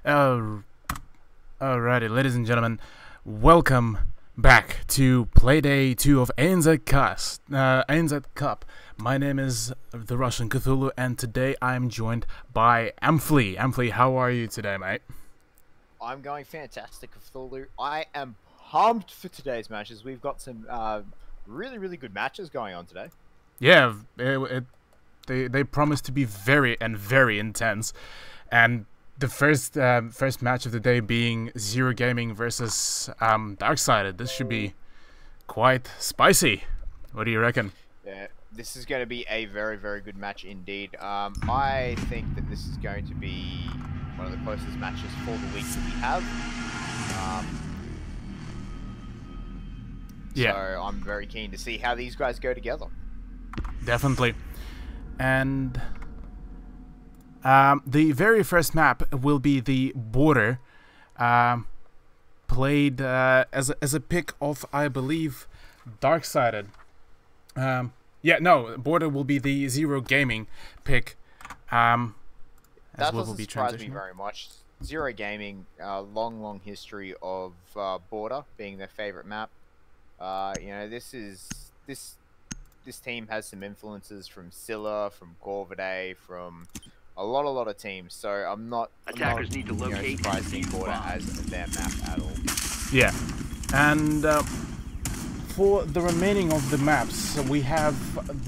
Uh, Alrighty, ladies and gentlemen, welcome back to Playday 2 of ANZ Cup. My name is the Russian Cthulhu, and today I'm joined by Amphley. Amphley, how are you today, mate? I'm going fantastic, Cthulhu. I am pumped for today's matches. We've got some really good matches going on today. Yeah, they promise to be very intense, and the first match of the day being Zero Gaming versus Darksided. This should be quite spicy. What do you reckon? Yeah, this is going to be a very good match indeed. I think that this is going to be one of the closest matches for the week that we have. Yeah. So I'm very keen to see how these guys go together. Definitely. And the very first map will be the Border, played as a pick of, I believe, Darksided. Border will be the Zero Gaming pick. That doesn't surprise me very much. Zero Gaming, long history of Border being their favorite map. This team has some influences from Scylla, from Corvidae, from a lot of teams. So I'm not Attackers need to locate surprised seeing Border as their map at all. Yeah, and for the remaining of the maps, we have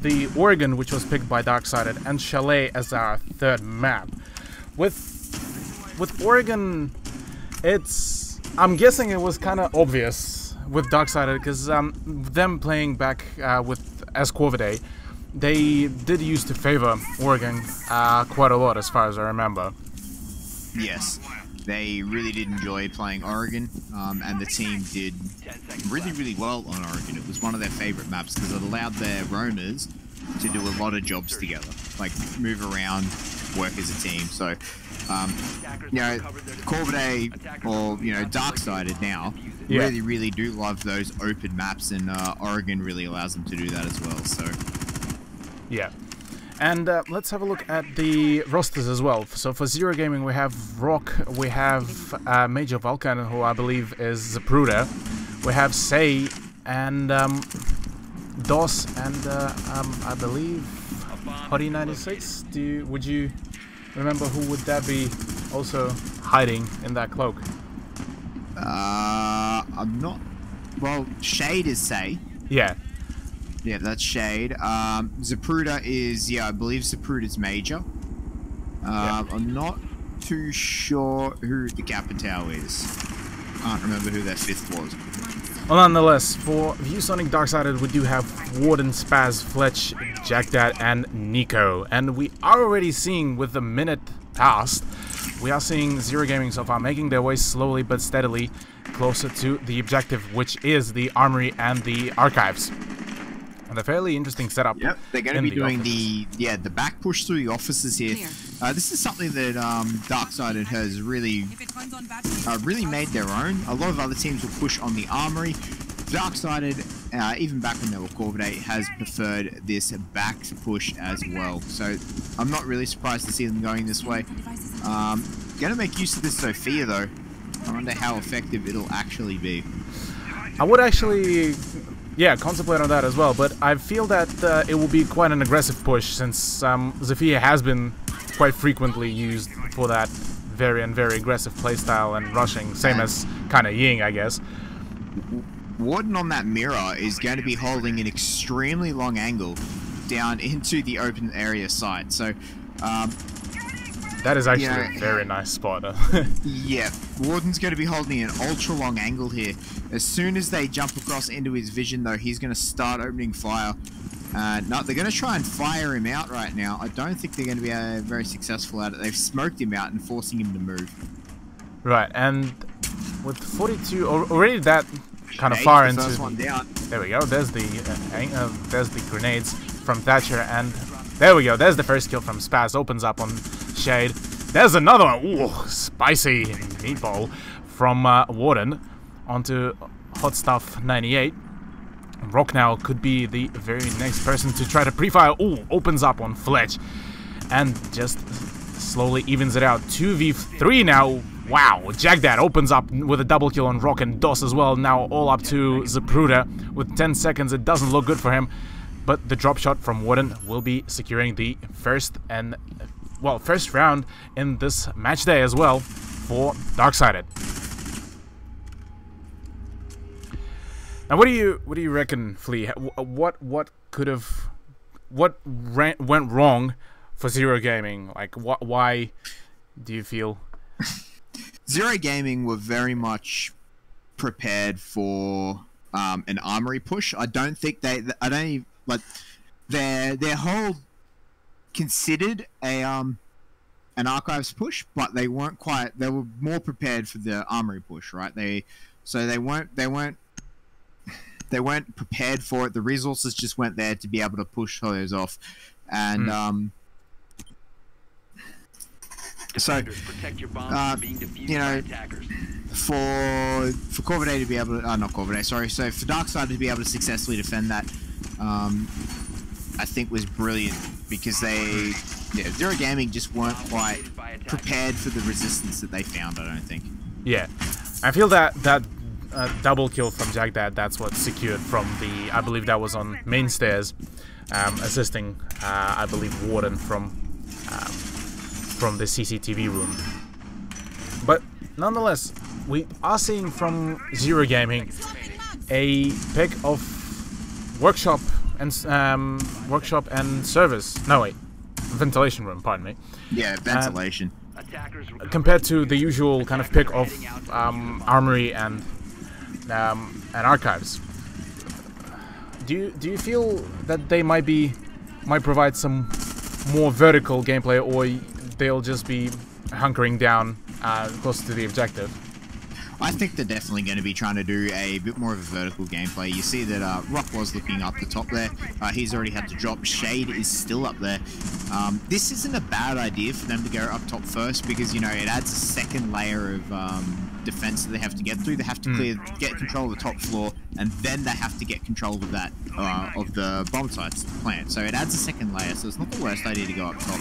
the Oregon, which was picked by Darksided, and Chalet as our third map. With Oregon, I'm guessing it was kind of obvious with Darksided, because them playing back as Corvidae, they did used to favor Oregon quite a lot, as far as I remember. Yes, they really did enjoy playing Oregon, and the team did really well on Oregon. It was one of their favorite maps because it allowed their roamers to do a lot of jobs together, like move around, work as a team. So, Corvidae or Darksided now really do love those open maps, and Oregon really allows them to do that as well. So. Yeah, and let's have a look at the rosters as well. So for Zero Gaming, we have Rock, we have Major Vulcan, who I believe is Zapruder, we have Say, and DOS, and I believe Hottie96. Would you remember who would that be also hiding in that cloak? I'm not. Well, Shade is Say. Yeah. Yeah, that's Shade. Zapruder is, I believe Zapruder's Major. I'm not too sure who the Capitao is. Can't remember who their fifth was. Well, nonetheless, for ViewSonic Darksided, we do have Warden, Spaz, Fletch, Jackdad, and Nico. And we are already seeing, with the minute past, we are seeing Zero Gaming so far making their way slowly but steadily closer to the objective, which is the Armory and the Archives. And a fairly interesting setup. Yep, they're going to be doing the back push through the offices here. This is something that Darksided has really made their own. A lot of other teams will push on the Armory. Darksided, even back when they were Corvidae, has preferred this back push as well. So I'm not really surprised to see them going this way. Going to make use of this Sophia though. I wonder how effective it'll actually be. I would actually, contemplate on that as well, but I feel that it will be quite an aggressive push, since Zephyr has been quite frequently used for that very aggressive playstyle and rushing, same as kind of Ying, I guess. Warden on that mirror is going to be holding an extremely long angle down into the open area site, so that is actually a very nice spot. Yeah, Warden's going to be holding an ultra long angle here. As soon as they jump across into his vision, though, he's going to start opening fire. No, they're going to try and fire him out right now. I don't think they're going to be very successful at it. They've smoked him out and forcing him to move. Right, and with 42 already that kind of far into. First one down. There we go. There's the grenades from Thatcher, and there we go. There's the first kill from Spaz. Opens up on Shade. There's another one. Ooh, spicy meatball from Warden onto Hot Stuff 98. Rock now could be the very next person to try to pre-fire. Ooh, opens up on Fletch and just slowly evens it out. 2v3 now Wow, Jagdad opens up with a double kill on Rock and DOS as well. Now all up to Zapruder with 10 seconds. It doesn't look good for him, but the drop shot from Warden will be securing the first round in this match day as well for Darksided. Now, what do you reckon, Flea? What went wrong for Zero Gaming? Like, why do you feel? Zero Gaming were very much prepared for an armory push. I don't think their whole considered an archives push, but they weren't quite. They were more prepared for the armory push, right? They weren't prepared for it. The resources just went there to be able to push those off, and so you know, for Corvidae to be able to, not Corvidae, sorry. So for Darksided to be able to successfully defend that, I think was brilliant because Zero Gaming just weren't quite prepared for the resistance that they found. I don't think. Yeah, I feel that double kill from Jagdad, that's what secured from the, I believe that was on main stairs, assisting, I believe, Warden from the CCTV room. But nonetheless, we are seeing from Zero Gaming a pick of workshop and service. No wait, ventilation room. Pardon me. Yeah, ventilation. Compared to the usual kind of pick of armory and archives. Do you feel that they might provide some more vertical gameplay, or they'll just be hunkering down close to the objective? I think they're definitely going to be trying to do a bit more of a vertical gameplay. You see that Rock was looking up the top there. He's already had to drop. Shade is still up there. This isn't a bad idea for them to go up top first because, you know, it adds a second layer of defense that they have to get through. They have to get control of the top floor, and then they have to get control of that of the bomb sites plant. So it adds a second layer. So it's not the worst idea to go up top.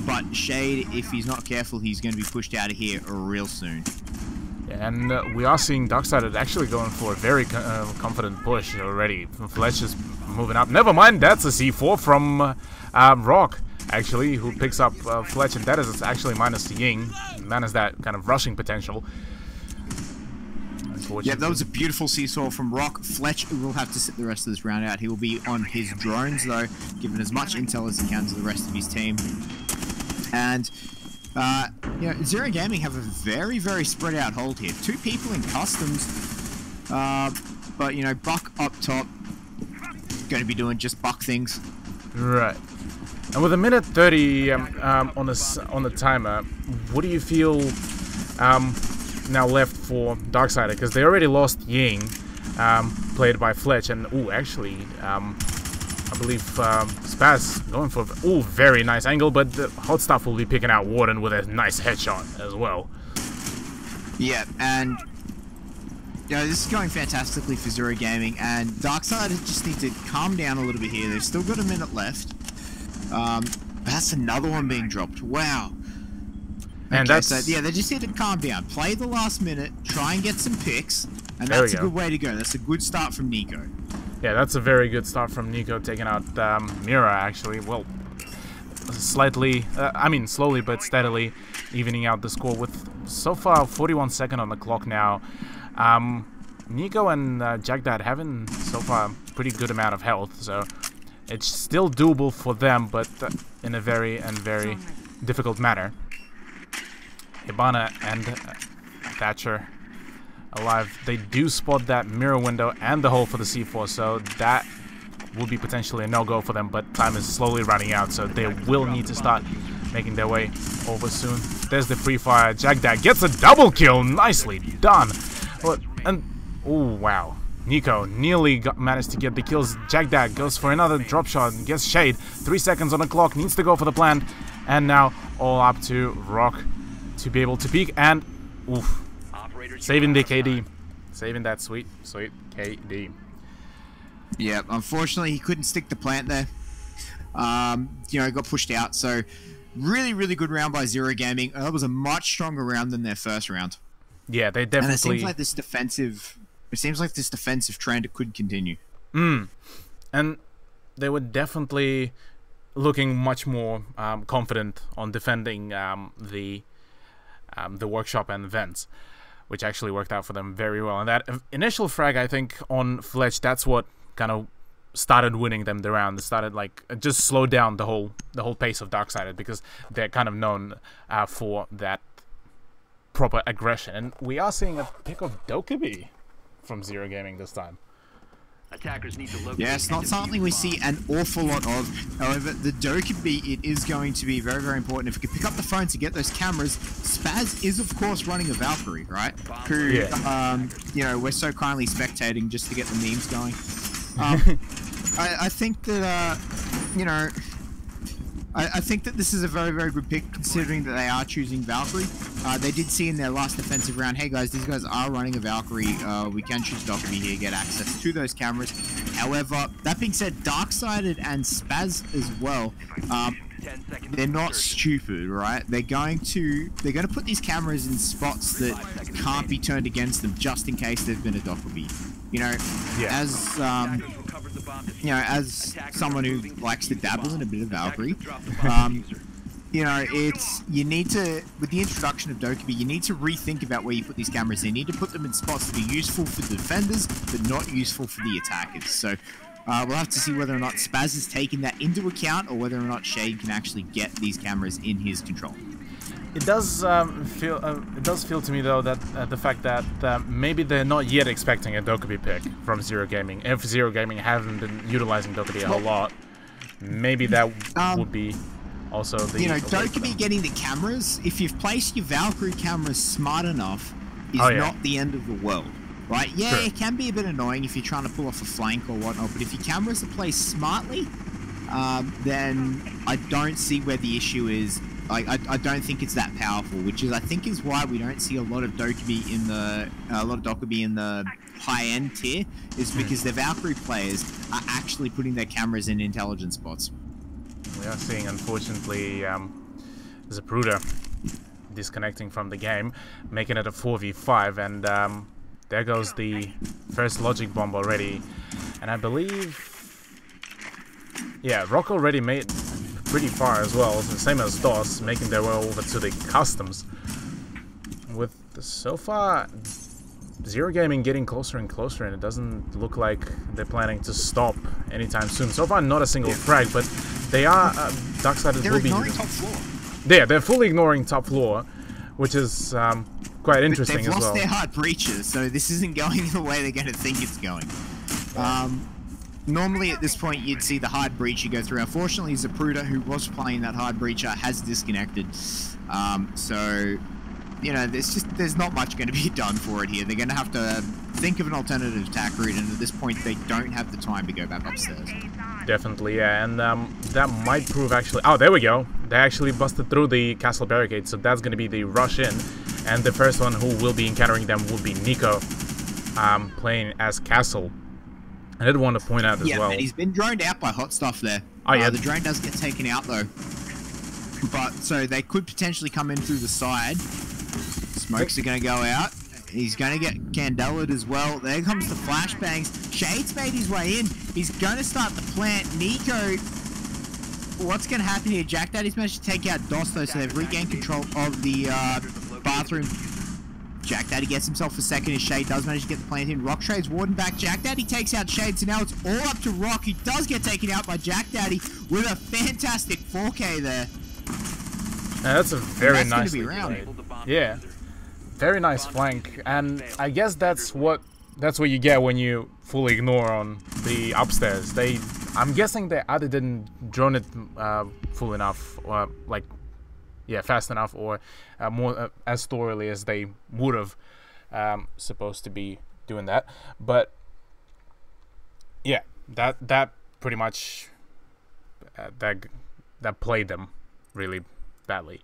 But Shade, if he's not careful, he's going to be pushed out of here real soon. Yeah, and we are seeing Darksided actually going for a very confident push already. Fletch is moving up. Never mind, that's a C4 from Rock, actually, who picks up Fletch, and that is actually minus Ying. Minus that kind of rushing potential. Yeah, that was a beautiful seesaw from Rock. Fletch will have to sit the rest of this round out. He will be on his drones, though, giving as much intel as he can to the rest of his team. And, you know, Zero Gaming have a very, very spread out hold here. 2 people in customs, but, you know, Buck up top, going to be doing just Buck things. Right. And with a minute 30 on the timer, what do you feel now left for Darksided? Because they already lost Ying, played by Fletch, and actually, I believe Spaz going for very nice angle, but the Hot Stuff will be picking out Warden with a nice headshot as well. Yeah, and you know, this is going fantastically for Zero Gaming, and Darksided just need to calm down a little bit here. They've still got a minute left. That's another one being dropped. Wow. And okay, so yeah, they just need to calm down. Play the last minute, try and get some picks, and that's a good way to go. That's a good start from Nico. Yeah, that's a very good start from Nico, taking out Mira, actually. Well, slightly, slowly but steadily evening out the score with, so far, 41 seconds on the clock now. Nico and Jagdad having, so far, a pretty good amount of health, so it's still doable for them, but in a very difficult manner. Hibana and Thatcher alive. They do spot that mirror window and the hole for the C4, so that will be potentially a no-go for them, but time is slowly running out, so they will need to start making their way over soon. There's the free fire. Jagdad gets a double kill. Nicely done. Oh, wow. Nico nearly managed to get the kills. Jagdad goes for another drop shot and gets Shade. 3 seconds on the clock. Needs to go for the plant. And now all up to Rock to be able to peek. And, oof. Saving the KD. Saving that sweet KD. Yeah, unfortunately he couldn't stick the plant there. You know, got pushed out. So really, really good round by Zero Gaming. That was a much stronger round than their first round. Yeah, they definitely. And it seems like this defensive. It seems like this defensive trend could continue. And they were definitely looking much more confident on defending the workshop and vents, which actually worked out for them very well. And that initial frag, I think, on Fletch, that's what kind of started winning them the round. It started like just slowed down the whole pace of Darksided, because they're kind of known for that proper aggression. And we are seeing a pick of Dokkaebi from Zero Gaming this time. Attackers need to locate. Yeah, it's not something we see an awful lot of. However, the Dokkaebi, it is going to be very, very important. If we can pick up the phone to get those cameras, Spaz is, of course, running a Valkyrie, right? Who, you know, we're so kindly spectating just to get the memes going. I think that, you know, I think that this is a very, very good pick, considering that they are choosing Valkyrie. They did see in their last defensive round, hey guys, these guys are running a Valkyrie. We can choose Dokkaebi here, get access to those cameras. However, that being said, Darksided and Spaz as well, they're not stupid, right? They're going to put these cameras in spots that can't be turned against them, just in case there's been a Dokkaebi. You know, as someone who likes to dabble in a bit of Valkyrie, you know, you need to, with the introduction of Dokkaebi, you need to rethink about where you put these cameras in. You need to put them in spots that are useful for the defenders, but not useful for the attackers. So we'll have to see whether or not Spaz is taking that into account, or whether or not Shade can actually get these cameras in his control. It does feel to me though that the fact that maybe they're not yet expecting a Dokkaebi pick from Zero Gaming. If Zero Gaming haven't been utilizing Dokkaebi a lot, maybe that would be also the. You know, Dokkaebi getting the cameras. If you've placed your Valkyrie cameras smart enough, is not the end of the world, right? Yeah, it can be a bit annoying if you're trying to pull off a flank or whatnot, but if your cameras are placed smartly, then I don't see where the issue is. I don't think it's that powerful, which is, I think, is why we don't see a lot of Dokkaebi in the high-end tier, is because the Valkyrie players are actually putting their cameras in intelligent spots. We are seeing, unfortunately, Zapruder disconnecting from the game, making it a 4v5, and there goes the first logic bomb already. And I believe, yeah, Rock already made pretty far as well, same as DOS, making their way over to the customs. With so far Zero Gaming getting closer and closer, and it doesn't look like they're planning to stop anytime soon. So far, not a single frag, but they are Darksided will be. Ignoring top floor. Yeah, they're fully ignoring top floor, which is quite interesting as well. They've lost their hard breaches, so this isn't going the way they're going to think it's going. Normally at this point you'd see the hard breacher go through. Unfortunately, Zapruder, who was playing that hard breacher, has disconnected. So, you know, there's not much going to be done for it here. They're going to have to think of an alternative attack route, and at this point they don't have the time to go back upstairs. Definitely, yeah, and that might prove actually... Oh, there we go. They actually busted through the castle barricade, so that's going to be the rush in. And the first one who will be encountering them will be Nico, playing as Castle. I did want to point out as well. Yeah, he's been droned out by Hot Stuff there. Oh, yeah. The drone does get taken out, though. But, so they could potentially come in through the side. Smokes are going to go out. He's going to get Candela'd as well. There comes the flashbangs. Shade's made his way in. He's going to start the plant. Nico, what's going to happen here? Jack Daddy's managed to take out DOS, though, so they've regained control of the bathroom. Jack Daddy gets himself a second as Shade does manage to get the plant in. Rock trades Warden back. Jack Daddy takes out Shade, so now it's all up to Rock. He does get taken out by Jack Daddy with a fantastic 4K there. Yeah, that's a very nice played. Yeah, very nice flank, and I guess that's what you get when you fully ignore on the upstairs. I'm guessing they either didn't drone it full enough, or like, yeah, fast enough, or more as thoroughly as they would have supposed to be doing that. But yeah, that pretty much that played them really badly.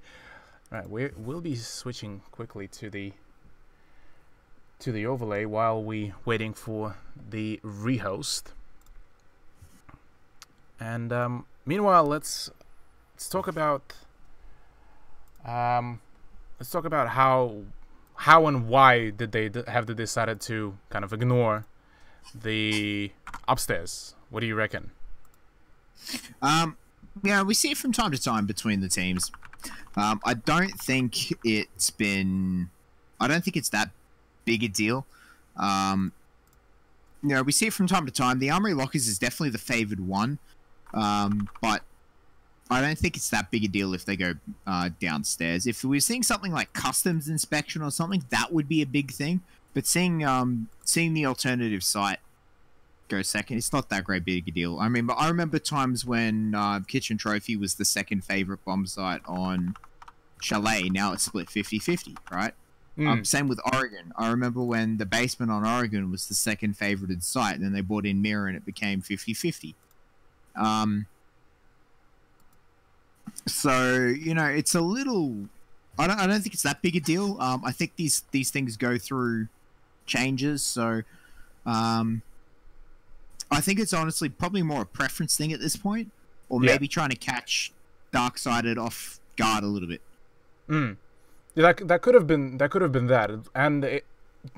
All right, we'll be switching quickly to the overlay while we waiting for the rehost. And meanwhile, let's talk about Let's talk about how and why did they have decided to kind of ignore the upstairs. What do you reckon? Yeah, we see it from time to time between the teams. I don't think it's that big a deal. We see it from time to time. The Armory Lockers is definitely the favored one, but I don't think it's that big a deal if they go downstairs. If we're seeing something like customs inspection or something, that would be a big thing. But seeing the alternative site go second, it's not that great big a deal. I remember times when Kitchen Trophy was the second favorite bomb site on Chalet. Now it's split 50-50, right? Same with Oregon. I remember when the basement on Oregon was the second favorited site, and then they brought in Mirror and it became 50-50. So, it's a little... I don't think it's that big a deal. I think these things go through changes, so... I think it's honestly probably more a preference thing at this point, or maybe trying to catch Darksided off guard a little bit. Yeah, that could have been that. And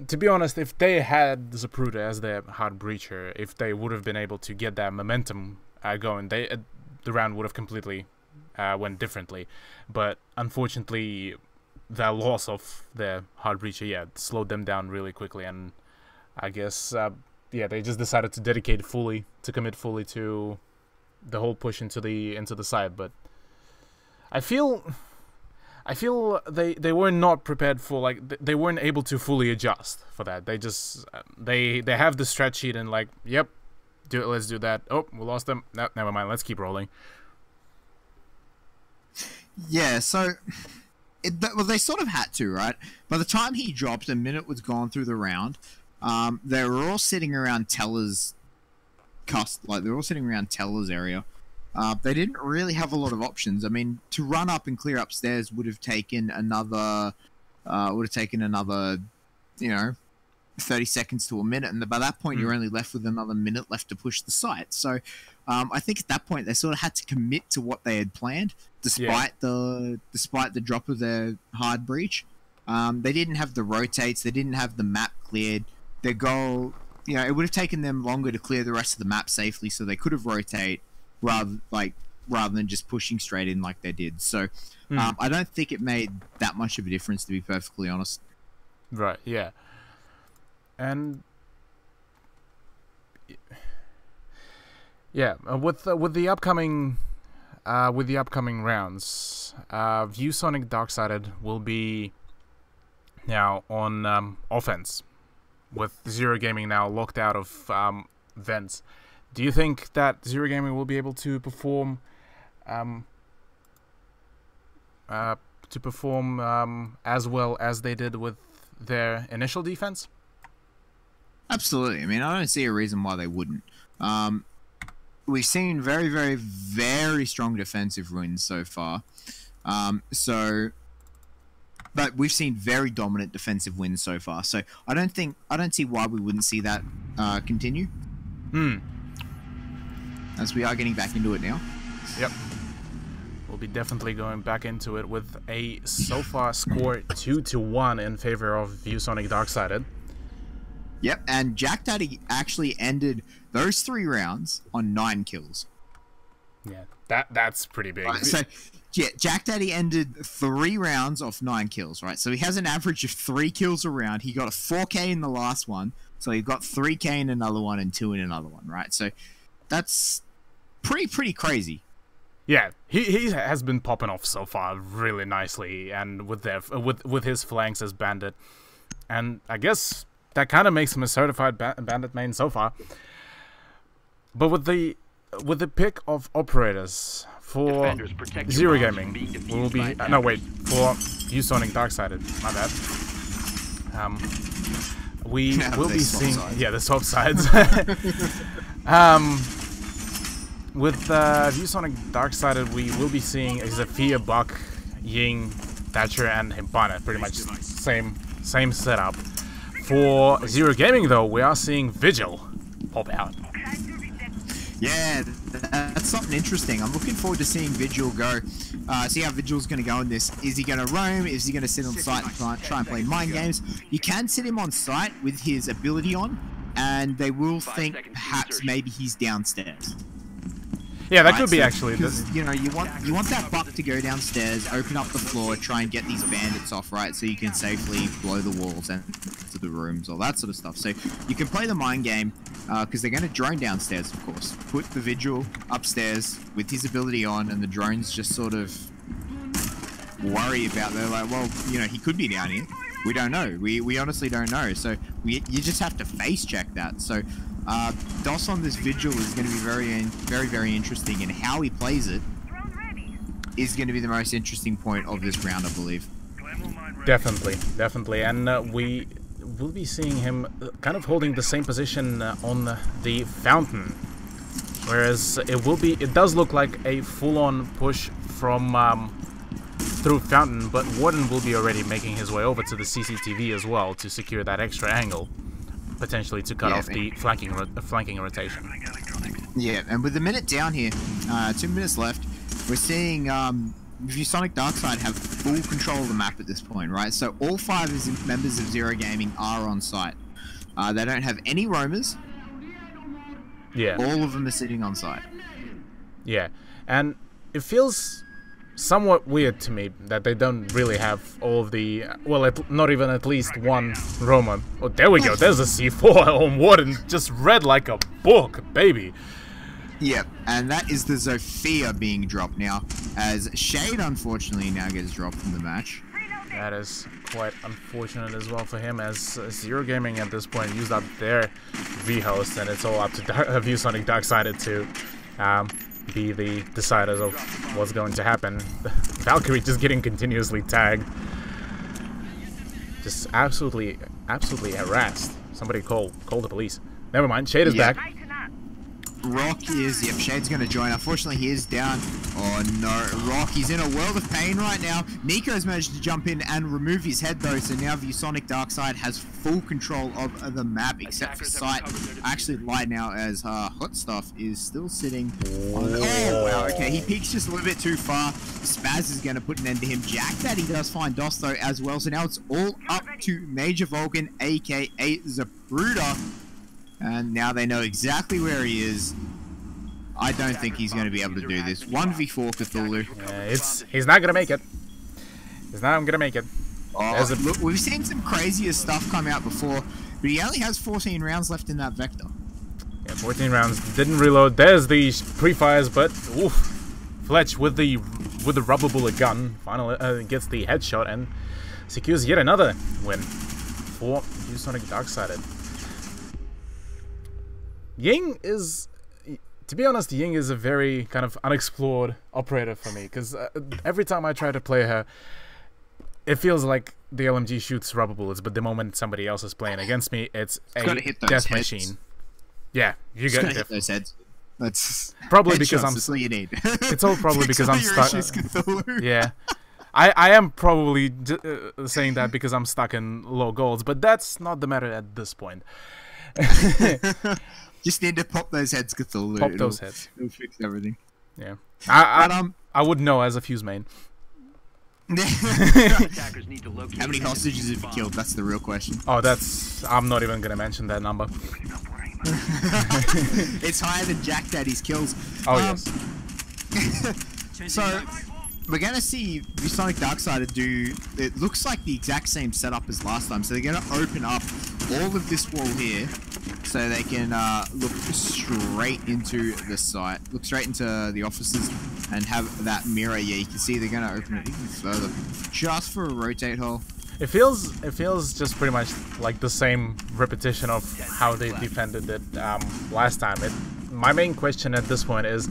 to be honest, if they had Zapruder as their hard breacher, if they would have been able to get that momentum going, the round would have completely went differently. But unfortunately, the loss of their hard breacher, slowed them down really quickly. And I guess, they just decided to commit fully to the whole push into the side. But I feel they were not prepared for, they weren't able to fully adjust for that. They just they have the strat sheet and yep, let's do that. Oh, we lost them. No, never mind. Let's keep rolling. Yeah, so they sort of had to, right? By the time he dropped, a minute was gone through the round. They were all sitting around Teller's area. They didn't really have a lot of options. I mean, to run up and clear upstairs would have taken another 30 seconds to a minute, and by that point you're only left with another minute left to push the site. So I think at that point they sort of had to commit to what they had planned, despite the drop of their hard breach. They didn't have the rotates, they didn't have the map cleared. Their goal, it would have taken them longer to clear the rest of the map safely, so they could have rotate rather than just pushing straight in like they did. So I don't think it made that much of a difference, to be perfectly honest. Right, yeah. And with the upcoming rounds, ViewSonic Darksided will be now on offense, with Zero Gaming now locked out of vents. Do you think that Zero Gaming will be able to perform as well as they did with their initial defense? Absolutely. I mean, I don't see a reason why they wouldn't. We've seen very, very, very strong defensive wins so far. But we've seen very dominant defensive wins so far. So I don't see why we wouldn't see that continue. As we are getting back into it now. Yep. We'll be definitely going back into it with a so far score 2-1 in favor of ViewSonic Darksided. Yep, and Jack Daddy actually ended those 3 rounds on 9 kills. Yeah, that's pretty big. Right, so, yeah, Jack Daddy ended 3 rounds off 9 kills, right? So he has an average of 3 kills a round. He got a 4K in the last one, so he got 3K in another one and 2 in another one, right? So that's pretty crazy. Yeah, he has been popping off so far really nicely, and with his flanks as Bandit, and I guess that kind of makes him a certified Bandit main so far. But with the pick of operators for Zero Gaming, will be for ViewSonic Darksided. My bad. We will be seeing the swap sides. With ViewSonic Darksided, we will be seeing Zafir, Buck, Ying, Thatcher, and Himpana. Pretty much same setup. For Zero Gaming, though, we are seeing Vigil pop out. Yeah, that's something interesting. I'm looking forward to seeing Vigil go. See how Vigil's going to go in this. Is he going to roam? Is he going to sit on site and try and play mind games? You can sit him on site with his ability on, and they will think perhaps maybe he's downstairs. Yeah, that could be actually. Because you know you want that buck to go downstairs, open up the floor, try and get these bandits off, right? So you can safely blow the walls and to the rooms, all that sort of stuff. So you can play the mind game because they're going to drone downstairs, of course. Put the Vigil upstairs with his ability on, and the drones just sort of worry about. They're like, well, you know, he could be down here. We don't know. We honestly don't know. So you just have to face check that. So. DOS on this Vigil is going to be very interesting, and how he plays it is going to be the most interesting point of this round, I believe. Definitely, and we will be seeing him kind of holding the same position on the fountain, whereas it does look like a full-on push from through fountain, but Warden will be already making his way over to the CCTV as well to secure that extra angle. Potentially to cut off the flanking rotation. Yeah, and with the minute down here, 2 minutes left, we're seeing ViewSonic Darkside have full control of the map at this point, right? So all 5 members of Zero Gaming are on site. They don't have any roamers. Yeah. All of them are sitting on site. Yeah, and it feels somewhat weird to me that they don't really have all of the, well, not even at least one roamer. Oh, there we go, there's a C4 on Warden, just read like a book, baby. Yep, and that is the Zofia being dropped now, as Shade unfortunately now gets dropped from the match. That is quite unfortunate as well for him, as Zero Gaming at this point used up their V-host, and it's all up to ViewSonic Darksided to be the deciders of what's going to happen. Valkyrie just getting continuously tagged. Just absolutely harassed. Somebody call the police. Never mind, Shade is back. Rock is, yep, Shade's going to join. Unfortunately, he is down. Oh no, Rock, he's in a world of pain right now. Nico's managed to jump in and remove his head though, so now ViewSonic Darkside has full control of the map, except for sight. Actually, light now as Hot Stuff is still sitting on. Oh wow, okay, he peeks just a little bit too far. Spaz is going to put an end to him. Jack Daddy does find DOS though as well, so now it's all up to Major Vulcan, aka Zapruder. And now they know exactly where he is. I don't think he's going to be able to do this. 1v4 Cthulhu. He's not going to make it. He's not going to make it. Oh, look, we've seen some crazier stuff come out before, but he only has 14 rounds left in that Vector. Yeah, 14 rounds. Didn't reload. There's the pre-fires, but oof. Fletch with the rubber bullet gun finally gets the headshot and secures yet another win for ViewSonic Darksided. Ying is, to be honest, Ying is a very kind of unexplored operator for me, because every time I try to play her, it feels like the LMG shoots rubber bullets, but the moment somebody else is playing against me, it's a death machine. Yeah, you got to hit those heads. That's probably because I'm. That's all you need. It's all probably because I'm stuck. Yeah, I am probably saying that because I'm stuck in low golds, but that's not the matter at this point. Just need to pop those heads, Cthulhu. Pop those heads. It'll fix everything. Yeah. I would know as a fuse main. How many hostages have you killed? That's the real question. Oh, I'm not even going to mention that number. It's higher than Jack Daddy's kills. Oh, yes. So, we're going to see ViewSonic Darksided do, it looks like the exact same setup as last time. So they're going to open up all of this wall here so they can look straight into the site, look straight into the offices and have that mirror. Yeah, you can see they're going to open it even further just for a rotate hole. It feels just pretty much like the same repetition of how they defended it last time. My main question at this point is,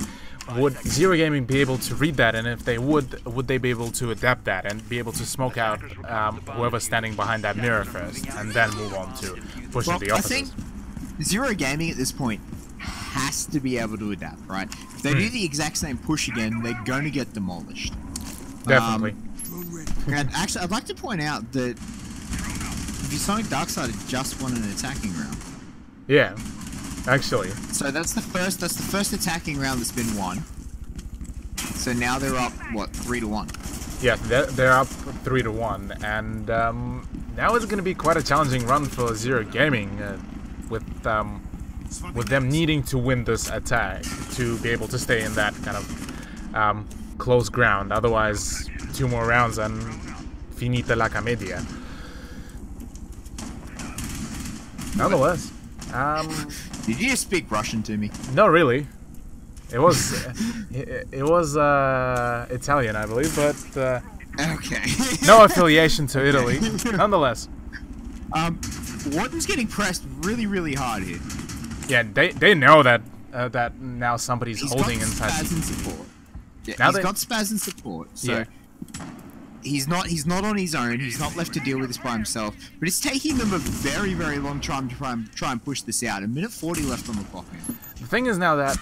would Zero Gaming be able to read that, and if they would they be able to adapt that and be able to smoke out whoever's standing behind that mirror first, and then move on to pushing the officers? I think Zero Gaming at this point has to be able to adapt, right? If they do the exact same push again, they're going to get demolished. Definitely. And actually, I'd like to point out that ViewSonic Darksided just won an attacking round. Yeah. actually. So that's the first attacking round that's been won. So now they're up, what, 3-1? Yeah, they're up 3-1, and now it's going to be quite a challenging run for Zero Gaming, with them needing to win this attack to be able to stay in that kind of close ground. Otherwise, 2 more rounds and finita la comedia. Nonetheless, did you just speak Russian to me? no, really. It was Italian, I believe, but Okay. no affiliation to Italy. Nonetheless, Warden's getting pressed really hard here. yeah, they know that that now somebody's He's holding got inside. Spaz and support. Yeah, Now he's got Spaz and support, so Yeah. he's not on his own. He's not left to deal with this by himself. But it's taking them a very long time to try and push this out. 1:40 left on the clock now. The thing is now that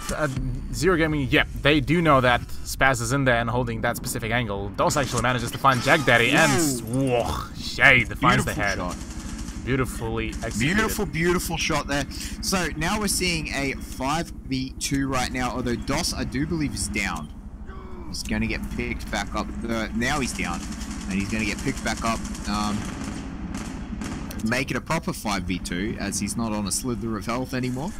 Zero Gaming, yep, they do know that Spaz is in there and holding that specific angle. DOS actually manages to find Jack Daddy, and whoa, Shade finds the head. Shot. Beautifully executed. Beautiful shot there. So now we're seeing a 5v2 right now, although DOS, I do believe, is down. He's going to get picked back up. Now he's down, and he's going to get picked back up. Make it a proper 5v2, as he's not on a slither of health anymore.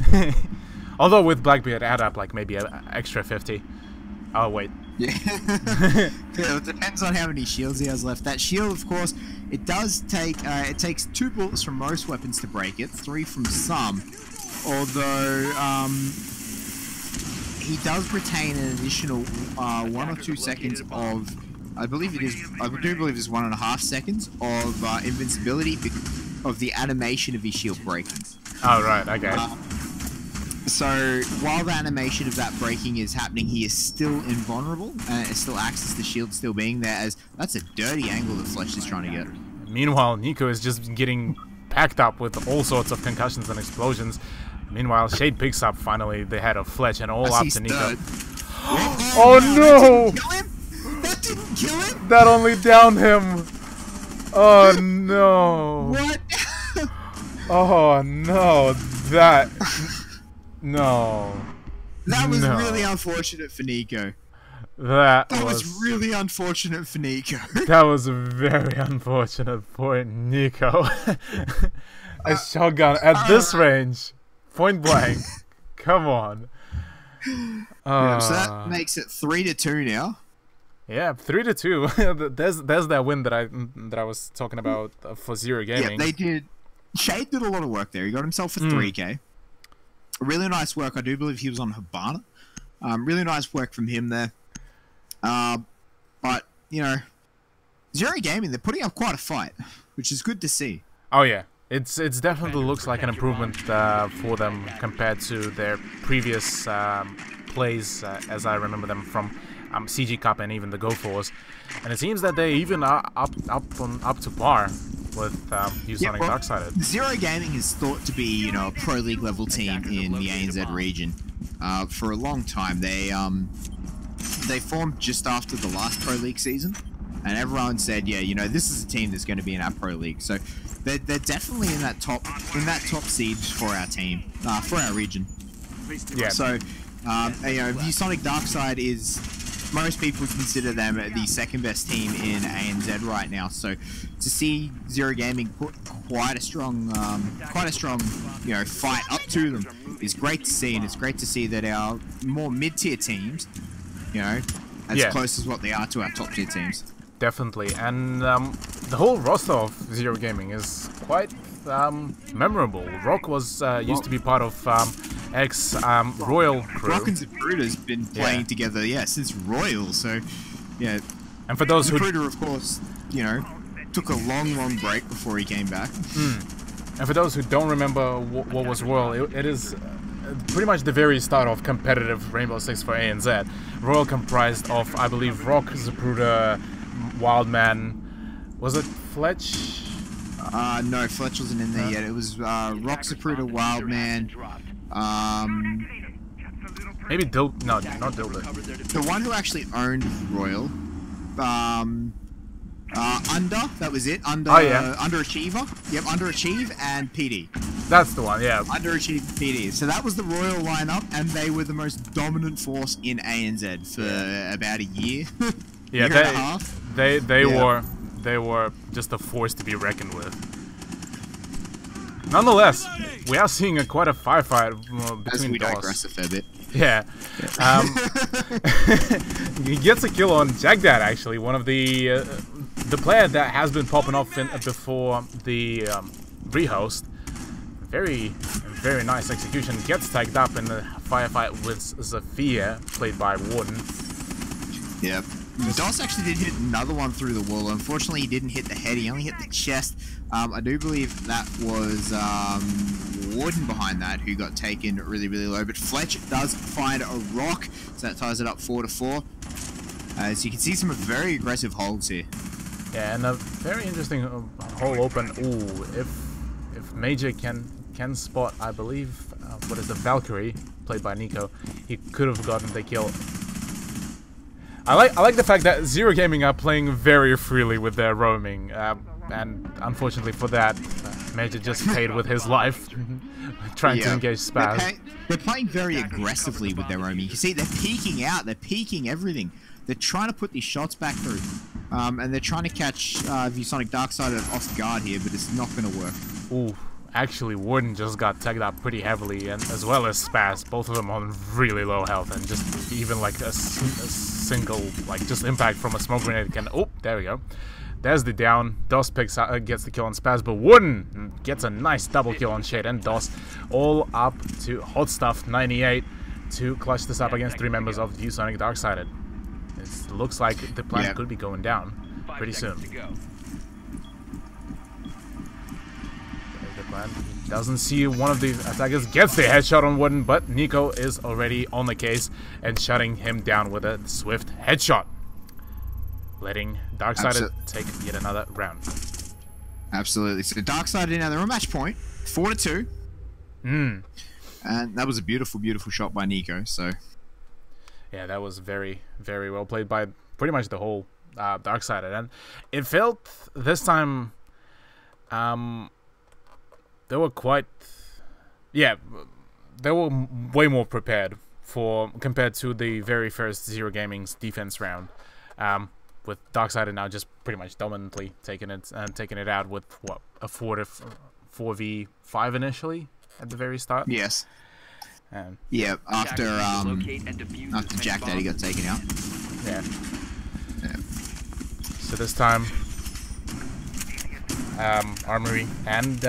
Although with Blackbeard, add up like maybe an extra 50. Oh, wait. Yeah. Yeah, it depends on how many shields he has left. That shield, of course, it does take, it takes 2 bullets from most weapons to break it, 3 from some. Although, he does retain an additional 1 or 2 seconds of, I do believe it's 1.5 seconds of invincibility because of the animation of his shield breaking. Oh, right, okay. So while the animation of that breaking is happening, he is still invulnerable, and it still acts as the shield still being there, as that's a dirty angle that Fletch is trying to get. Meanwhile, Nico is just getting packed up with all sorts of concussions and explosions. Meanwhile, Shade picks up finally the head of Fletch and all up to Nico. Oh no! That didn't kill him? That didn't kill him? That only downed him. Oh no! What? Oh no! That no. That was No. really unfortunate for Nico. That That was was really unfortunate for Nico. that was very unfortunate for Nico. A shotgun at this range, point blank. Come on. Yeah, so that makes it 3-2 now. Yeah, 3-2. there's that win that I was talking about for Zero Gaming. Yeah, they did. Shade did a lot of work there. He got himself a 3K. Really nice work. I do believe he was on Habana. Really nice work from him there. But, you know, Zero Gaming, they're putting up quite a fight, which is good to see. Oh yeah, it's definitely looks like an improvement for them compared to their previous plays, as I remember them from CG Cup and even the Go Force. And it seems that they even are up to par with ViewSonic Darksided. Zero Gaming is thought to be, you know, a Pro League level team in the ANZ region. For a long time, they formed just after the last Pro League season, and everyone said, yeah, you know, this is a team that's going to be in our Pro League. So they're definitely in that top seed for our team, for our region. Yeah. So, you know, ViewSonic Darkside is, most people consider them the second best team in ANZ right now. So to see Zero Gaming put quite a strong, you know, fight up to them is great to see, and it's great to see that our more mid-tier teams, you know, as close as what they are to our top-tier teams. Definitely, and the whole roster of Zero Gaming is quite memorable. Rock was used to be part of ex-Royal crew. Rock and Zapruder's been playing together, since Royal. So, yeah. And for those who Zapruder, of course, you know, took a long break before he came back. And for those who don't remember what was Royal, it is pretty much the very start of competitive Rainbow Six for ANZ. Royal comprised of, I believe, Rock, Zapruder, Wildman. Was it Fletch? No, Fletch wasn't in there yet. It was Rock, Zapruder, Wildman. Maybe no, not Dilbert. The one who actually owned Royal. Under, that was it. Under, Oh, yeah. Underachiever. Yep, Underachieve and PD. That's the one, yeah. Underachieve PD. So that was the Royal lineup, and they were the most dominant force in ANZ for about a year. Yeah, year and a half. They Yeah. were just a force to be reckoned with. Nonetheless, we are seeing quite a firefight As between we DOS. digress a fair bit. Yeah. He gets a kill on Jagdad, actually, one of the player that has been popping off before the rehost. Very nice execution. Gets tagged up in the firefight with Zafia, played by Warden. Yep. DOS actually did hit another one through the wall. Unfortunately, he didn't hit the head. He only hit the chest. I do believe that was Warden behind that who got taken really, really low. But Fletch does find a rock, so that ties it up 4-4. As you can see, some very aggressive holds here. Yeah, and a very interesting hole open. Ooh, if Major can spot, I believe, what is the Valkyrie, played by Nico, he could have gotten the kill. I like the fact that Zero Gaming are playing very freely with their roaming, and unfortunately for that, Major just paid with his life, trying to engage Spaz. They're playing very aggressively with their roaming. You see, they're peeking out, they're peeking everything. They're trying to put these shots back through, and they're trying to catch ViewSonic Darksided off guard here, but it's not going to work. Ooh, actually, Warden just got tagged up pretty heavily, and as well as Spaz, both of them on really low health, and just even like a single, like just impact from a smoke grenade can. Oh, there we go. There's the down. DOS gets the kill on Spaz, but Warden gets a nice double kill on Shade and DOS, all up to Hot Stuff 98 to clutch this up against 3 members of ViewSonic Darksided. It looks like the plan could be going down pretty soon. The plan doesn't see one of the attackers, gets the headshot on Warden, but Nico is already on the case and shutting him down with a swift headshot, letting Darksided take yet another round. Absolutely. So Darksided now they're on match point, 4-2. And that was a beautiful, beautiful shot by Nico. So yeah, that was very, very well played by pretty much the whole Darksided, and it felt this time they were quite, they were way more prepared compared to the very first Zero Gaming's defense round. With Darksided now just pretty much dominantly taking it out with what, a 4v5 initially at the very start. Yes. Yeah, after Jack Daddy got taken out. Yeah. So this time, Armory and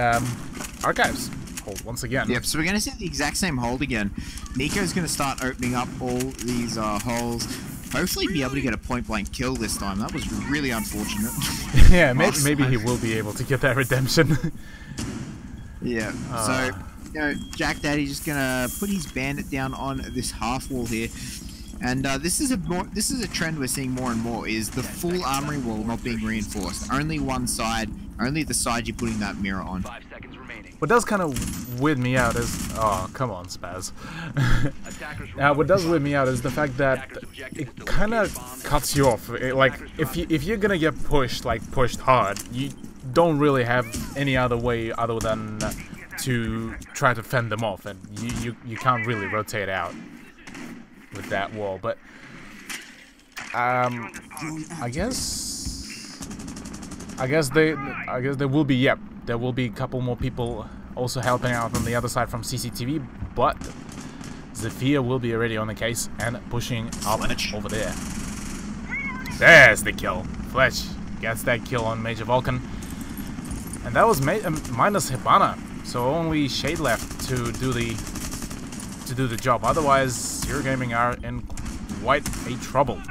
Archives hold once again. Yep, so we're going to see the exact same hold again. Nico's going to start opening up all these holes. Hopefully be able to get a point-blank kill this time. That was really unfortunate. Yeah, maybe he will be able to get that redemption. Yeah, so, you know, Jack Daddy just going to put his bandit down on this half wall here. And this is a trend we're seeing more and more, is the full armory wall not being reinforced. Only one side, only the side you're putting that mirror on. 5 seconds remaining. What does kind of weird me out is... Oh, come on, Spaz. What does weird me out is the fact that it kind of cuts you off. Like, if you're gonna get pushed hard, you don't really have any other way other than to try to fend them off, and you can't really rotate out with that wall. But I guess there will be there will be a couple more people also helping out on the other side from CCTV, but Zafia will be already on the case and pushing up over there. There's the kill. Fletch gets that kill on Major Vulcan, and that was minus Hibana, so only Shade left to do the job. Otherwise, Zero Gaming are in quite a trouble.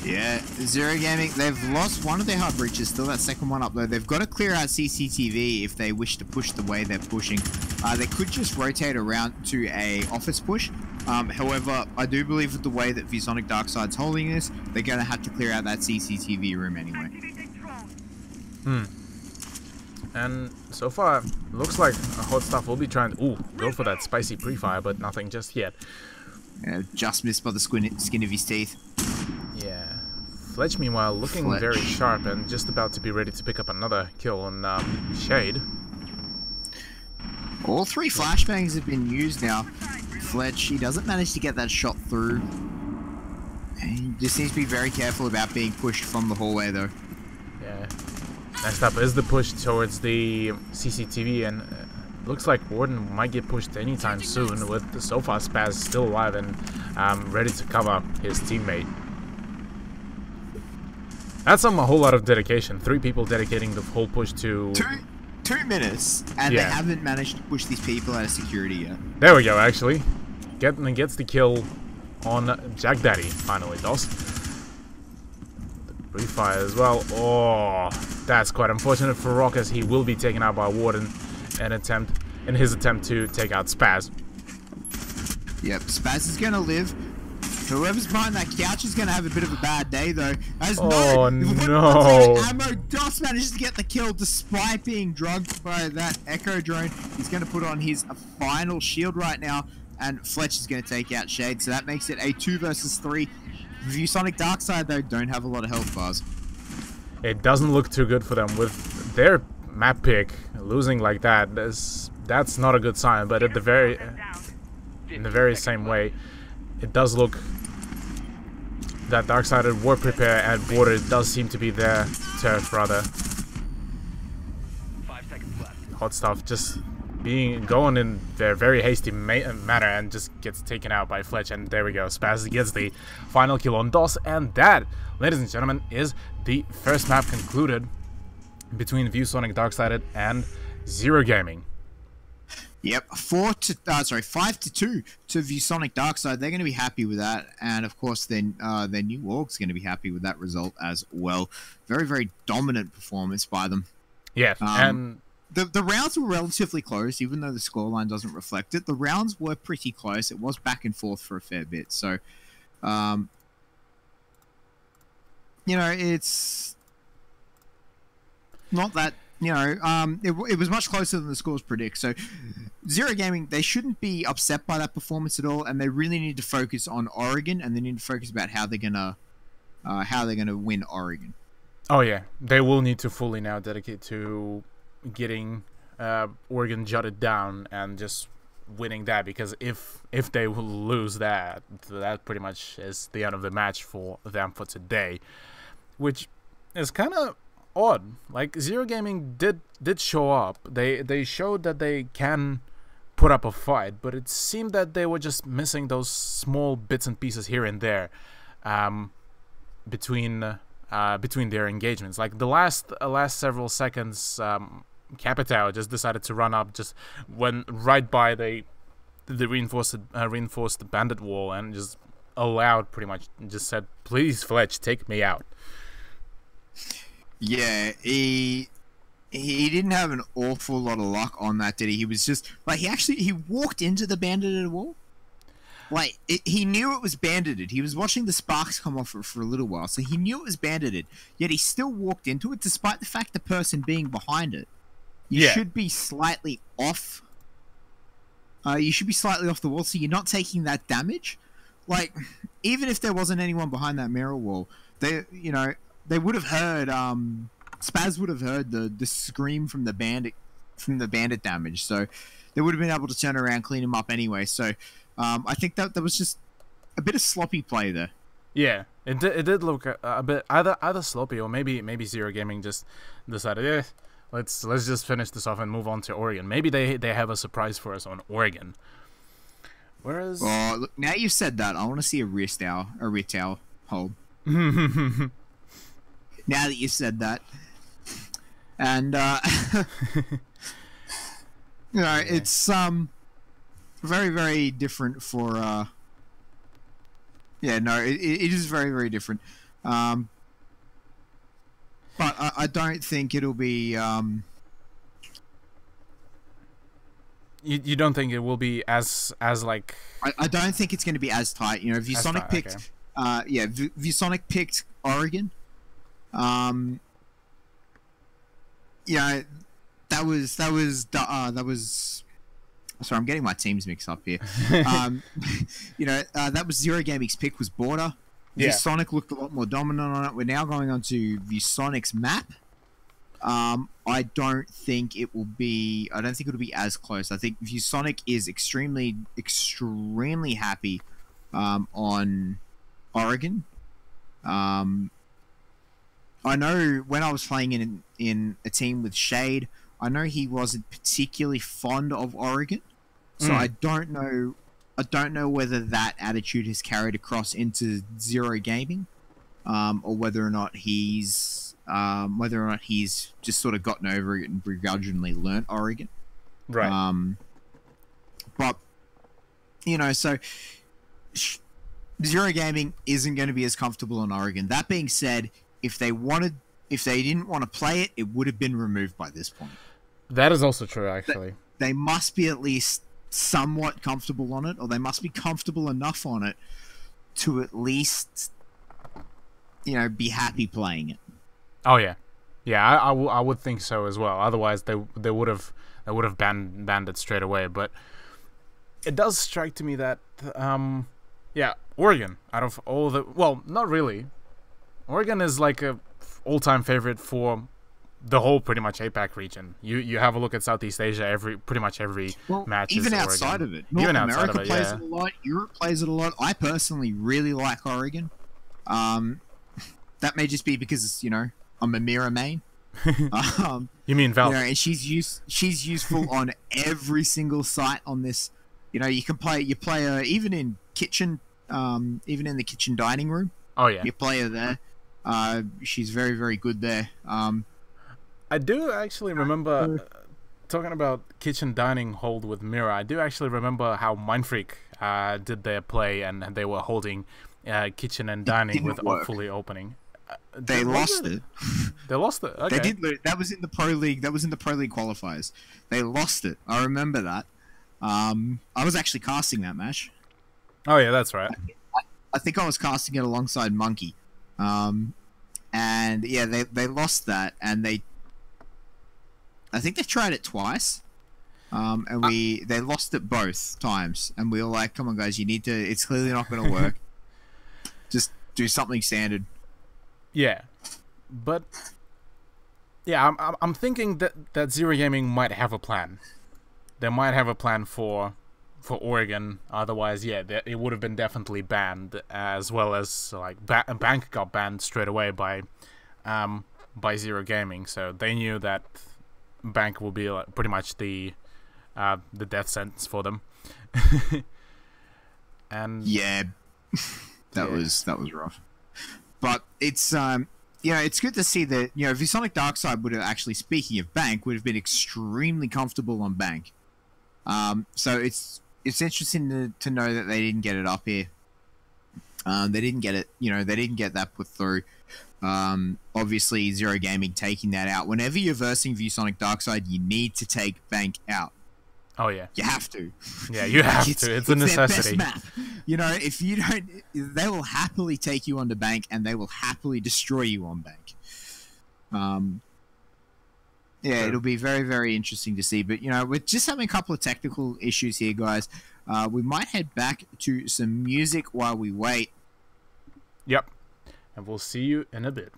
Yeah, Zero Gaming, they've lost one of their hard breaches, still that second one up though. They've got to clear out CCTV if they wish to push the way they're pushing. They could just rotate around to a office push. However, I do believe with the way that ViewSonic Darkside's holding this, they're going to have to clear out that CCTV room anyway. And so far, looks like Hot Stuff will be trying to go for that spicy pre-fire, but nothing just yet. Yeah, just missed by the skin of his teeth. Yeah, Fletch, meanwhile, looking very sharp and just about to be ready to pick up another kill on Shade. All 3 flashbangs have been used now. Fletch, he doesn't manage to get that shot through. He just needs to be very careful about being pushed from the hallway, though. Yeah. Next up is the push towards the CCTV, and looks like Warden might get pushed anytime soon, with so far Spaz still alive and ready to cover his teammate. That's a whole lot of dedication. 3 people dedicating the whole push to... 2 minutes, and they haven't managed to push these people out of security yet. There we go, actually. Gets the kill on Jack Daddy, finally, does. Refire as well. Oh, that's quite unfortunate for Rock, as he will be taken out by Warden in his attempt to take out Spaz. Yep, Spaz is gonna live. Whoever's behind that couch is gonna have a bit of a bad day, though. As no! Ammo just manages to get the kill despite being drugged by that Echo drone. He's gonna put on his final shield right now, and Fletch is gonna take out Shade. So that makes it a 2 versus 3. ViewSonic Darkside, though, don't have a lot of health bars. It doesn't look too good for them with their map pick losing like that. That's not a good sign. But at in the very same way, it does look that Darksided War Prepare and Border does seem to be their turf, rather. 5 seconds left. Hot Stuff just going in their very hasty manner and just gets taken out by Fletch, and there we go. Spaz gets the final kill on DOS, and that, ladies and gentlemen, is the first map concluded between ViewSonic Darksided and Zero Gaming. Yep, 5 to 2 to ViewSonic Darkside. They're going to be happy with that, and of course, then their new org's going to be happy with that result as well. Very, very dominant performance by them. Yeah, and the rounds were relatively close, even though the scoreline doesn't reflect it. The rounds were pretty close. It was back and forth for a fair bit. So, you know, it's not that. You know, it was much closer than the scores predict. So, Zero Gaming, they shouldn't be upset by that performance at all, and they really need to focus on Oregon, and they need to focus about how they're gonna win Oregon. Oh yeah, they will need to fully now dedicate to getting Oregon jutted down and just winning that, because if they will lose that pretty much is the end of the match for them for today, which is kind of odd. Like, Zero Gaming did show up. They showed that they can put up a fight, but it seemed that they were just missing those small bits and pieces here and there between their engagements. Like the last several seconds, Capitao just decided to run up, just went right by the reinforced bandit wall, and just allowed, pretty much just said, "Please, Fletch, take me out." Yeah, he didn't have an awful lot of luck on that, did he? He was just like, he walked into the bandited wall. Like, he knew it was bandited. He was watching the sparks come off for a little while, so he knew it was bandited. Yet he still walked into it, despite the fact the person being behind it. You should be slightly off. You should be slightly off the wall, so you're not taking that damage. Like, even if there wasn't anyone behind that mirror wall, they would have heard. Spaz would have heard the scream from the bandit damage, so they would have been able to turn around, clean him up anyway. So I think that was just a bit of sloppy play there. Yeah, it did look a bit either sloppy, or maybe Zero Gaming just decided, let's just finish this off and move on to Oregon. Maybe they have a surprise for us on Oregon. Whereas, look, now you've said that, I want to see a retail hold. Now that you said that, and you know, it's very, very different for yeah, no, it is very, very different, but I don't think it'll be you don't think it will be as like, I don't think it's going to be as tight. You know, ViewSonic picked ViewSonic picked Oregon. Yeah, that was. Sorry, I'm getting my teams mixed up here. You know, that was Zero Gaming's pick was Border, Yeah. ViewSonic looked a lot more dominant on it. We're now going on to ViewSonic's map. I don't think it'll be as close. I think ViewSonic is extremely happy on Oregon. I know when I was playing in a team with Shade, I know he wasn't particularly fond of Oregon. So I don't know whether that attitude has carried across into Zero Gaming, or whether or not he's just sort of gotten over it and begrudgingly learnt Oregon. Right. But so Zero Gaming isn't going to be as comfortable on Oregon. That being said, if they didn't want to play it, it would have been removed by this point. That is also true, actually. They must be at least somewhat comfortable on it, or they must be comfortable enough on it to at least, be happy playing it. Oh yeah, I would think so as well. Otherwise, they would have banned it straight away. But it does strike to me that Oregon, out of all not really. Oregon is like a all-time favorite for the whole pretty much APAC region. You have a look at Southeast Asia, pretty much every match even is outside Oregon. of it. North America outside of it, plays it a lot. Europe plays it a lot. I personally really like Oregon. That may just be because I'm a Mira main. You mean Valve? And she's useful on every single site on this. You can play. You play her even in kitchen, even in the kitchen dining room. Oh yeah, you play her there. She's very, very good there. I do actually remember talking about kitchen dining hold with Mira. I do actually remember how Mindfreak did their play, and they were holding kitchen and dining with fully opening. They lost it. They lost it. Okay. They did lose. That was in the Pro League. That was in the Pro League qualifiers. They lost it. I remember that. I was actually casting that match. Oh yeah, that's right. I think I was casting it alongside Monkey. And yeah, they lost that, and I think they tried it twice. And they lost it both times, and we were like, "Come on, guys, you need to. It's clearly not going to work. Just do something standard." Yeah, but yeah, I'm thinking that Zero Gaming might have a plan. They might have a plan for Oregon. Otherwise, yeah, it would have been definitely banned, as well as like Bank got banned straight away by Zero Gaming. So they knew that Bank will be like pretty much the death sentence for them. And yeah, that was rough. But it's it's good to see that ViewSonic Darkside would have actually, speaking of Bank, would have been extremely comfortable on Bank. So it's interesting to know that they didn't get it up here. They didn't get it. They didn't get that put through. Obviously, Zero Gaming taking that out. Whenever you're versing ViewSonic Darkside, you need to take Bank out. Oh yeah, you have to. Yeah, you have to. It's a necessity. Their best map. If you don't, they will happily take you onto Bank, and they will happily destroy you on Bank. Yeah, it'll be very, very interesting to see. But we're just having a couple of technical issues here, guys. We might head back to some music while we wait. Yep, and we'll see you in a bit.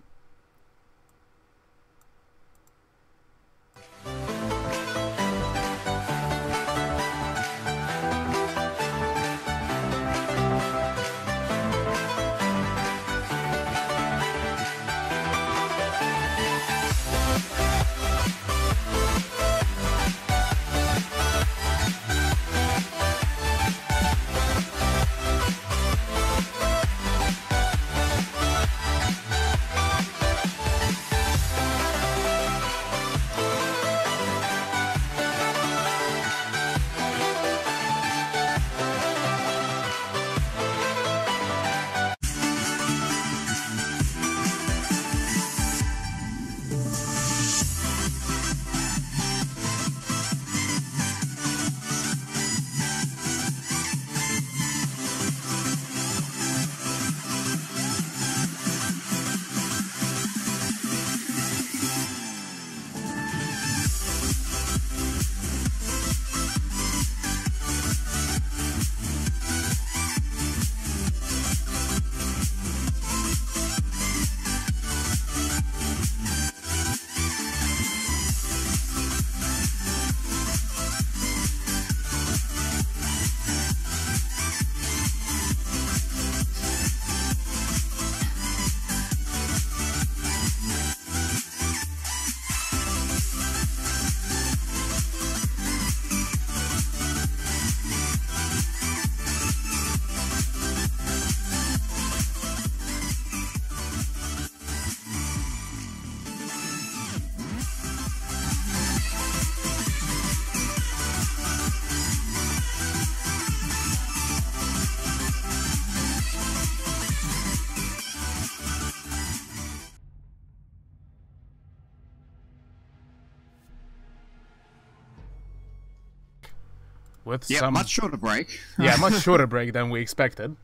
with yeah, some much shorter break. yeah, much shorter break than we expected.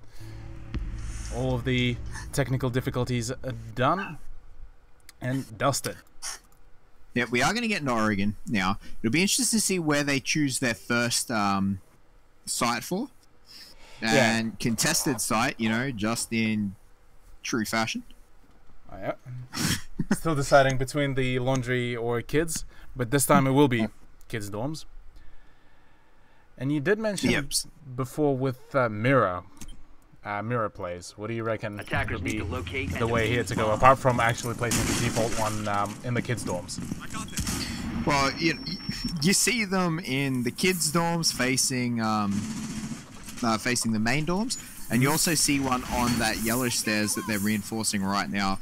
All of the technical difficulties done and dusted. Yeah, we are going to get into Oregon now. It'll be interesting to see where they choose their first site for. And contested site, you know, just in true fashion. Oh, yeah. Still deciding between the laundry or kids, but this time it will be kids' dorms. And you did mention before with Mirror plays. What do you reckon Attackers would need be to locate the way here to go, apart from actually placing the default one in the kids' dorms? Well, you see them in the kids' dorms facing facing the main dorms, and you also see one on that yellow stairs that they're reinforcing right now.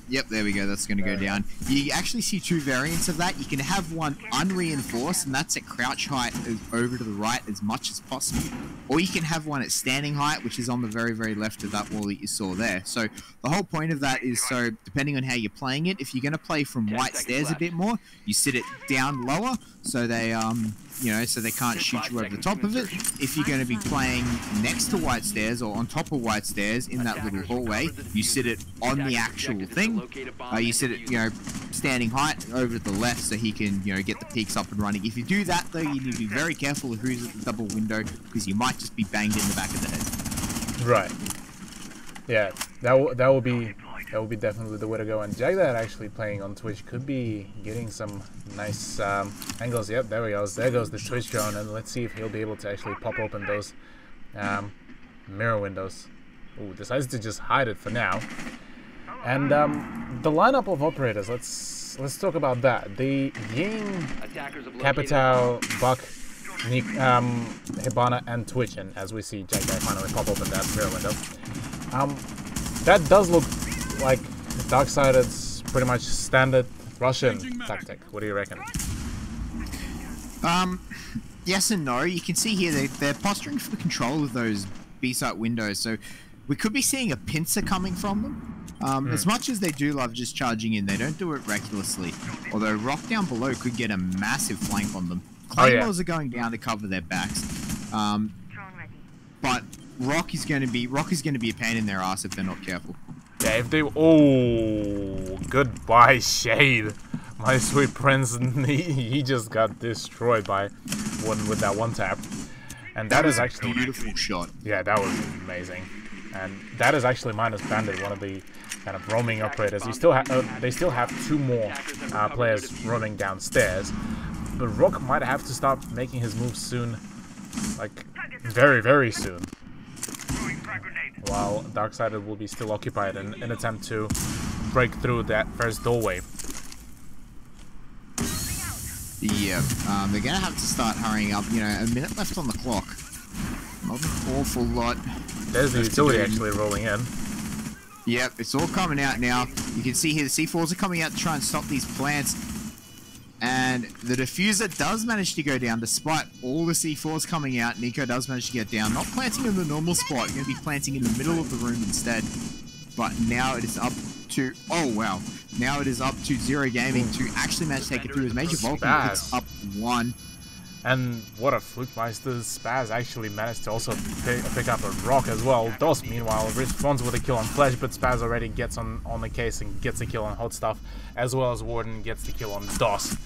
Yep, there we go. That's going to go down. You actually see two variants of that. You can have one unreinforced, and that's at crouch height over to the right as much as possible. Or you can have one at standing height, which is on the very, very left of that wall that you saw there. So the whole point of that is, so depending on how you're playing it, if you're going to play from white stairs a bit more, you sit it down lower so they you know, so they can't shoot you over the top of it. If you're going to be playing next to white stairs or on top of white stairs in that little hallway, you sit it on the actual thing. You sit it, you know, standing height over to the left so he can, you know, get the peaks up and running. If you do that, though, you need to be very careful of who's at the double window, because you might just be banged in the back of the head. Right. Yeah, that will be definitely the way to go. And Jagdad actually playing on Twitch could be getting some nice angles. Yep, there he goes. There goes the Twitch drone, and let's see if he'll be able to actually pop open those mirror windows. Ooh, decides to just hide it for now. And the lineup of operators. Let's talk about that. The Ying, Capital, Buck, Hibana, and Twitch. And as we see Jagdad finally pop open that mirror window, that does look like Darksided's pretty much standard Russian tactic. What do you reckon? Yes and no. You can see here they're posturing for control of those B-site windows, so we could be seeing a pincer coming from them. As much as they do love just charging in, they don't do it recklessly. Although Rock down below could get a massive flank on them. Claymores are going down to cover their backs. But Rock is going to be a pain in their ass if they're not careful. Yeah, if they... Oh, goodbye, Shade. My sweet prince, he just got destroyed by one with that one tap. And that is actually... a beautiful shot. Yeah, that was amazing. And that is actually minus Bandit, one of the kind of roaming operators. They still have two more players roaming downstairs. But Rook might have to start making his moves soon. Like, very, very soon. While Darksided will be still occupied in an attempt to break through that first doorway. Yeah, they're going to have to start hurrying up. You know, a minute left on the clock. Not an awful lot. There's the utility actually rolling in. Yep, it's all coming out now. You can see here the C4s are coming out to try and stop these plants. And the diffuser does manage to go down despite all the C4s coming out. Nico does manage to get down. Not planting in the normal spot. Going to be planting in the middle of the room instead. But now it is up to... Oh, wow. Now it is up to Zero Gaming to actually manage to take it through. His Major Vulcan picks up one. And what a Flukemeister. Spaz actually managed to also pick up a rock as well. DOS, meanwhile, responds with a kill on Flash, but Spaz already gets on the case and gets a kill on Hot Stuff, as well as Warden gets the kill on DOS.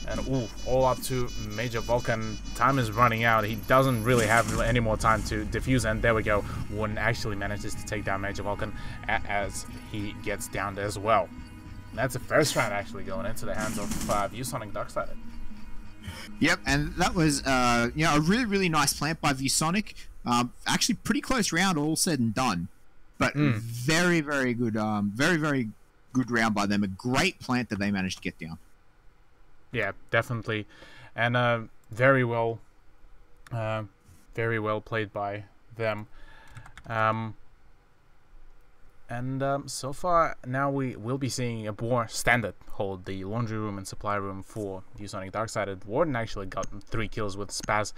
And ooh, all up to Major Vulcan. Time is running out. He doesn't really have any more time to defuse, and there we go. Warden actually manages to take down Major Vulcan as he gets downed as well. And that's the first round actually going into the hands of ViewSonic Darksided. Yep, and that was you know, a really, really nice plant by ViewSonic. Actually, pretty close round, all said and done. But very, very good, very, very good round by them. A great plant that they managed to get down. Yeah, definitely, and very well played by them. So far, now we will be seeing a more standard hold, the laundry room and supply room for ViewSonic Darksided. Warden actually got 3 kills with Spaz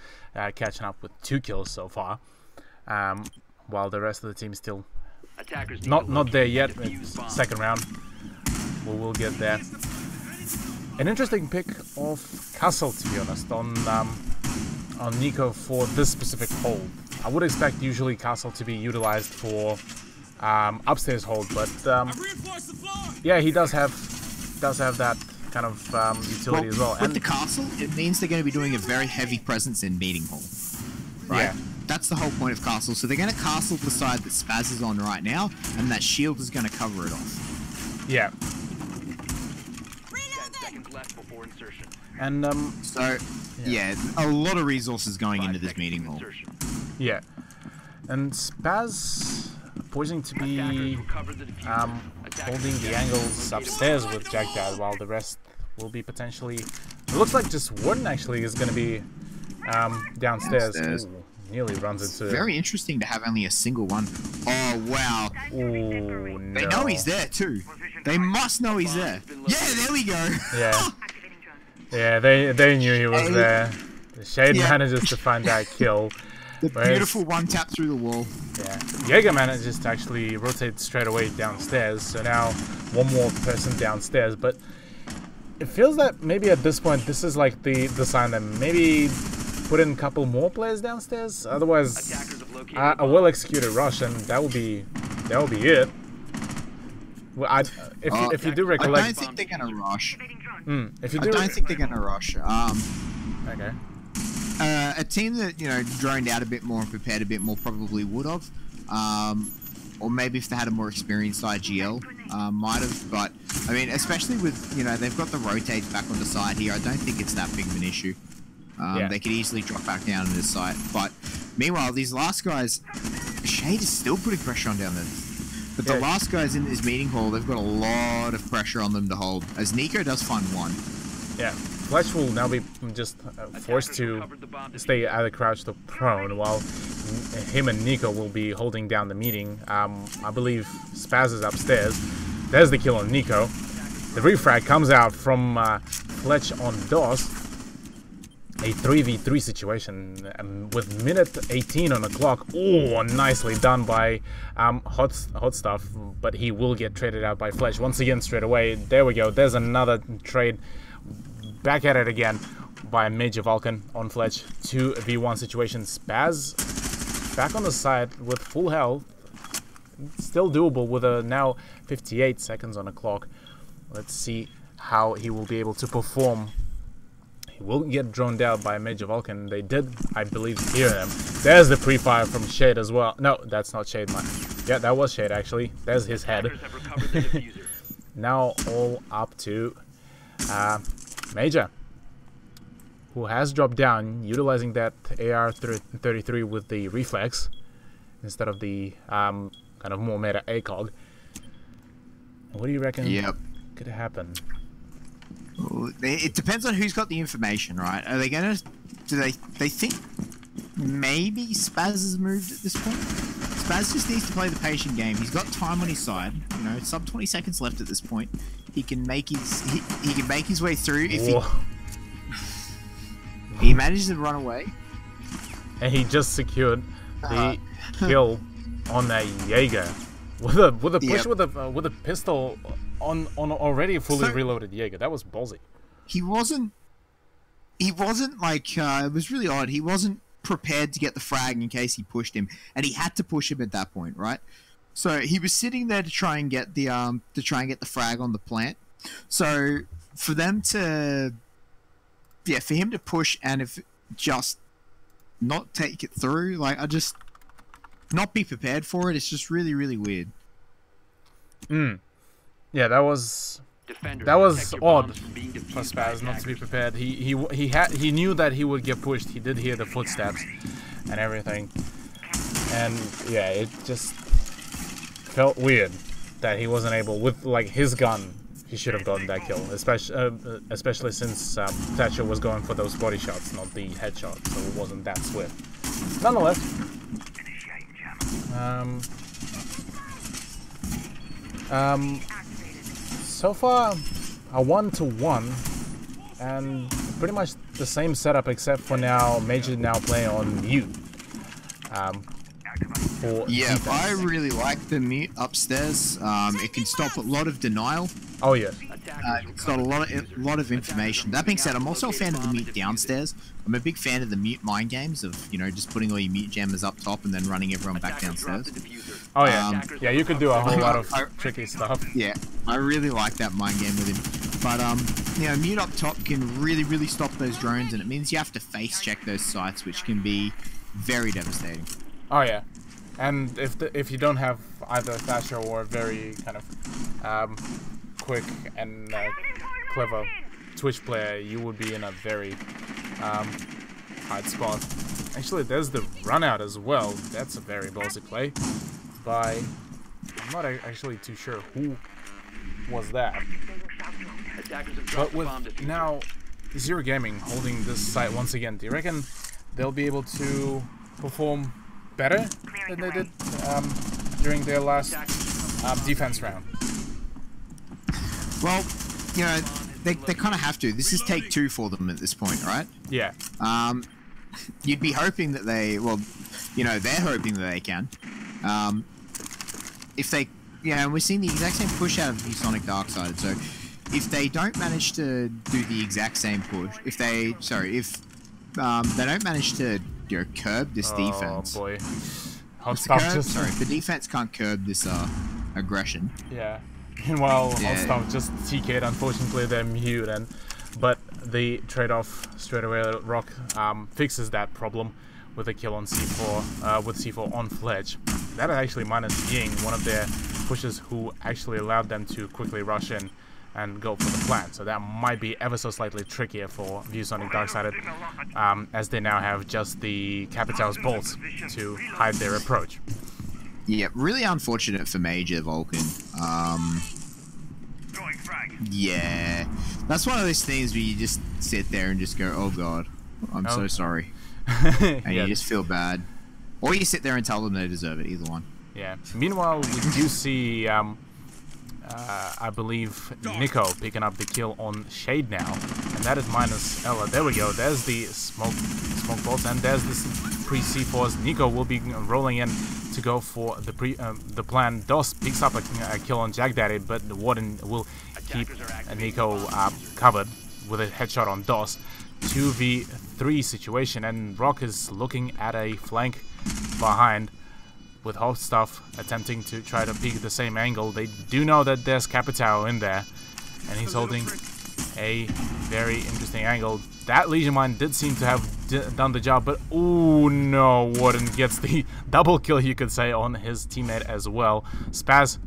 catching up with 2 kills so far, while the rest of the team is still not there yet. It's second round. We'll get there. An interesting pick of Castle, to be honest, on on Nico for this specific hold. I would expect usually Castle to be utilized for upstairs hold, but yeah, he does have that kind of utility as well. With the Castle, it means they're going to be doing a very heavy presence in meeting hall. Right? Yeah. That's the whole point of Castle. So they're going to Castle the side that Spaz is on right now, and that shield is going to cover it off. Yeah. 10 seconds left before insertion. And So, yeah, a lot of resources going into this meeting hall. yeah. And Spaz poising to be holding the angles upstairs with Jack Dad, while the rest will be potentially... It looks like just Warden actually is going to be downstairs. Ooh, nearly runs into... Very interesting to have only a single one. Oh, wow. Ooh, no. They know he's there, too. They must know he's there. Yeah, there we go. Yeah. Yeah, they knew he was there. The Shade manages to find that kill. The beautiful one tap through the wall. Yeah. Jaeger manages to actually rotate straight away downstairs, so now one more person downstairs, but it feels that maybe at this point this is like the sign that maybe put in a couple more players downstairs, otherwise a well executed rush and that will be it. Well, if you do recollect, I don't think they're gonna rush. If you do, I don't think they're gonna rush. okay. A team that, you know, droned out a bit more and prepared a bit more probably would have. Or maybe if they had a more experienced IGL, might have. But, I mean, especially with, you know, they've got the rotates back on the side here, I don't think it's that big of an issue. They could easily drop back down to this site. But, meanwhile, these last guys, Shade is still putting pressure on down there. But the last guys in this meeting hall, they've got a lot of pressure on them to hold, as Nico does find one. Yeah, Fletch will now be just forced to stay either crouched or prone, while him and Nico will be holding down the meeting. I believe Spaz is upstairs. There's the kill on Nico. The refrag comes out from Fletch on DOS. A 3v3 situation with minute 18 on the clock. Oh, nicely done by Hot Stuff, but he will get traded out by Fletch once again straight away. There we go. There's another trade. Back at it again by Major Vulcan on Fletch. 2v1 situation. Spaz back on the side with full health. Still doable with a now 58 seconds on the clock. Let's see how he will be able to perform. He will get droned out by Major Vulcan. They did, I believe, hear him. There's the pre-fire from Shade as well. No, that's not Shade. Yeah, that was Shade actually. There's his head. Now all up to Major, who has dropped down, utilizing that AR-33 with the reflex instead of the kind of more meta ACOG. What do you reckon could happen? It depends on who's got the information, right? Are they gonna? Do they think maybe Spaz has moved at this point? Spaz just needs to play the patient game. He's got time on his side. You know, sub 20 seconds left at this point. He can make his he can make his way through if he manages to run away. And he just secured the kill on that Jaeger with a push with a pistol on already fully reloaded Jaeger. That was ballsy. He wasn't like it was really odd. He wasn't prepared to get the frag in case he pushed him, and he had to push him at that point, right? So he was sitting there to try and get the frag on the plant. So for them to for him to push and if just not take it through, like I just not be prepared for it, it's just really, really weird. Yeah, that was odd for Spaz not to be prepared. He knew that he would get pushed. He did hear the footsteps and everything, and yeah, it just felt weird that he wasn't able with like his gun. He should have gotten that kill, especially since Thatcher was going for those body shots, not the headshot, so it wasn't that swift. Nonetheless, so far a 1-1, and pretty much the same setup except for now Major now playing on mute. Yeah, I really like the mute upstairs. It can stop a lot of denial. Oh yeah. It's got a lot of information. That being said, I'm also a fan of the mute downstairs. I'm a big fan of the mute mind games of, you know, just putting all your mute jammers up top and then running everyone back downstairs. Oh yeah, yeah, you could do a whole lot of tricky stuff. Yeah, I really like that mind game with him. But you know, mute up top can really stop those drones, and it means you have to face check those sites, which can be very devastating. Oh yeah, and if you don't have either a faster or a very kind of quick and clever Twitch player, you would be in a very hard spot. Actually, there's the run out as well. That's a very ballsy play by, I'm not actually too sure who was that. But with now Zero Gaming holding this site once again, do you reckon they'll be able to perform better than they did during their last defense round? Well, you know, they kind of have to. This is take 2 for them at this point, right? Yeah. You'd be hoping that they, well, you know, they're hoping that they can. If they, you know, and we're seeing the exact same push out of the Sonic Darksided, so if they don't manage to do the exact same push, if they don't manage to, you know, curb this defense. Oh boy. Sorry, the defense can't curb this aggression. Yeah. Meanwhile, Hot Stuff just TK'd. Unfortunately, they're mute, but the trade-off straight away. Rock fixes that problem with a kill on C4, with C4 on Fledge. That is actually minus Ying, one of their pushers who actually allowed them to quickly rush in and go for the plant. So that might be ever so slightly trickier for ViewSonic Darksided, as they now have just the Capital's bolts to hide their approach. Yeah, really unfortunate for Major Vulcan. Yeah, that's one of those things where you just sit there and just go, "Oh God, I'm so sorry," and you just feel bad, or you sit there and tell them they deserve it. Either one. Yeah. Meanwhile, we do see, I believe, Nico picking up the kill on Shade now, and that is minus Ella. There we go. There's the smoke bolts, and there's this pre-C4s. Nico will be rolling in to go for the plan. DOS picks up a kill on Jack Daddy, but the Warden will keep Nico covered with a headshot on DOS. 2v3 situation, and Rock is looking at a flank behind, with Hot Stuff attempting to try to peek the same angle. They do know that there's Capitao in there, and he's holding a very interesting angle. That Legion Mine did seem to have done the job, but oh no, Warden gets the double kill, you could say, on his teammate as well. Spaz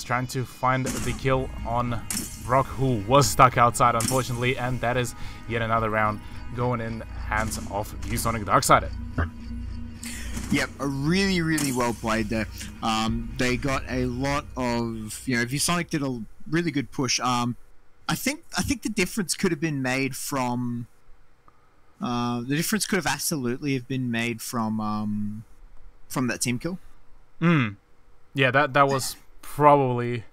trying to find the kill on Rock, who was stuck outside, unfortunately, and that is yet another round going in hands of ViewSonic Darksided. Yep, really well played there. They got a lot of, you know, ViewSonic did a really good push. I think the difference could have been made from. The difference could have absolutely have been made from that team kill. Yeah, that was probably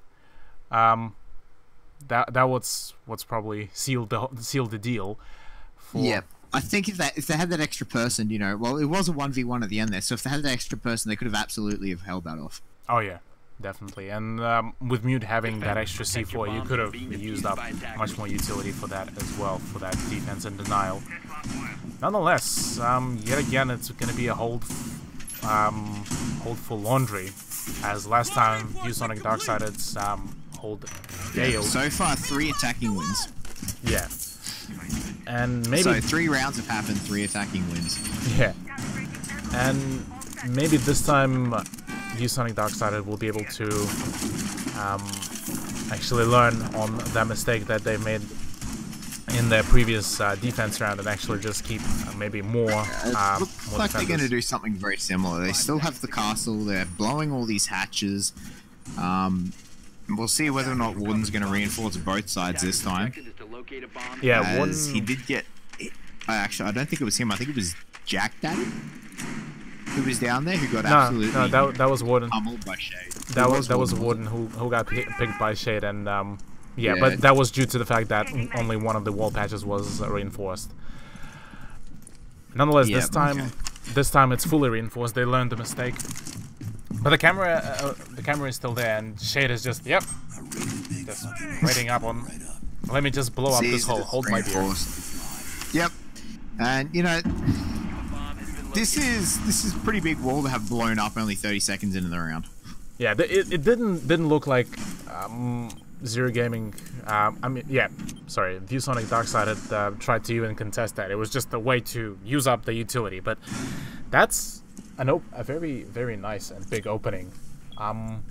that was what's probably sealed the deal. Yeah, I think if they had that extra person, you know, well, it was a 1v1 at the end there, so if they had that extra person, they could have absolutely have held that off. Oh yeah, definitely. And with Mute having that extra C4, you could have used up much more utility for that as well, for that defense and denial. Nonetheless, yet again, it's going to be a hold for laundry, as last time ViewSonic Darksided's hold failed. So far, 3 attacking wins. Yeah. And maybe so 3 rounds have happened, 3 attacking wins. Yeah. And maybe this time ViewSonic Darksided will be able to actually learn on that mistake that they made in their previous defense round, and actually just keep maybe more. Looks like they're going to do something very similar. They still have the castle. They're blowing all these hatches. We'll see whether or not Warden's going to reinforce both sides this time. Yeah, Warden. He did get. Actually, I don't think it was him. I think it was Jack Daddy who was down there, who got absolutely. No, that was Warden. Pummeled by Shade. That was Warden who got picked by Shade, and yeah, but that was due to the fact that only one of the wall patches was reinforced. Nonetheless, this time it's fully reinforced. They learned the mistake, but the camera is still there, and Shade is just Just waiting up on... Let me just blow up this hole. Hold my beer. Yep. And, you know, this is pretty big wall to have blown up only 30 seconds into the round. Yeah, it didn't look like Zero Gaming... I mean, yeah, sorry, ViewSonic Darksided tried to even contest that. It was just a way to use up the utility, but that's a very, very nice and big opening. I'm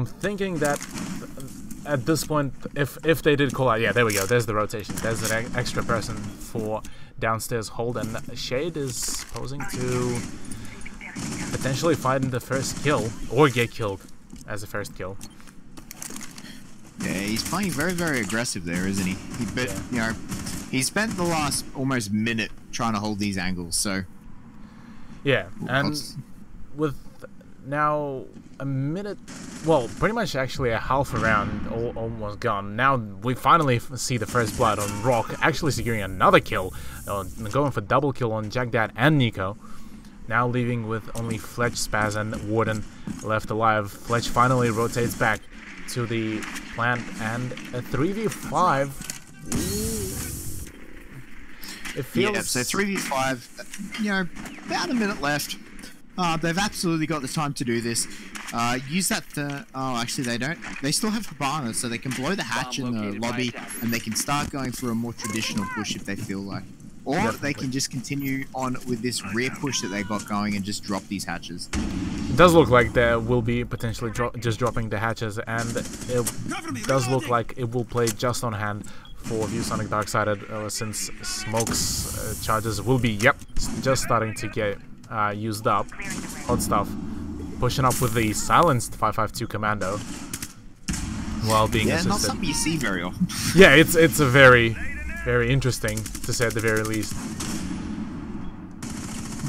thinking that at this point, if they did call out, yeah, there we go. There's the rotation. There's an extra person for downstairs hold, and Shade is posing to potentially find the first kill or get killed as a first kill. Yeah, he's playing very, very aggressive there, isn't he? You know, he spent the last almost minute trying to hold these angles. So yeah, and with now a minute, well, pretty much actually a half a round almost gone. Now we finally see the first blood on Rock, actually securing another kill, going for double kill on Jackdad and Nico. Now leaving with only Fletch, Spaz, and Warden left alive. Fletch finally rotates back to the plant, and a 3v5. It feels... Yeah, so 3v5, you know, about a minute left. They've absolutely got the time to do this. Use that to... Oh, actually they don't. They still have Habana, so they can blow the hatch in the lobby, and they can start going for a more traditional push if they feel like. Or Definitely. they can just continue on with this rear push that they got going and just drop these hatches. It does look like there will be potentially just dropping the hatches, and it does look like it will play just on hand for ViewSonic Darksided, since Smoke's charges will be, just starting to get used up. Hot stuff. Pushing up with the silenced 552 Commando while being assisted. Not something you see very often. Yeah, it's a very, very interesting, to say at the very least.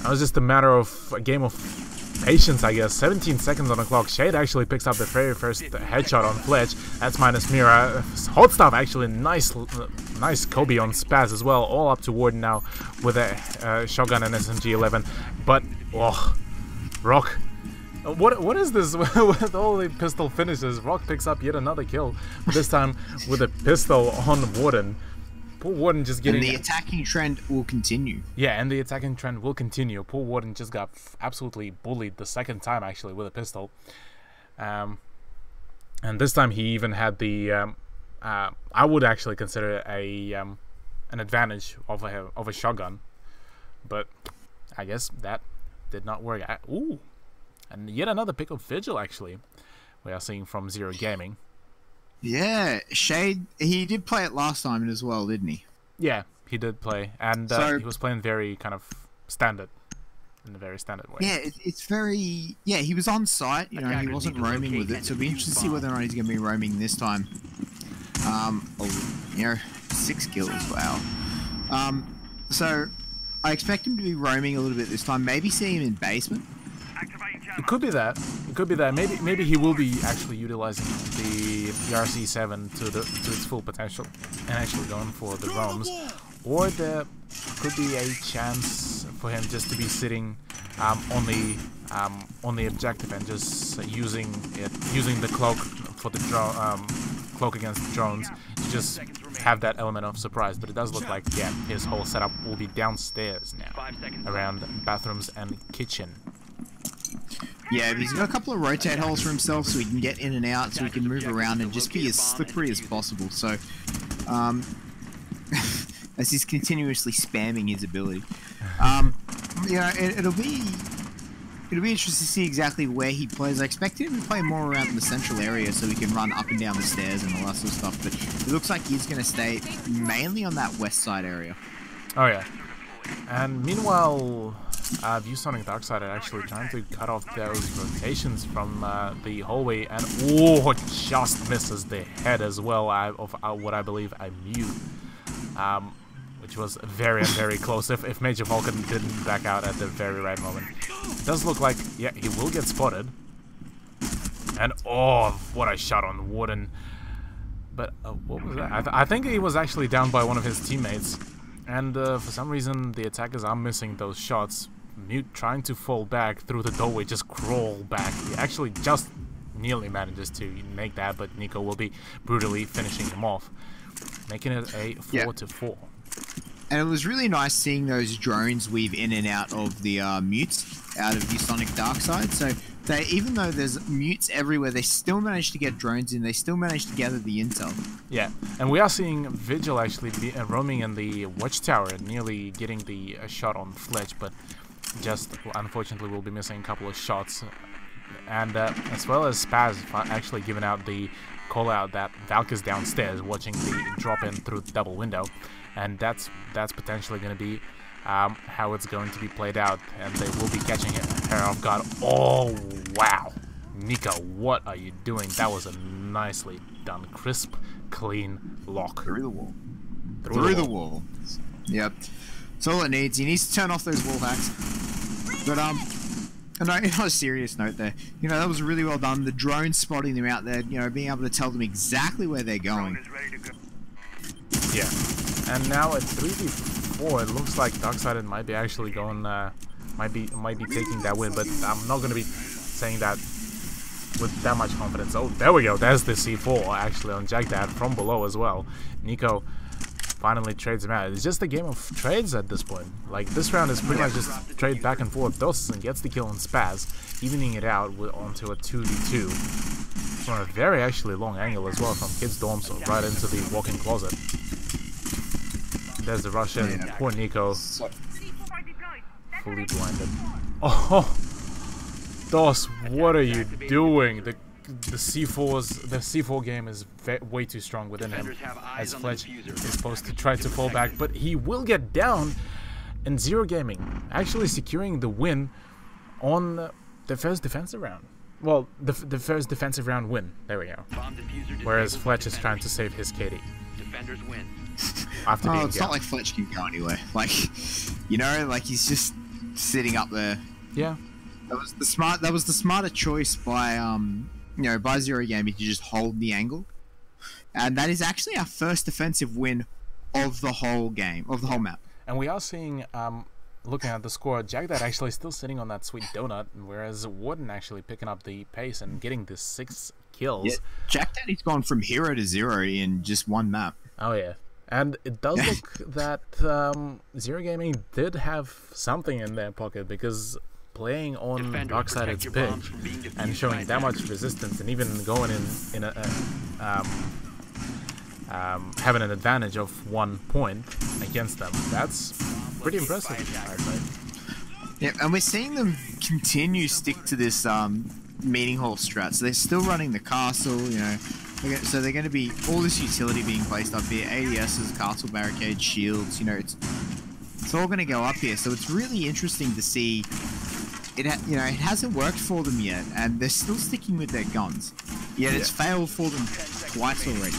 It was just a matter of a game of patience, I guess. 17 seconds on the clock. Shade actually picks up the very first headshot on Fletch. That's minus Mira. Hot stuff, actually. Nice Kobe on Spaz as well. All up to Warden now with a shotgun and SMG-11. But, oh, Rock. What is this with all the pistol finishes? Rock picks up yet another kill. This time with a pistol on Warden. Poor Warden just getting... And the attacking trend will continue. Yeah, and the attacking trend will continue. Poor Warden just got absolutely bullied the second time, actually, with a pistol. And this time he even had the... I would actually consider an advantage of a shotgun. But I guess that did not work. Ooh! And yet another pick of Vigil, actually. We are seeing from Zero Gaming. Yeah, Shade, he did play it last time as well, didn't he? Yeah, he did play, and he was playing very kind of standard, in a very standard way. Yeah, it's very... Yeah, he was on site, you know, he wasn't roaming with it, so it'll be interesting to see whether or not he's going to be roaming this time. You know, 6 kills, wow. So, I expect him to be roaming a little bit this time, maybe see him in basement. It could be that. It could be that. Maybe he will be actually utilizing the RC7 to its full potential and actually going for the roams. Or there could be a chance for him just to be sitting on the objective and just using the cloak for the cloak against drones to just have that element of surprise. But it does look like, yeah, his whole setup will be downstairs now, around bathrooms and kitchen. Yeah, he's got a couple of rotate holes for himself so he can get in and out, so he can move around and just be as slippery as possible. So, as he's continuously spamming his ability. Yeah, it'll be interesting to see exactly where he plays. I expect him to play more around the central area so he can run up and down the stairs and all that sort of stuff. But it looks like he's going to stay mainly on that west side area. Oh yeah. And meanwhile, ViewSonic Darksided are actually trying to cut off those rotations from the hallway, and just misses the head as well of what I believe I mute, which was very, very close. If Major Vulcan didn't back out at the very right moment, it does look like, yeah, he will get spotted. And what a shot on Warden! But what was that? I think he was actually down by one of his teammates. And for some reason, the attackers are missing those shots. Mute trying to fall back through the doorway, just crawl back. He actually just nearly manages to make that, but Nico will be brutally finishing him off, making it a 4-4. And it was really nice seeing those drones weave in and out of the mutes out of ViewSonic Darkside. So they, even though there's mutes everywhere, they still managed to get drones in. They still managed to gather the intel. Yeah, and we are seeing Vigil actually roaming in the watchtower and nearly getting the shot on Fletch, but just unfortunately will be missing a couple of shots. And as well as Spaz actually giving out the call out that Valk is downstairs watching the drop in through the double window. And that's potentially going to be how it's going to be played out, and they will be catching her off guard. Oh, wow. Nico, what are you doing? That was a nicely done, crisp, clean lock. Through the wall. Through the wall. Yep. That's all it needs. He needs to turn off those wall hacks. But, on a serious note there, you know, that was really well done. The drone spotting them out there, you know, being able to tell them exactly where they're going. Yeah. And now at 3v4, it looks like Darksided might be actually going, might be taking that win, but I'm not going to be saying that with that much confidence. Oh, there we go. There's the C4 actually on JackDad from below as well. Nico finally trades him out. It's just a game of trades at this point. Like, this round is pretty much just trade back and forth. Dawson gets the kill on Spaz, evening it out onto a 2v2 from a very actually long angle as well from Kids Dorm, so right into the walk-in closet. There's the rush in. Poor Nico. Fully blinded. Oh, Dos, what are you doing? The C4 game is way too strong within him, as Fletch is supposed to try to fall back, but he will get down. And Zero Gaming actually securing the win on the first defensive round. Well, the first defensive round win. There we go. Whereas Fletch is trying to save his KD. Defenders win. After being it's not like Fletch can go anywhere. Like, you know, like he's just sitting up there. Yeah. That was the smarter choice by you know, by Zero Gaming to just hold the angle. And that is actually our first defensive win of the whole game, of the whole map. And we are seeing, looking at the score, JackDad actually still sitting on that sweet donut, whereas Warden actually picking up the pace and getting the 6 kills. Yeah, JackDaddy's gone from 0 to 0 in just one map. Oh yeah. And it does look that Zero Gaming did have something in their pocket, because playing on Darksided's pick and showing that much resistance and even going in a having an advantage of 1 point against them, that's pretty impressive, I'd say. Yeah, and we're seeing them continue stick to this meeting hall strat. So they're still running the castle, you know. So they're going to be all this utility being placed up here, ADSs, castle barricades, shields. You know, it's all going to go up here. So it's really interesting to see. It hasn't worked for them yet, and they're still sticking with their guns. Yet it's failed for them twice already.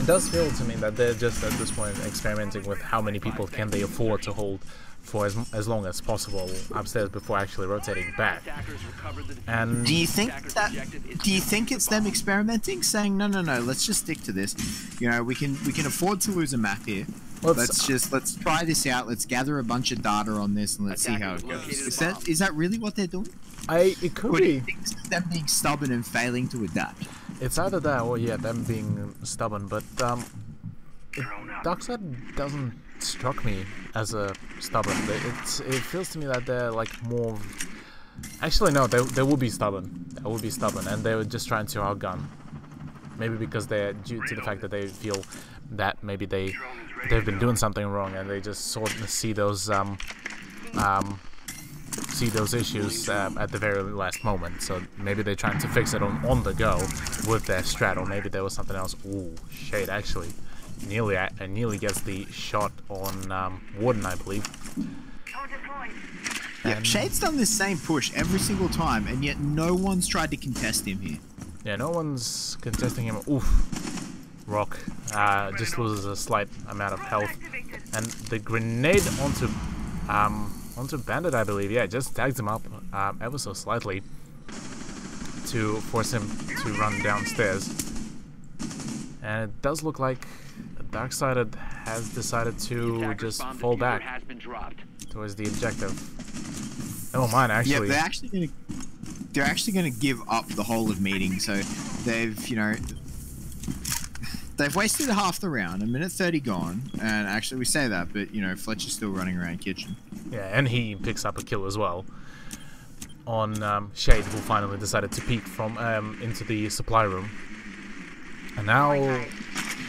It does feel to me that they're just at this point experimenting with how many people can they afford to hold for as long as possible upstairs before actually rotating back. And do you think it's them experimenting, saying no, let's just stick to this? You know, we can afford to lose a map here. Let's try this out. Let's gather a bunch of data on this and let's see how it goes. Is that really what they're doing? It could be. It's them being stubborn and failing to adapt. It's either that or them being stubborn. But Darkside doesn't struck me as a stubborn. It feels to me that they're like more. Actually, no, they will be stubborn. They will be stubborn, and they were just trying to outgun. Maybe because they're due to the fact that they feel that maybe they've been doing something wrong, and they just sort of see those issues at the very last moment. So maybe they're trying to fix it on the go with their strat, or maybe there was something else. Ooh, shade actually. Nearly gets the shot on Warden, I believe. Yeah, Shade's done this same push every single time, and yet no one's tried to contest him here. Yeah, no one's contesting him. Oof. Rock just loses a slight amount of health. And the grenade onto Bandit, I believe. Yeah, just tags him up ever so slightly to force him to run downstairs. And it does look like Darksided has decided to just fall back towards the objective. Oh, mine actually. Yeah, they're actually gonna. they're actually going to give up the whole of meeting. So they've, you know, they've wasted half the round, 1:30 gone, and actually we say that, but you know, Fletcher's still running around kitchen. Yeah, and he picks up a kill as well on Shade, who finally decided to peek from into the supply room. And now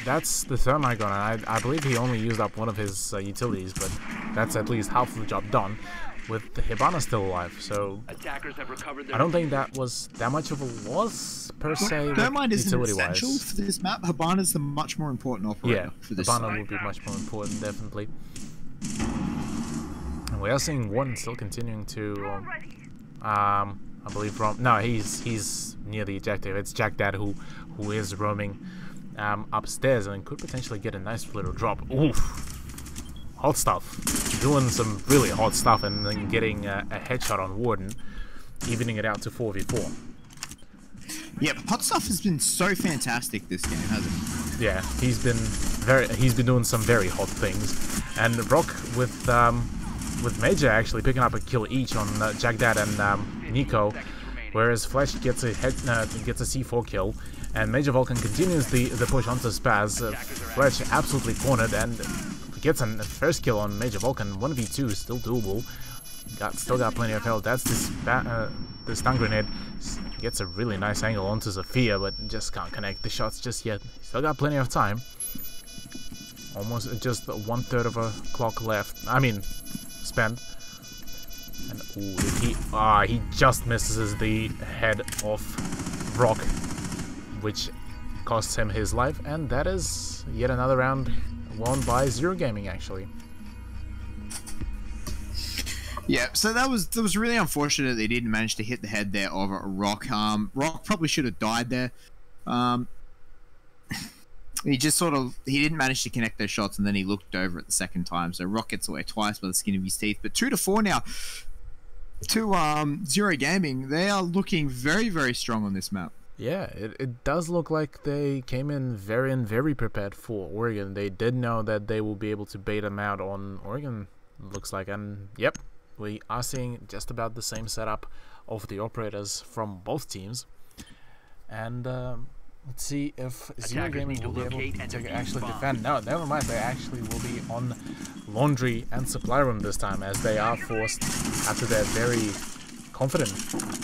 that's the thermite gun. I believe he only used up one of his utilities, but that's at least half of the job done with the Hibana still alive. So I don't think that was that much of a loss per se. Thermite isn't essential for this map. Hibana's the much more important operator for this. Hibana will be much more important, definitely. And we are seeing Warden still continuing to I believe he's near the ejector. It's Jack Dad who is roaming upstairs and could potentially get a nice little drop. Oof. Hot stuff. Doing some really hot stuff and then getting a headshot on Warden, evening it out to 4v4. Yeah, Hot Stuff has been so fantastic this game, hasn't he? Yeah, he's been doing some very hot things. And Rock with Major actually picking up a kill each on Jack Dad and Nico, whereas Fletch gets a C4 kill, and Major Vulcan continues the push onto Spaz. Fletch absolutely cornered and gets a first kill on Major Vulcan. 1v2 still doable. Still got plenty of health. That's the stun grenade. Gets a really nice angle onto Zafia, but just can't connect the shots just yet. Still got plenty of time. Almost just 1/3 of a clock left. I mean, spent. And ooh, he just misses the head of Rock, which costs him his life, and that is yet another round won by Zero Gaming, actually. Yeah, so that was really unfortunate they didn't manage to hit the head there of Rock. Rock probably should have died there. He didn't manage to connect those shots, and then he looked over at the second time. So Rock gets away twice by the skin of his teeth. But 2-4 now to Zero Gaming. They are looking very, very strong on this map. Yeah, it does look like they came in very prepared for Oregon. They did know that they will be able to bait them out on Oregon, looks like. And yep, we are seeing just about the same setup of the operators from both teams. And let's see if Zero Gaming will be able to actually defend. No, never mind. They actually will be on Laundry and Supply Room this time, as they are forced after their very confident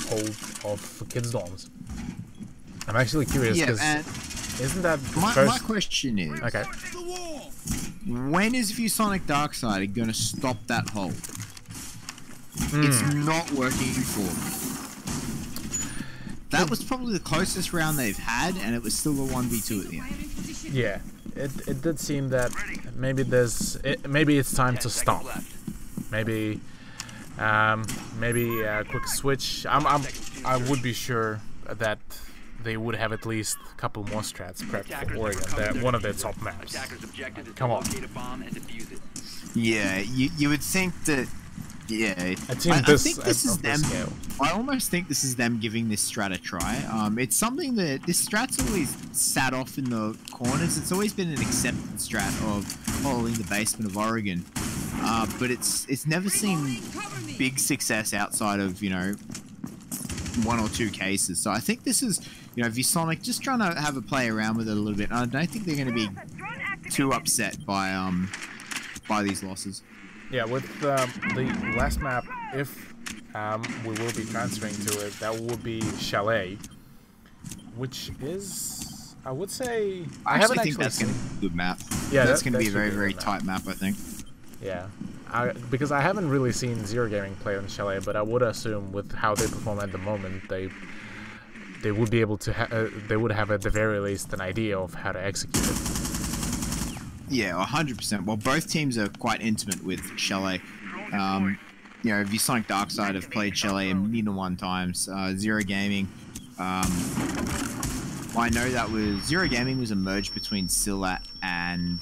hold of Kids Dorms. I'm actually curious, because isn't that the my first... My question is, okay, when is ViewSonic Darkside going to stop that hold? It's not working for them. That was probably the closest round they've had, and it was still a 1v2 at the end. Yeah, it did seem that maybe maybe it's time to stop. Maybe a quick switch. I would be sure that they would have at least a couple more strats prepped for Oregon. One of their top maps. Come on. Yeah, you would think that. Yeah, I think this is them. I almost think this is them giving this strat a try. It's something that this strat's always sat off in the corners. It's always been an accepted strat of following the basement of Oregon, but it's never seen big success outside of, you know, 1 or 2 cases. So I think this is, you know, ViewSonic just trying to have a play around with it a little bit. I don't think they're going to be too upset by these losses. Yeah, with the last map, if we will be transferring to it, that would be Chalet, which is, I would say, I haven't think that's going to be a good map. Yeah, that's going to be a very, very tight map, I think. Yeah, because I haven't really seen Zero Gaming play on Chalet, but I would assume with how they perform at the moment, they would be able to they would have at the very least an idea of how to execute it. Yeah, 100%. Well, both teams are quite intimate with Chalet. You know, ViewSonic Darkside have played Chalet a million and one times. Zero Gaming, I know that was Zero Gaming was a merge between Silat and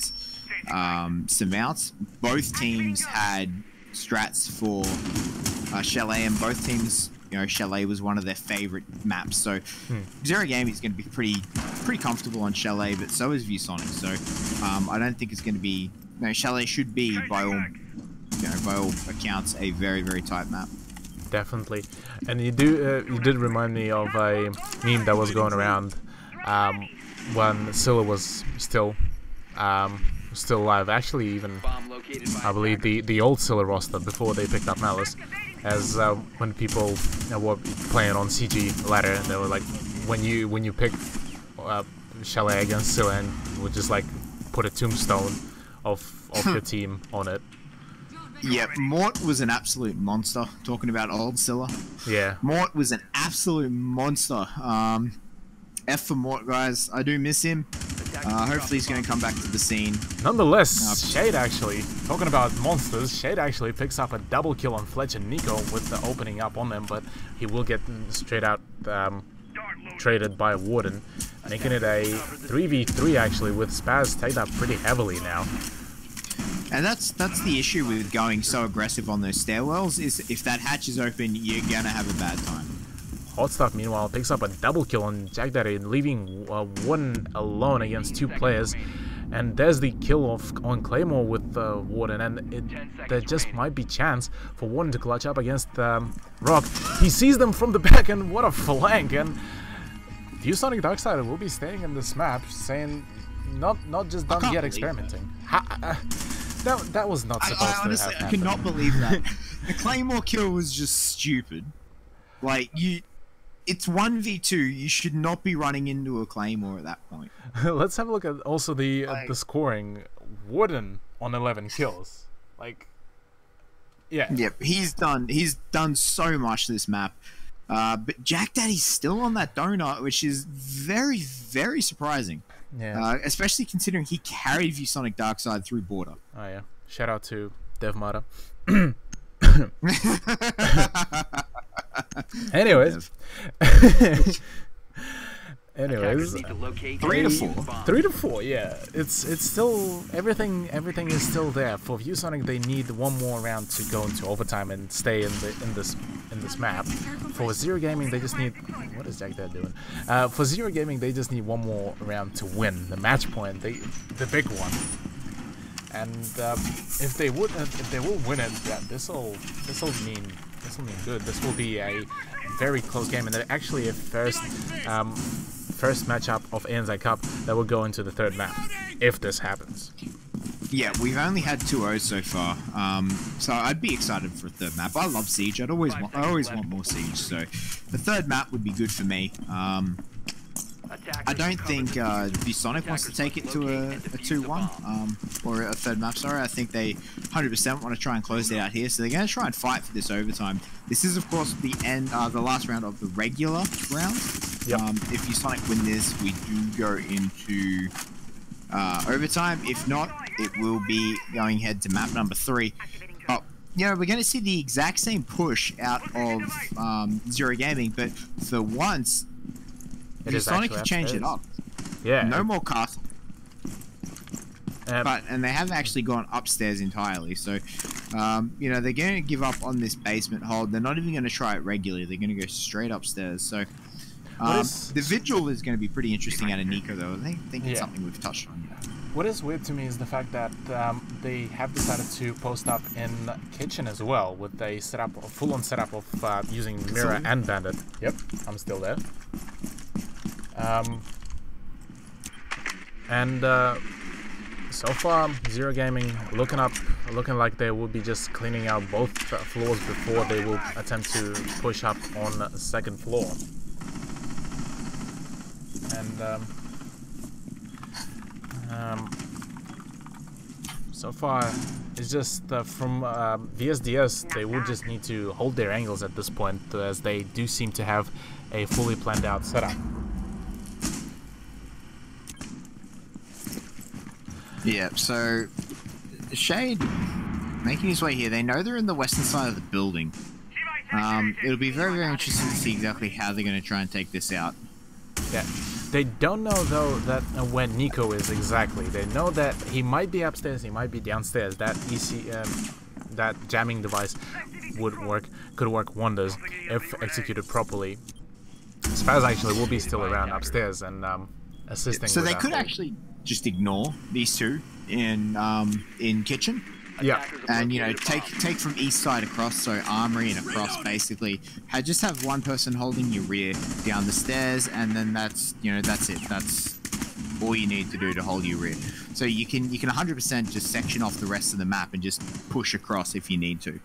Surmounts. Both teams had strats for Chalet, and both teams, you know, Chalet was one of their favorite maps. So Zero Gaming is going to be pretty comfortable on Chalet, but so is ViewSonic. So I don't think it's going to be. You know, Chalet should be by all accounts a very, very tight map. definitely. And you did remind me of a meme that was going around when Scylla was still alive. Actually, even I believe the old Scylla roster before they picked up Malice, as when people were playing on CG ladder, and they were like, when you pick Chalet against Scylla, and would just like put a tombstone of your team on it. Yeah, Mort was an absolute monster. Talking about old Scylla. Yeah. Mort was an absolute monster. F for Mort, guys. I do miss him. Hopefully he's going to come back to the scene. Nonetheless, Shade actually, talking about monsters, Shade actually picks up a double kill on Fletch and Nico with the opening up on them, but he will get straight out traded by Warden, making it a 3v3 actually, with Spaz taken up pretty heavily now. And that's the issue with going so aggressive on those stairwells, is if that hatch is open, you're going to have a bad time. Hot Stuff, meanwhile, picks up a double kill on Jack Daddy, leaving Warden alone against 2 players. And there's the kill on Claymore with Warden, and there just might be chance for Warden to clutch up against Rock. He sees them from the back, and what a flank! And ViewSonic Darksider will be staying in this map, saying not just done yet experimenting. That was not supposed to happen. Honestly, I cannot believe that. The Claymore kill was just stupid. Like, it's 1v2. You should not be running into a Claymore at that point. Let's have a look at also the scoring. Warden on 11 kills. Like, yeah. Yep, he's done so much this map. But Jack Daddy's still on that donut, which is very, very surprising. Yeah. Especially considering he carried ViewSonic Darkside through border. Oh yeah. Shout out to DevMata. Anyways. Anyways, 3 to 4. 3 to 4, yeah. It's still everything is still there. For ViewSonic, they need one more round to go into overtime and stay in this map. For Zero Gaming, they just need, what is Jack Dad doing? For Zero Gaming, they just need one more round to win the match point, the big one. And if they will win it, yeah, this will mean good. This will be a very close game, and they're actually a first matchup of ANZ Cup that will go into the 3rd map, if this happens. Yeah, we've only had 2-0 so far, so I'd be excited for a 3rd map. I love Siege. I always want more Siege, so the 3rd map would be good for me. I don't think ViewSonic wants to take it to a 2-1, or a 3rd map, sorry. I think they 100% want to try and close it out here, so they're going to try and fight for this overtime. This is, of course, the last round of the regular round. Yep. If ViewSonic win this, we do go into overtime. If not, it will be going ahead to map number 3. But, you know, we're going to see the exact same push out of Zero Gaming, but for once, ViewSonic can change it up. Yeah. No more castle. And they have actually gone upstairs entirely. So, you know, they're going to give up on this basement hold. They're not even going to try it regularly. They're going to go straight upstairs. So, the vigil is going to be pretty interesting out of Nico, though. I think it's something we've touched on. What is weird to me is the fact that they have decided to post up in kitchen as well, with a full-on setup of using Mirror and Bandit. Yep, I'm still there. So far, Zero Gaming looking like they will be just cleaning out both floors before they will attempt to push up on the 2nd floor. And so far, it's just from VSDS, they will just need to hold their angles at this point, as they do seem to have a fully planned out setup. Yeah, so Shade making his way here. They know they're in the western side of the building. It'll be very, very interesting to see exactly how they're going to try and take this out. Yeah, they don't know though that where Nico is exactly. They know that he might be upstairs, he might be downstairs. That that jamming device could work wonders if executed properly. Spaz actually will be still around upstairs and assisting. So with they that could hold. actually just ignore these two in kitchen. Yeah. And you know, take from east side across, so armory and across basically. Just have one person holding your rear down the stairs, and then that's that's it. That's all you need to do to hold your rear. So you can 100% just section off the rest of the map and just push across if you need to.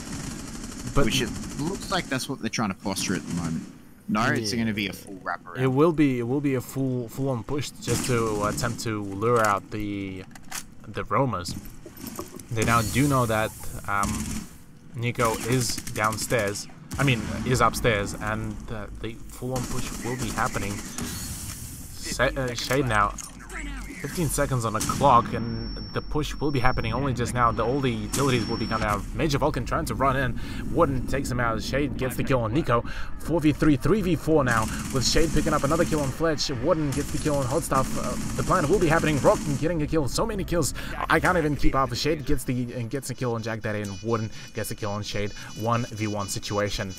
But Which it looks like that's what they're trying to posture at the moment. No, it's going to be a full wraparound. it will be a full-on push just to attempt to lure out the roamers. They now do know that Nico is downstairs. I mean, is upstairs, and the full-on push will be happening. Shade now. 15 seconds on the clock, and the push will be happening only just now. All the utilities will be coming out. Major Vulcan trying to run in. Warden takes him out. Shade gets the kill on Nico. 4v3, 3v4 now, with Shade picking up another kill on Fletch. Warden gets the kill on Hot Stuff. The plan will be happening. Rock getting a kill. So many kills. I can't even keep up. Shade gets a kill on Jack Daddy, and Warden gets a kill on Shade. 1v1 situation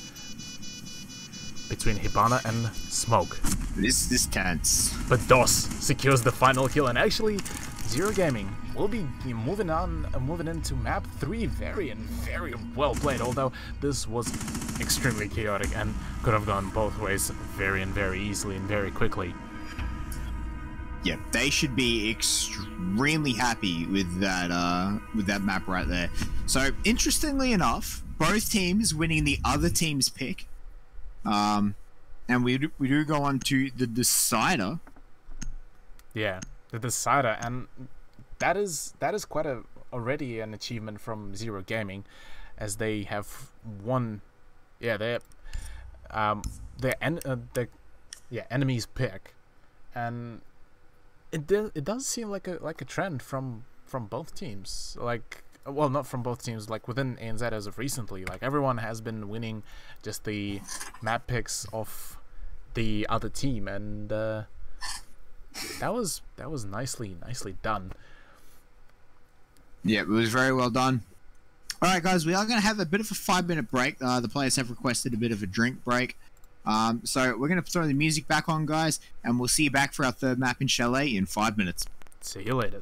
between Hibana and Smoke. This is tense. But DOS secures the final kill, and actually Zero Gaming will be moving into map 3. Very well played, although this was extremely chaotic and could have gone both ways very easily and very quickly. Yeah, they should be extremely happy with that map right there. So interestingly enough, both teams winning the other team's pick. And we do go on to the decider. Yeah, the decider, and that is quite already an achievement from Zero Gaming, as they have won. Yeah, their enemy's pick, and it does seem like a trend from both teams. Like, well, not from both teams, like within ANZ as of recently. Like, everyone has been winning just the map picks of the other team, and that was nicely done. Yeah, it was very well done. All right, guys, we are going to have a bit of a 5-minute break. The players have requested a bit of a drink break. So we're going to throw the music back on, guys, and we'll see you back for our third map in Chalet in 5 minutes. See you later.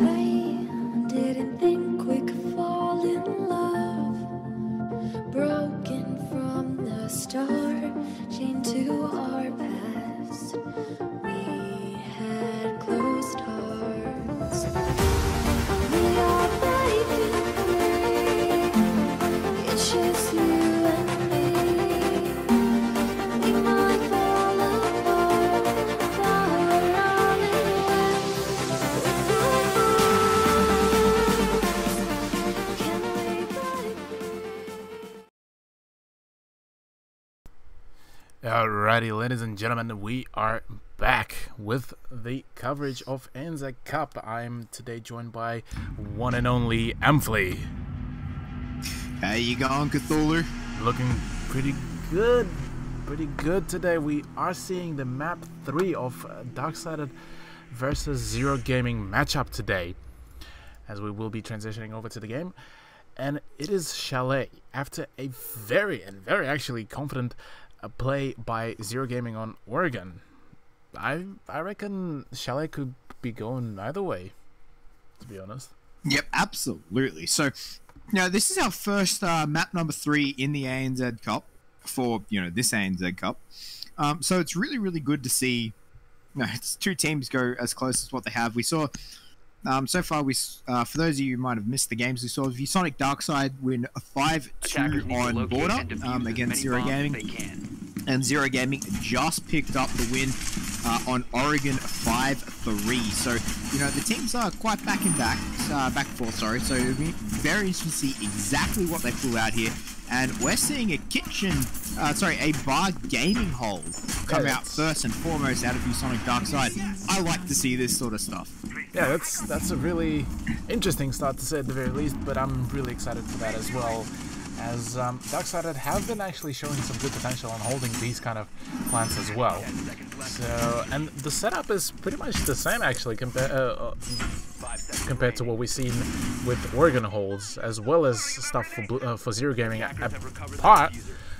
I didn't think we could fall in love. Broken from the start, chained to our past. We had closed hearts. We are breaking free. It's just you and me. We might fall apart, but we're all in love. Can we break free? Alrighty, ladies and gentlemen, we are back with the coverage of ANZ Cup. I'm today joined by one and only Amphley. How you going, Cthulhu? Looking pretty good. Pretty good today. We are seeing the map 3 of Darksided versus Zero Gaming matchup today, as we will be transitioning over to the game. And it is Chalet after a very actually confident play by Zero Gaming on Oregon. I reckon Chalet could be going either way, to be honest. Yep, absolutely. So, now this is our first map number 3 in the ANZ Cup for this ANZ Cup. So it's really good to see. It's two teams go as close as what they have. We saw so far. For those of you who might have missed the games, we saw ViewSonic Darkside win a 5-2 on border against Zero Gaming. And Zero Gaming just picked up the win on Oregon 5-3. So, the teams are quite back and forth, sorry. So it'll be very interesting to see exactly what they pull out here. And we're seeing a bar gaming hold come out first and foremost out of ViewSonic Darkside. I like to see this sort of stuff. Yeah, that's a really interesting start to say at the very least, but I'm really excited for that as well, as Darksided have been actually showing some good potential on holding these kind of plants as well. So, and the setup is pretty much the same actually compared to what we've seen with Oregon holds, as well as stuff for Zero Gaming, apart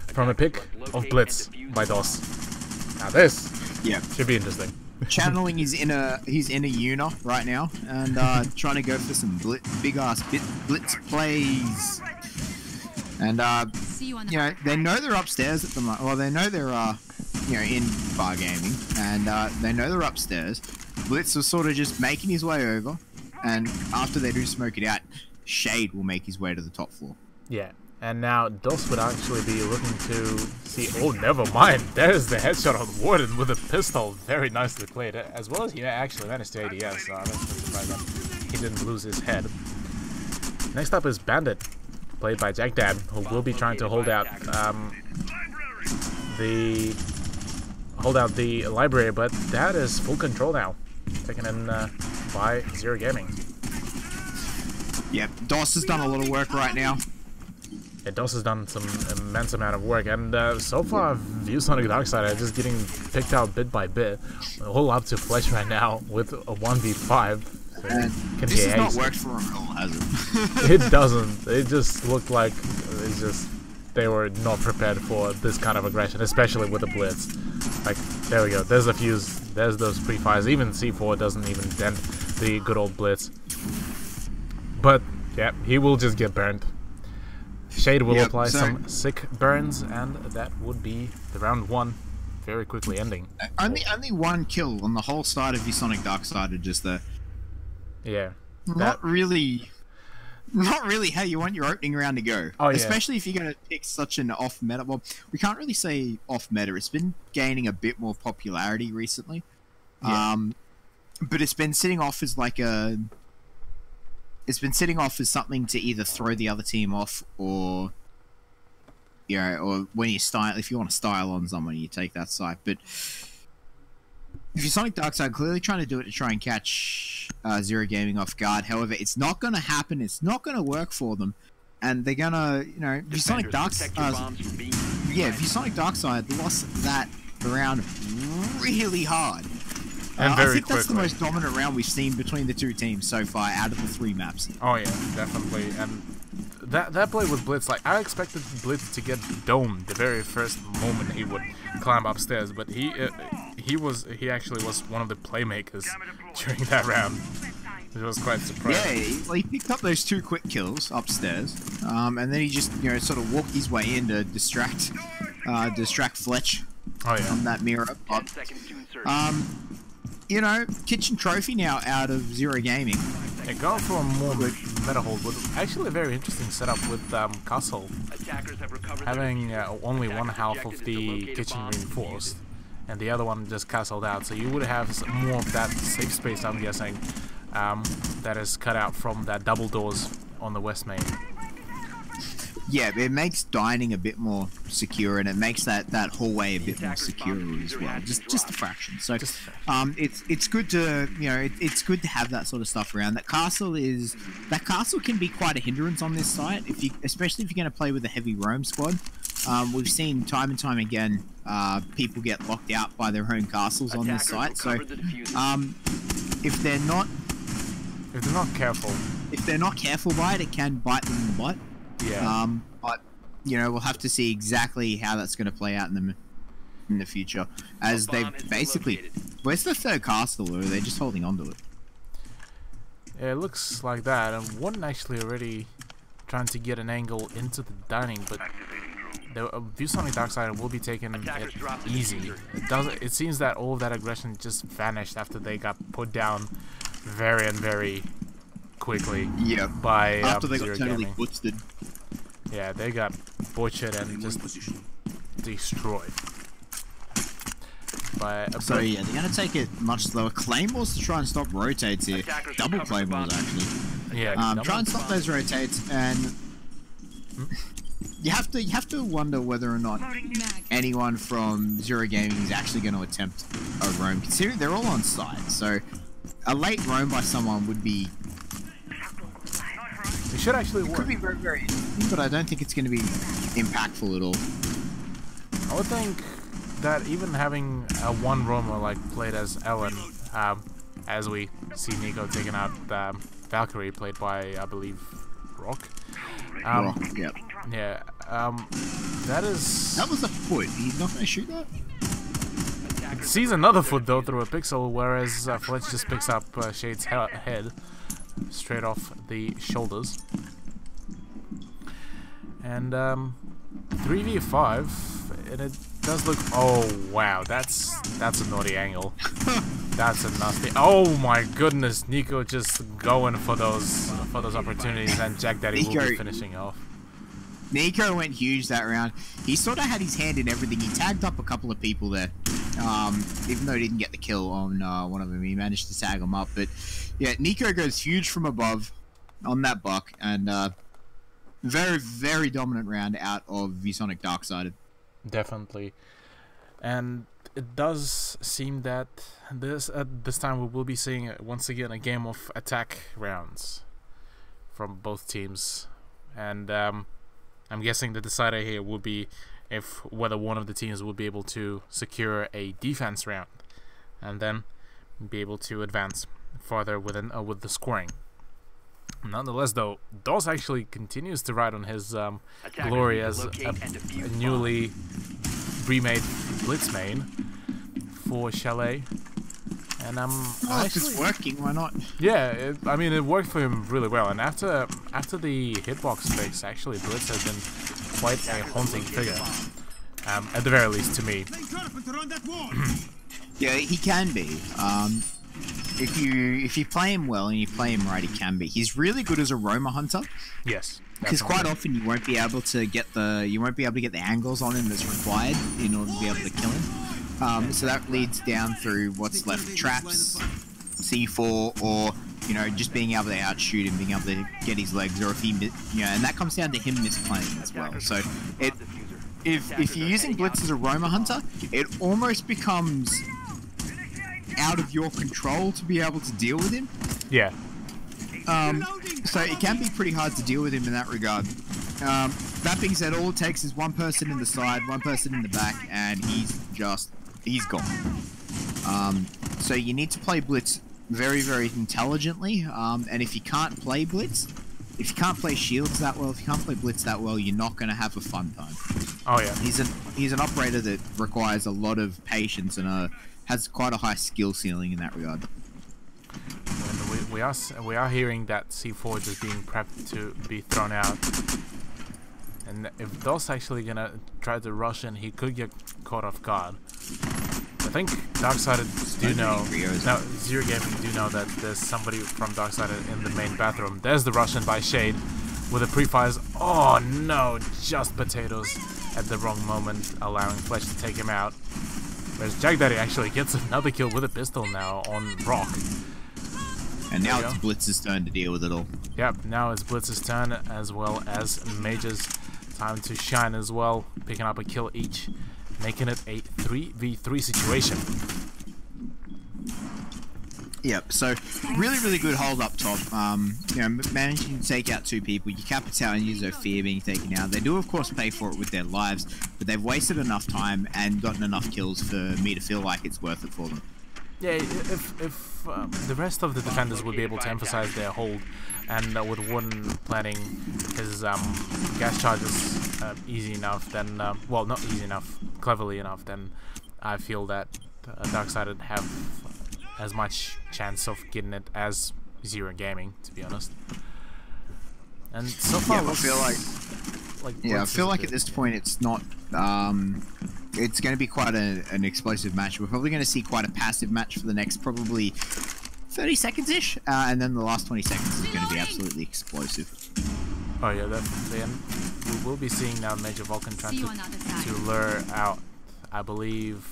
from a pick of Blitz by DOS. Now this should be interesting. Channeling he's in a Una right now and trying to go for some big ass blitz plays. And they know they're upstairs at the moment. Well, they know they're in bar gaming, and they know they're upstairs. Blitz was sort of just making his way over, and after they do smoke it out, Shade will make his way to the top floor. Yeah, and now DOS would actually be looking to see. Oh, never mind. There's the headshot on Warden with a pistol. Very nicely played, as well as he actually managed to ADS. So I'm not surprised that he didn't lose his head. Next up is Bandit, played by Jack Dad, who will be trying to hold out the library, but that is full control now, taken in by Zero Gaming. Yep, DOS has done a lot of work right now. Yeah, DOS has done some immense amount of work, and so far ViewSonic Darkside are just getting picked out bit by bit. All up to Flesh right now with a 1v5. This has not worked for him at all, has it? It doesn't. It just looked like they were not prepared for this kind of aggression, especially with the Blitz. Like, there we go. There's a fuse. There's those pre-fires. Even C4 doesn't even dent the good old Blitz. But, yeah, he will just get burned. Shade will apply some sick burns, and that would be the round 1 very quickly ending. Only one kill on the whole side of ViewSonic Darkside, just there. Yeah. Not really how you want your opening round to go. Oh, yeah. Especially if you're going to pick such an off-meta. Well, we can't really say off-meta. It's been gaining a bit more popularity recently. Yeah. But it's been sitting off as something to either throw the other team off, or or when you style, if you want to style on someone, you take that side. But if you're Sonic Darkside, clearly trying to do it to try and catch Zero Gaming off guard. However, it's not going to happen. It's not going to work for them, and they're gonna, if Sonic Darkside lost that round really hard. And very I think that's quickly. the most dominant round we've seen between the two teams so far out of the 3 maps. Oh yeah, definitely. And that play with Blitz, like, I expected Blitz to get domed the very first moment he would climb upstairs, but he actually was one of the playmakers during that round. Which was quite surprising. Yeah, he picked up those 2 quick kills upstairs, and then he just, sort of walked his way in to distract Fletch Oh yeah. on that mirror. 10 seconds to insert. Kitchen trophy now out of Zero Gaming. They go for a more meta hold with actually a very interesting setup with Castle Attackers have recovered having only one half of the kitchen reinforced, and the other one just castled out. So you would have more of that safe space, I'm guessing, that is cut out from that double doors on the west main. Yeah, it makes dining a bit more secure, and it makes that hallway a bit more secure as well, just a fraction. So, it's good to it's good to have that sort of stuff around. That castle can be quite a hindrance on this site, especially if you're going to play with a heavy roam squad. We've seen time and time again people get locked out by their own castles on this site. So, if they're not careful by it, it can bite them in the butt. Yeah. But we'll have to see exactly how that's going to play out in the future, as they basically. Where's the 3rd castle, or are they just holding on to it? Yeah, it looks like that, and one actually already trying to get an angle into the dining, but the ViewSonic Darksider will be taking it easy. It seems that all of that aggression just vanished after they got put down very quickly. Yeah. By after they Zero got totally Gaming. butchered. Yeah, they got butchered and just destroyed. So yeah, they're gonna take it much slower. Claymores to try and stop rotates here. Double claymores actually. Yeah. Try and stop those rotates, and you have to wonder whether or not anyone from Zero Gaming is actually going to attempt a roam, considering they're all on site. So a late roam by someone would be. It should actually work. Could be very, very interesting, but I don't think it's going to be impactful at all. I would think that even having a one roamer like played as Ellen, as we see Nico taking out Valkyrie, played by I believe Rock. Rock, yep. Yeah. That is. That was a foot. He's not going to shoot that. Sees another foot though through a pixel, whereas Fletch just picks up Shade's head straight off the shoulders. And 3v5, and it does look. Oh wow, that's a naughty angle. That's a nasty. Oh my goodness, Nico just going for those opportunities, and Jack Daddy will be finishing off. Nico went huge that round. He sort of had his hand in everything. He tagged up a couple of people there. Even though he didn't get the kill on one of them, he managed to tag them up. But yeah, Nico goes huge from above on that buck, and very, very dominant round out of ViewSonic Darksided. Definitely. And it does seem that this time we will be seeing once again a game of attack rounds from both teams, and I'm guessing the decider here will be whether one of the teams will be able to secure a defense round and then be able to advance farther with the scoring. Nonetheless, though, Dawes actually continues to ride on his glory as a newly remade Blitz main for Chalet. And if it's working, why not? Yeah, I mean, it worked for him really well. And after the hitbox fix, actually, Blitz has been quite a haunting figure, at the very least to me. Yeah, he can be. If you play him well and you play him right, he can be. He's really good as a roamer hunter. Yes, because quite often you won't be able to get the angles on him that's required in order to be able to kill him. So that leads down through what's left traps, C4, or just being able to outshoot him, being able to get his legs, or if he and that comes down to him misplaying as well. So if you're using Blitz as a roamer hunter, it almost becomes out of your control to be able to deal with him. Yeah. So it can be pretty hard to deal with him in that regard. That being said, all it takes is one person in the side, one person in the back, and he's gone. So you need to play Blitz very, very intelligently. And if you can't play Blitz, if you can't play shields that well, if you can't play Blitz that well, you're not going to have a fun time. Oh yeah. He's an operator that requires a lot of patience and has quite a high skill ceiling in that regard. And we are hearing that C4 just being prepped to be thrown out. And if DOS actually gonna try to rush in, he could get caught off guard. I think Darksided do know. No, Zero Gaming do know that there's somebody from Darksided in the main bathroom. There's the Russian by Shade with the pre-fires. Oh no, just potatoes at the wrong moment, allowing Fletch to take him out. Whereas Jack Daddy actually gets another kill with a pistol now on Rock. And now it's Blitz's turn to deal with it all. Yep, now it's Blitz's turn as well as Major's time to shine as well, picking up a kill each, making it a 3v3 situation. Yep, so really good hold up top. You know, managing to take out 2 people. Your Capitao and your Zofia being taken out. They do, of course, pay for it with their lives, but they've wasted enough time and gotten enough kills for me to feel like it's worth it for them. Yeah, if the rest of the defenders would be able to emphasize their hold, and with Warden planning his gas charges easy enough, then well, not easy enough, cleverly enough, then I feel that Darksided have as much chance of getting it as Zero Gaming, to be honest. And so far, I feel I feel like at this point it's not. It's going to be quite an explosive match. We're probably going to see quite a passive match for the next probably 30 seconds-ish, and then the last 20 seconds is going to be absolutely explosive. Oh yeah, definitely. And we will be seeing now Major Vulcan trying to lure out, I believe,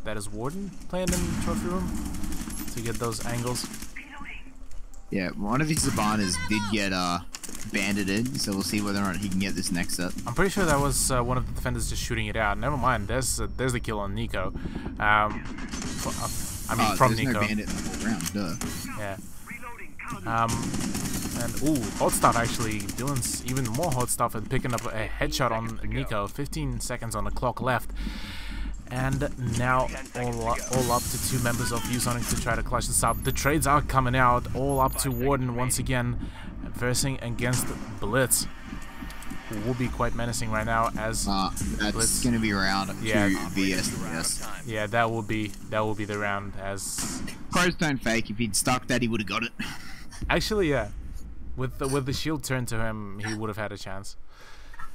that is Warden playing in Trophy Room to get those angles. Yeah, one of his Zabanas did get banded in, so we'll see whether or not he can get this next set. I'm pretty sure that was one of the defenders just shooting it out. Never mind, there's the kill on Nico. I mean, from Nico. There's no bandit in the whole round, duh. Yeah. And ooh, Hot Stuff actually doing even more hot stuff and picking up a headshot on Nico. 15 seconds on the clock left. And now all up to 2 members of ViewSonic to try to clutch this up. The trades are coming out, all up to Warden once again, versing against Blitz, who will be quite menacing right now as that's Blitz. Gonna be round 2 vs. Yes. Yeah, that will be the round as Pros don't fake. If he'd stuck that, he would have got it. actually, yeah, with the shield turned to him, he would have had a chance.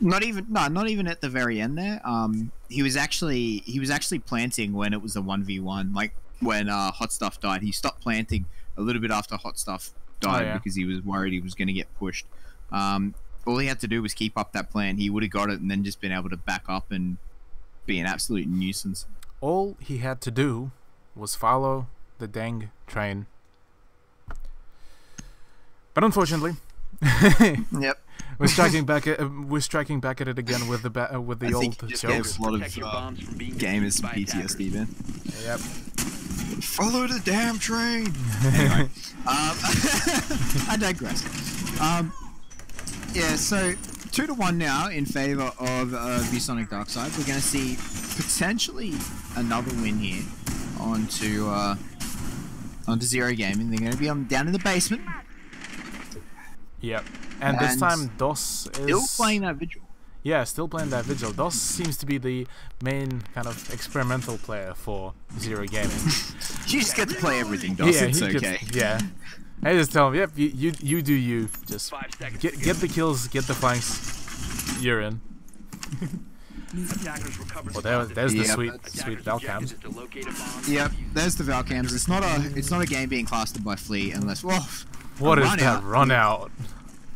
Not even at the very end there. He was actually planting when it was a 1v1. Like when Hot Stuff died, he stopped planting a little bit after Hot Stuff died because he was worried he was going to get pushed. All he had to do was keep up that plan. He would have got it and then just been able to back up and be an absolute nuisance. All he had to do was follow the dang train. But unfortunately, yep. We're striking back at it again with the old jokes. jokes. A lot of gamers some PTSD, man. Yep. Follow the damn train. Anyway, I digress. Yeah, so 2-1 now in favor of ViewSonic Darkside. We're going to see potentially another win here onto Zero Gaming. They're going to be down in the basement. Yep. And this time DOS is still playing that vigil. Yeah, still playing that vigil. DOS seems to be the main kind of experimental player for Zero Gaming. You just get to play everything, DOS. Yeah, it's okay. Yeah. I just tell him, yep, you do you. Just get the kills, get the flanks. You're in. Well, there's the sweet Valcams. Yep, there's the Valcams. It's not a game being classed by Flea unless what is that run out?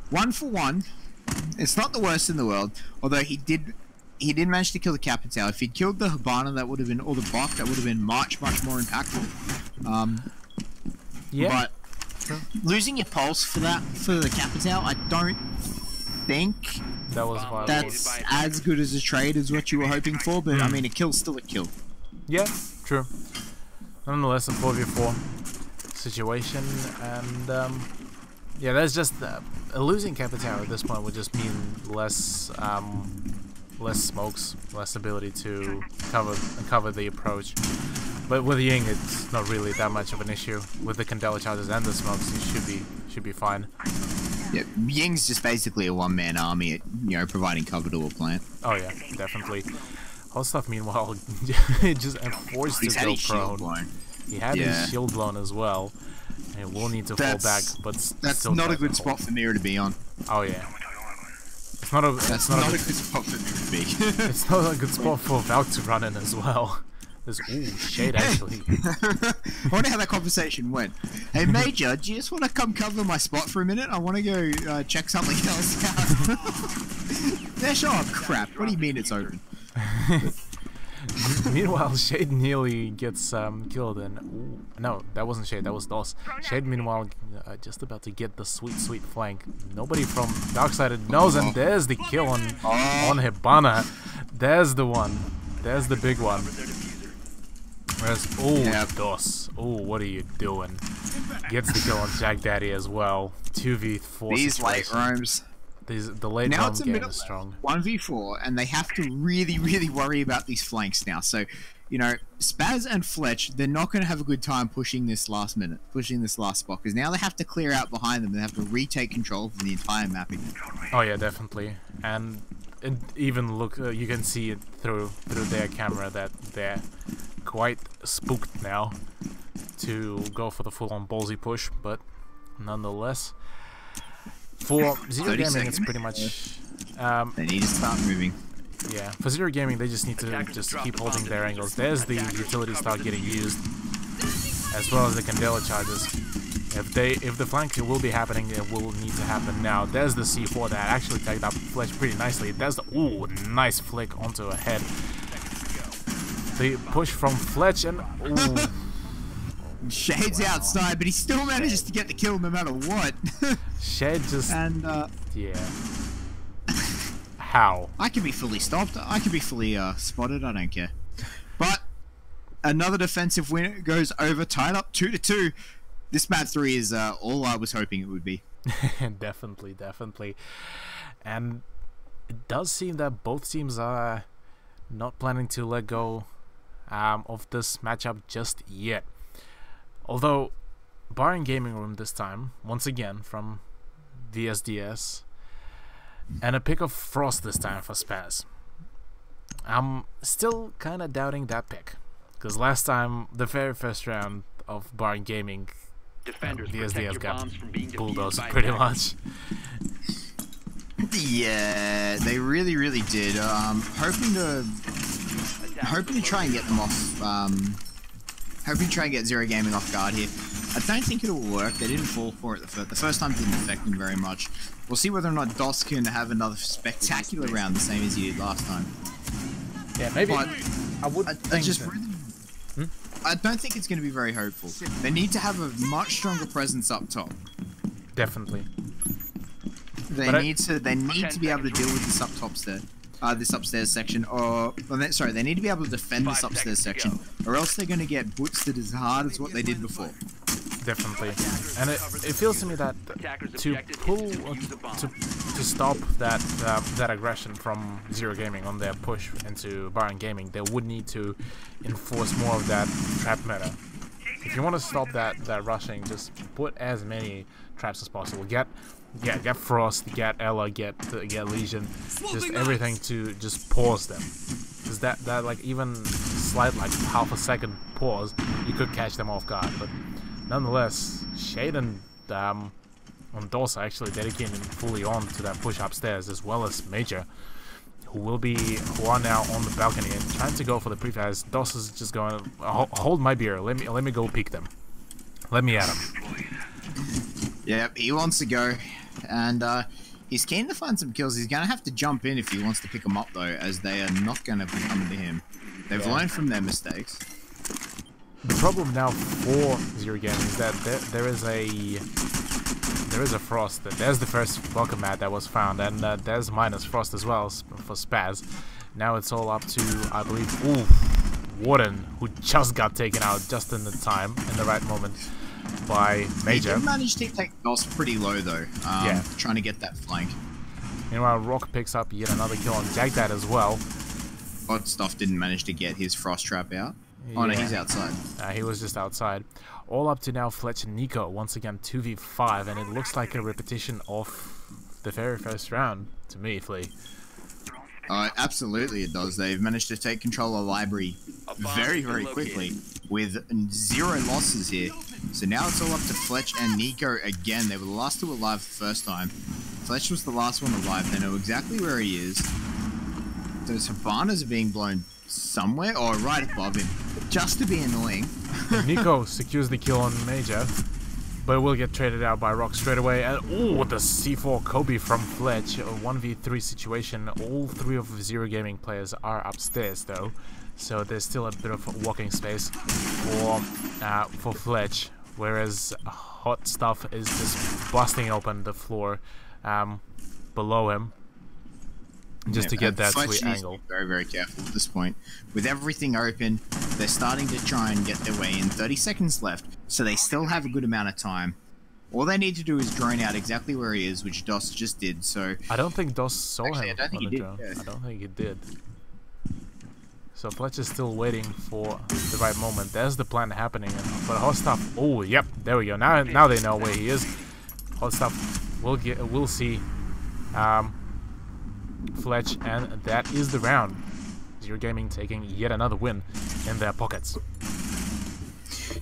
1 for 1. It's not the worst in the world. Although he did manage to kill the Capitao. If he'd killed the Habana, that would have been, or the Bok, that would have been much more impactful. Yeah. But losing your pulse for the Capitao, I don't think that was viable. That's as good as a trade as what you were hoping for. But I mean, a kill's still a kill. Yeah, true. Nonetheless, a 4v4 situation, and yeah, that's just a losing Capitao at this point would just mean less smokes, less ability to cover the approach. But with Ying, it's not really that much of an issue. With the Candela charges and the smokes, he should be fine. Yeah, Ying's just basically a one-man army, providing cover to a plant. Oh yeah, definitely. Hot Stuff, meanwhile, just forced to go prone. He had his shield blown as well. He will need to fall back, but that's still not a tries to good hold. spot for Mira to be on. Oh yeah. It's not a. That's not a good spot for Mira to be. It's not a good spot for Valk to run in as well. There's shade actually. I wonder how that conversation went. Hey Major, do you just want to come cover my spot for a minute? I want to go check something else out. They're sure. Oh, crap. What do you mean it's open? Meanwhile, Shade nearly gets killed, and no, that wasn't Shade, that was DOS. Shade, meanwhile, just about to get the sweet flank. Nobody from Darksided knows, and there's the kill on Hibana. There's the one. There's the big one. Whereas, DOS. What are you doing? Gets the kill on Jack Daddy as well. 2v4 These situation. late roams. The late Now roam it's a game minute is strong. 1v4, and they have to really worry about these flanks now. So, you know, Spaz and Fletch, they're not going to have a good time pushing this last spot, because now they have to clear out behind them. They have to retake control of the entire mapping. Oh yeah, definitely. And even look, you can see it through their camera that they're quite spooked now to go for the full-on ballsy push, but nonetheless. For Zero Gaming, it's pretty much... They need to start moving. Yeah, for Zero Gaming, they just need to keep holding their angles. There's the utility start getting used, as well as the Candela charges. If the flank will be happening, it will need to happen now. There's the C4 that actually tagged up Fletch pretty nicely. There's the nice flick onto a head. The push from Fletch and Shade's outside, but he still manages to get the kill no matter what. Shade just yeah. How? I can be fully stopped. I can be fully spotted. I don't care. But another defensive win goes over, tied up 2-2. This map 3 is all I was hoping it would be. Definitely. And it does seem that both teams are not planning to let go of this matchup just yet. Although, barring Gaming Room this time, once again from VSDS, and a pick of Frost this time for Spaz. I'm still kind of doubting that pick, because the very first round of barring Gaming, VSDS got bulldozed pretty much. Yeah, they really did. Hoping to try and get them off. Hoping to try and get Zero Gaming off guard here. I don't think it'll work. They didn't fall for it the first time. Didn't affect them very much. We'll see whether or not DOS can have another spectacular round the same as he did last time. Yeah, maybe. But I would think so. I don't think it's going to be very hopeful. They need to have a much stronger presence up top. Definitely. They need to be able to deal with this up top there. This upstairs section, they need to be able to defend this upstairs section, or else they're going to get bootsed as hard as what they did before. Definitely, and it feels to me that to stop that aggression from Zero Gaming on their push into Baron Gaming, they would need to enforce more of that trap meta. If you want to stop that rushing, just put as many traps as possible. Get Frost, get Ella, get Legion, just everything to just pause them. Because that like even slight like half a second pause, you could catch them off guard. But nonetheless, Shade and on DOS are actually dedicating fully on to that push upstairs, as well as Major, who are now on the balcony and trying to go for the prefaz. DOS is just going, hold my beer, let me go peek them. Let me at him. Yep, he wants to go. And he's keen to find some kills. He's going to have to jump in if he wants to pick them up, though, as they are not going to be coming to him. They've learned from their mistakes. The problem now for Zero Gaming is that there is a Frost. There's the first welcome mat that was found, and there's minus Frost as well for Spaz. Now it's all up to, I believe, Warden, who just got taken out just in the right moment by Major. He did manage to take DOS pretty low though, trying to get that flank. Meanwhile, Rock picks up yet another kill on Jagdad as well. Odd Stuff didn't manage to get his Frost Trap out. Yeah. Oh no, he's outside. He was just outside. All up to now Fletch and Nico, once again 2v5, and it looks like a repetition of the very first round to me, Flea. Absolutely it does. They've managed to take control of library very, very quickly with 0 losses here. So now it's all up to Fletch and Nico again. They were the last 2 alive the first time. Fletch was the last one alive. They know exactly where he is. Those Habanas are being blown somewhere, or right above him, just to be annoying. Nico secures the kill on Major, but will get traded out by Rock straight away. And oh, the C4 Kobe from Fletch, a 1v3 situation. All 3 of Zero Gaming players are upstairs though, so there's still a bit of walking space for Fletch, whereas Hot Stuff is just busting open the floor below him just to get that Fletch sweet angle. Very, very careful at this point. With everything open, they're starting to try and get their way in. 30 seconds left, so they still have a good amount of time. All they need to do is drone out exactly where he is, which DOS just did. So I don't think DOS saw Actually, him I don't think on he the did, drone. yeah. I don't think he did. So Fletch is still waiting for the right moment. There's the plan happening, but Hot Stuff. Oh, yep, there we go. Now they know where he is. Hot Stuff will see Fletch, and that is the round. Zero Gaming taking yet another win in their pockets.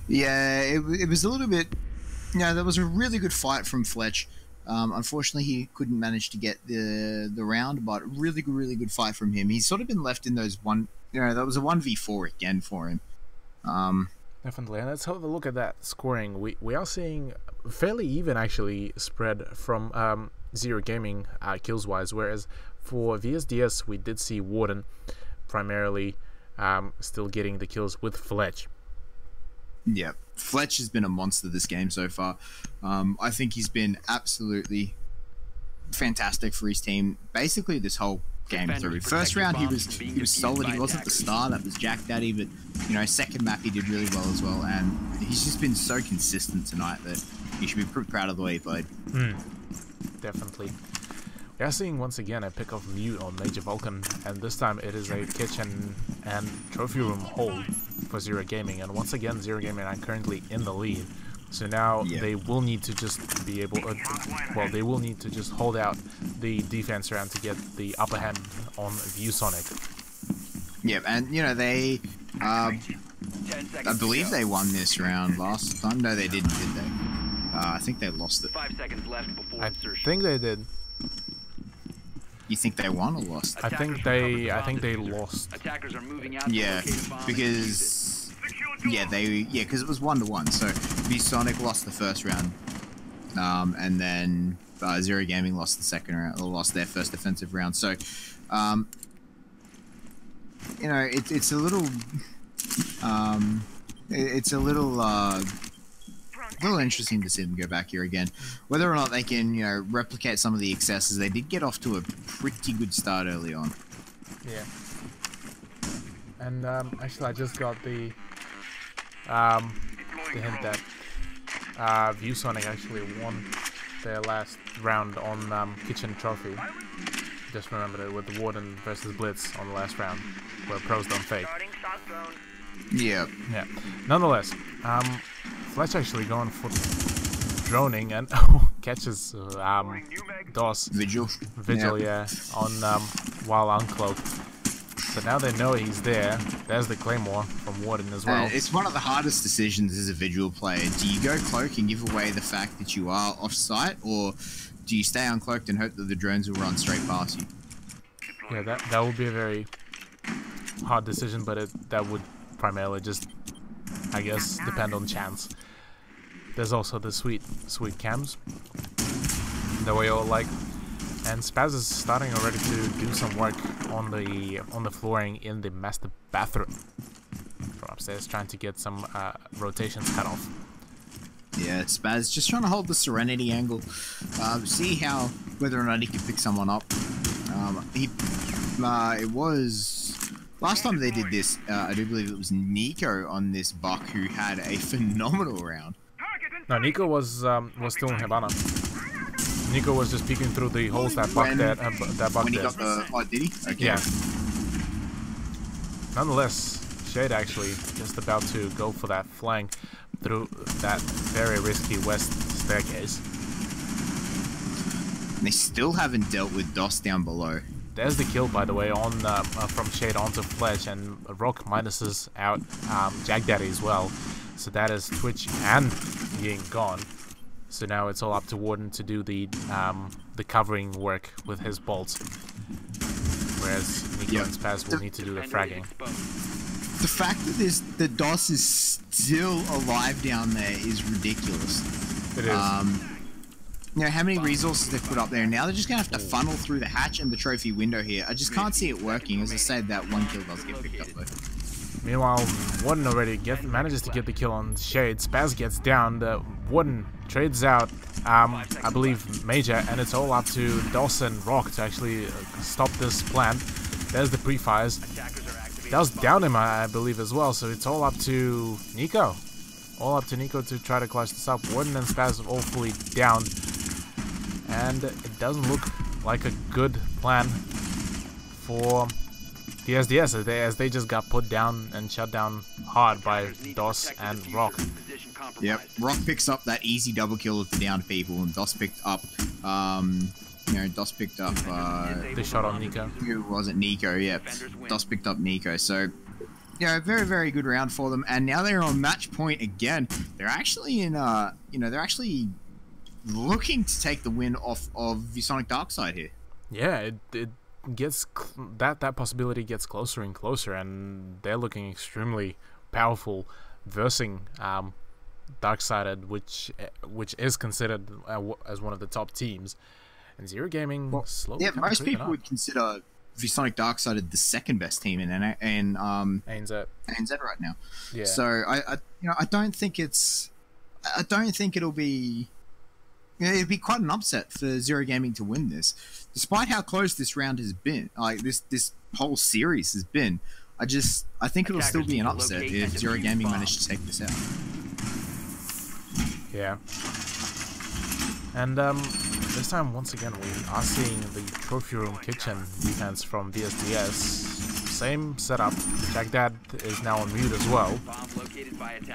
yeah, it was a little bit. Yeah, there was a really good fight from Fletch. Unfortunately, he couldn't manage to get the round, but really good fight from him. He's sort of been left in those that was a 1v4 again for him. Definitely, and let's have a look at that scoring. We are seeing fairly even actually spread from Zero Gaming kills wise, whereas for VSDS we did see Warden primarily still getting the kills with Fletch. Yeah, Fletch has been a monster this game so far. I think he's been absolutely fantastic for his team basically this whole game through. First round he was solid. He wasn't the star, that was Jack Daddy, but second map he did really well as well, and he's just been so consistent tonight that you should be pretty proud of the way he played. Definitely. We are seeing once again a pick of Mute on Major Vulcan, and this time it is a kitchen and trophy room hold for Zero Gaming, and once again Zero Gaming are currently in the lead. So now they will need to just be able they will need to just hold out the defense round to get the upper hand on ViewSonic. Yep, and they I believe they won this round last time. No, they didn't, did they? I think they lost it. 5 seconds left before I insertion. think they did. You think they won or lost? I think they lost. Attackers are moving out. Yeah, because because it was 1-1. So ViewSonic lost the first round, and then Zero Gaming lost the second round. Or lost their first defensive round. So, it's a little, little interesting to see them go back here again. Whether or not they can, replicate some of the excesses. They did get off to a pretty good start early on. Yeah. And actually, I just got the hint that ViewSonic actually won their last round on Kitchen Trophy. Just remembered it with the Warden versus Blitz on the last round, where pros don't fake. Yeah. Yeah. Nonetheless, Fletch actually going for droning and catches DOS Vigil, yeah, on while uncloaked. So now they know he's there. There's the Claymore from Warden as well. It's one of the hardest decisions as a Vigil player. Do you go cloak and give away the fact that you are off-site, or do you stay uncloaked and hope that the drones will run straight past you? Yeah, that would be a very hard decision, but that would primarily just, I guess, depend on chance. There's also the sweet cams that we all like, and Spaz is starting already to do some work on the flooring in the master bathroom from upstairs, trying to get some rotations cut off. Yeah, Spaz just trying to hold the Serenity angle, see whether or not he can pick someone up. It was last time they did this. I do believe it was Nico on this buck who had a phenomenal round. No, Nico was still in Habana. Nico was just peeking through the holes that buck that buck when he did. got the did he? Okay. Yeah. Nonetheless, Shade actually just about to go for that flank through that very risky west staircase. And they still haven't dealt with DOS down below. there's the kill, by the way, on from Shade onto Fletch, and Rock minuses out Jack Daddy as well. So that is Twitch and Ying gone. So now it's all up to Warden to do the covering work with his bolts, whereas Nico and Spaz will need to do the fragging. The fact that the DOS is still alive down there is ridiculous. It is. You know, how many resources they've put up there. Now they're just going to have to funnel through the hatch and the trophy window here. I just can't see it working. As I said, that one kill does get picked up though. Meanwhile, Warden already manages to get the kill on Shade. Spaz gets down. The Warden trades out, I believe, Major, and it's all up to DOS and Rock to actually stop this plant. There's the pre-fires. Does down him, I believe, as well. So it's all up to Nico. All up to Nico to try to clutch this up. Warden and Spaz are all fully down. And it doesn't look like a good plan for the SDS as they just got put down and shut down hard by DOS and Rock. Yep, Rock picks up that easy double kill with the downed people, and DOS picked up, The shot on Nico. Who was it? Nico, yep. DOS picked up Nico, so... Yeah, very, very good round for them, and now they're on match point again. They're actually in, they're actually looking to take the win off of ViewSonic Darkside here. Yeah, it gets that possibility gets closer and closer, and they're looking extremely powerful, versing Darksided, which is considered as one of the top teams. And Zero Gaming slowly. Yeah, most people would consider ViewSonic Darksided the second best team in ANZ right now. Yeah. So I don't think it'll be. It'd be quite an upset for Zero Gaming to win this, despite how close this round has been. Like this whole series has been. I think it'll still be an upset if Zero Gaming managed to take this out. Yeah. And this time, once again, we are seeing the Trophy Room Kitchen defense from VSDS. Same setup. Jack Dad is now on mute as well.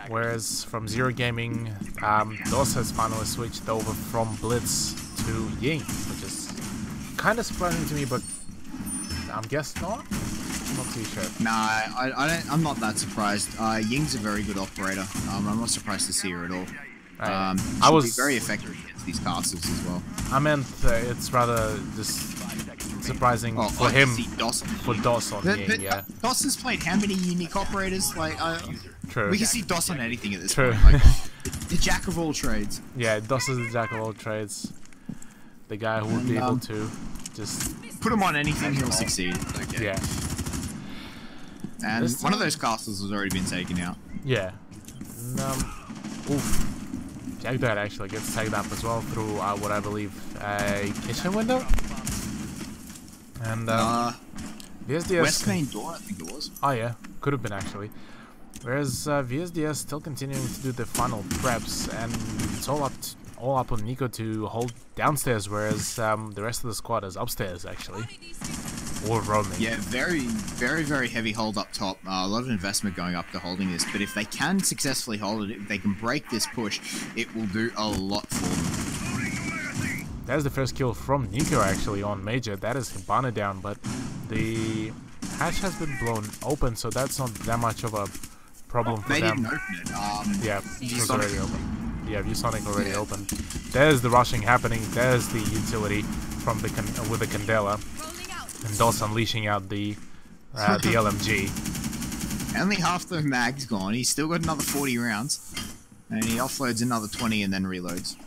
Whereas from Zero Gaming, DOS has finally switched over from Blitz to Ying, which is kind of surprising to me, but I'm guessing not. I'm not too sure. Nah, I'm not that surprised. Ying's a very good operator. I'm not surprised to see her at all. I was very effective against these castles as well. I meant it's rather just surprising for him, for DOS on Ying, yeah. DOS has played how many unique operators? Like, True. We can see DOS on anything at this True. point. Like, the jack of all trades. Yeah, DOS is the jack of all trades. The guy who would be able to just put him on anything, he'll succeed. Okay. Yeah. And one of those castles has already been taken out. Yeah. Oof. Jack Dad actually gets taken up as well through what I believe a kitchen window. And VSDS West main door, I think it was. Oh yeah, could have been actually. Whereas VSDS still continuing to do the final preps, and it's all up on Nico to hold downstairs, whereas the rest of the squad is upstairs actually, or roaming. Yeah, very, very, very heavy hold up top. A lot of investment going up to holding this, but if they can successfully hold it, if they can break this push, it will do a lot for them. There's the first kill from Nico actually on Major. That is Hibana down, but the hatch has been blown open, so that's not that much of a problem for them. They didn't open it. Yeah, it was already open. Yeah, ViewSonic already open. There's the rushing happening. There's the utility from the with the Candela, and DOS unleashing out the LMG. Only half the mag's gone. He's still got another 40 rounds, and he offloads another 20 and then reloads.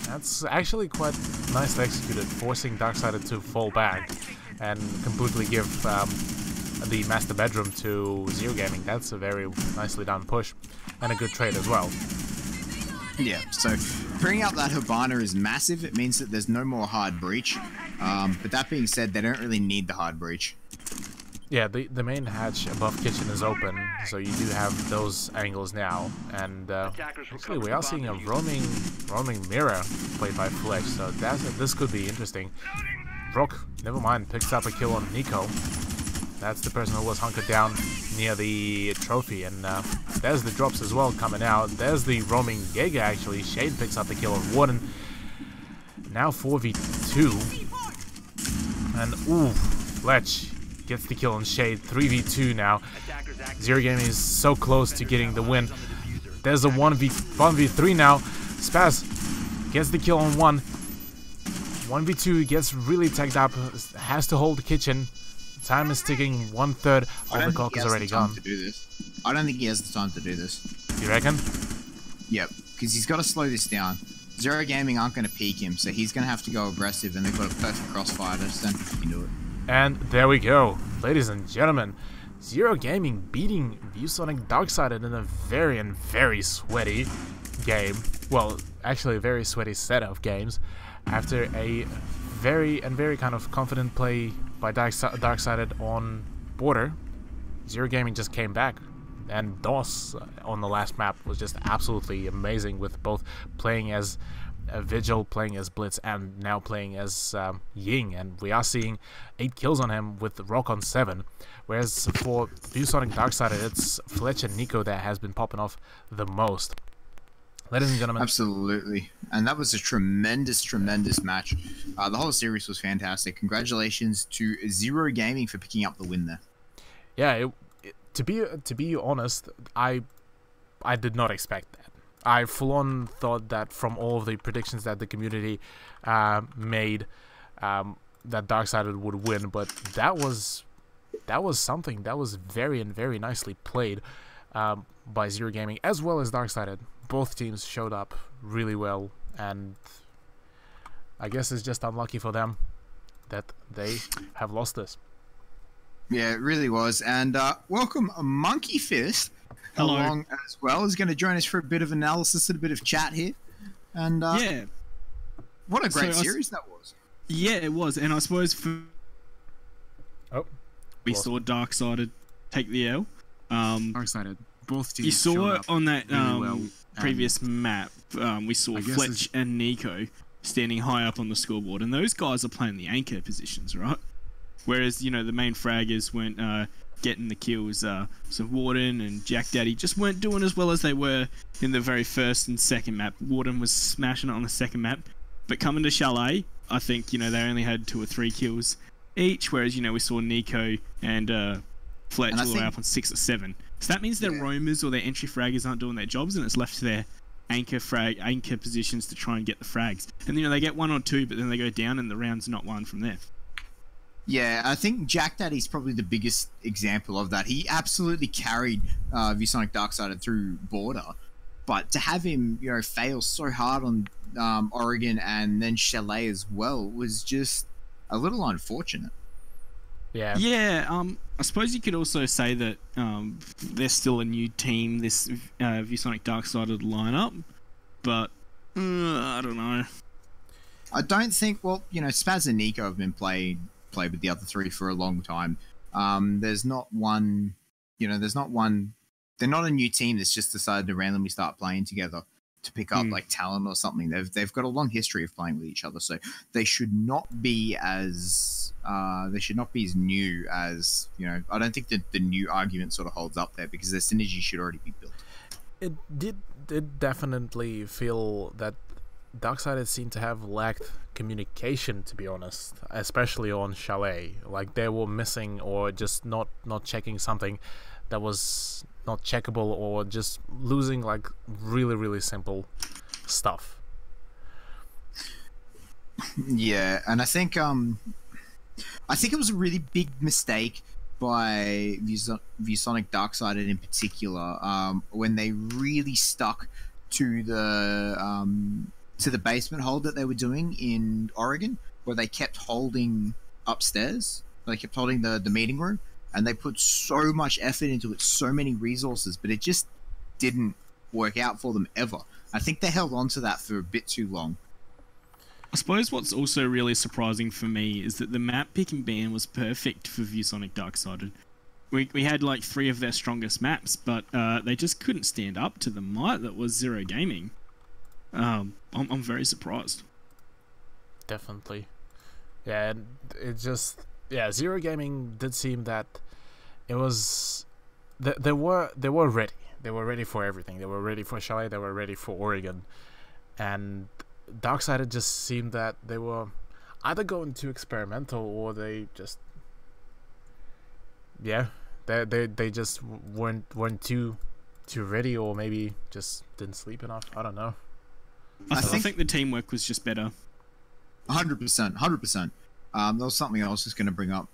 That's actually quite nicely executed, forcing Darksided to fall back and completely give the master bedroom to Zero Gaming. That's a very nicely done push and a good trade as well. Yeah, so bringing out that Hibana is massive. It means that there's no more hard breach. But that being said, they don't really need the hard breach. Yeah, the main hatch above kitchen is open, so you do have those angles now. And actually, we are seeing a roaming mirror played by Fletch, so this could be interesting. Rock, never mind, picks up a kill on Nico. That's the person who was hunkered down near the trophy, and there's the drops as well coming out. There's the roaming Giga actually. Shade picks up the kill on Warden. Now 4v2. And ooh, Fletch gets the kill on Shade. 3v2 now. Zero Gaming is so close to getting the win. There's a 1v3 now. Spaz gets the kill on 1. 1v2 gets really tagged up. Has to hold the kitchen. Time is ticking. 1/3 of the clock is already gone. I don't think he has the time to do this. You reckon? Yep, because he's got to slow this down. Zero Gaming aren't going to peek him, so he's going to have to go aggressive, and they've got a perfect crossfire. I just don't think he can do it. And there we go, ladies and gentlemen. Zero Gaming beating ViewSonic Darksided in a very sweaty game. Well, actually a very sweaty set of games. After a very kind of confident play by Darksided on border, Zero Gaming just came back. And DOS on the last map was just absolutely amazing, with both playing as Vigil, playing as Blitz, and now playing as Ying. And we are seeing 8 kills on him with Rock on 7. Whereas for ViewSonic Darksided, it's Fletch and Nico that has been popping off the most. Ladies and gentlemen. Absolutely. And that was a tremendous match. The whole series was fantastic. Congratulations to Zero Gaming for picking up the win there. Yeah, to be honest, I did not expect that. I full on thought that from all of the predictions that the community made, that Darksided would win, but that was something that was very nicely played by Zero Gaming as well as Darksided. Both teams showed up really well, and I guess it's just unlucky for them that they have lost this. Yeah, it really was. And welcome Monkey Fist along as well. Is going to join us for a bit of analysis and a bit of chat here. And yeah, what a great series that was. Yeah, it was. And I suppose we lost. saw Darksided take the L. Darksided. Both teams. You saw it on that really well, previous map. We saw Fletch and Nico standing high up on the scoreboard, and those guys are playing the anchor positions, right? Whereas, you know, the main fraggers weren't getting the kills. So Warden and Jack Daddy just weren't doing as well as they were in the very first and second map. Warden was smashing it on the second map. But coming to Chalet, I think, you know, they only had 2 or 3 kills each. Whereas, you know, we saw Nico and Fletch all the way up on 6 or 7. So that means their roamers or their entry fraggers aren't doing their jobs, and it's left to their anchor positions to try and get the frags. And, you know, they get 1 or 2, but then they go down and the round's not won from there. Yeah, I think Jack Daddy's probably the biggest example of that. He absolutely carried ViewSonic Darksided through border, but to have him, you know, fail so hard on Oregon and then Chalet as well was just a little unfortunate. Yeah. Yeah. I suppose you could also say that they're still a new team, this ViewSonic Darksided lineup, but I don't know. I don't think. Well, you know, Spaz and Nico have been played with the other 3 for a long time. There's not one. You know, there's not one. They're not a new team that's just decided to randomly start playing together to pick up like talent or something. They've got a long history of playing with each other, so they should not be as new as, you know. I don't think that the new argument sort of holds up there, because their synergy should already be built. It did definitely feel that Darksided seemed to have lacked communication, to be honest, especially on Chalet. Like, they were missing or just not checking something that was not checkable, or just losing like really simple stuff. Yeah, and I think it was a really big mistake by ViewSonic Darksided in particular, when they really stuck to the basement hold that they were doing in Oregon, where they kept holding upstairs. They kept holding the meeting room, and they put so much effort into it, so many resources, but it just didn't work out for them ever. I think they held on to that for a bit too long. I suppose what's also really surprising for me is that the map picking ban was perfect for ViewSonic Darksided. We had like 3 of their strongest maps, but they just couldn't stand up to the might that was Zero Gaming. I'm very surprised. Definitely. Yeah, it just... Yeah, Zero Gaming did seem that it was... They were ready. They were ready for everything. They were ready for Chalet. They were ready for Oregon. And Darksided just seemed that they were either going too experimental or they just, yeah, they just weren't too ready, or maybe just didn't sleep enough. I don't know. I think the teamwork was just better. 100%. There was something I was just going to bring up.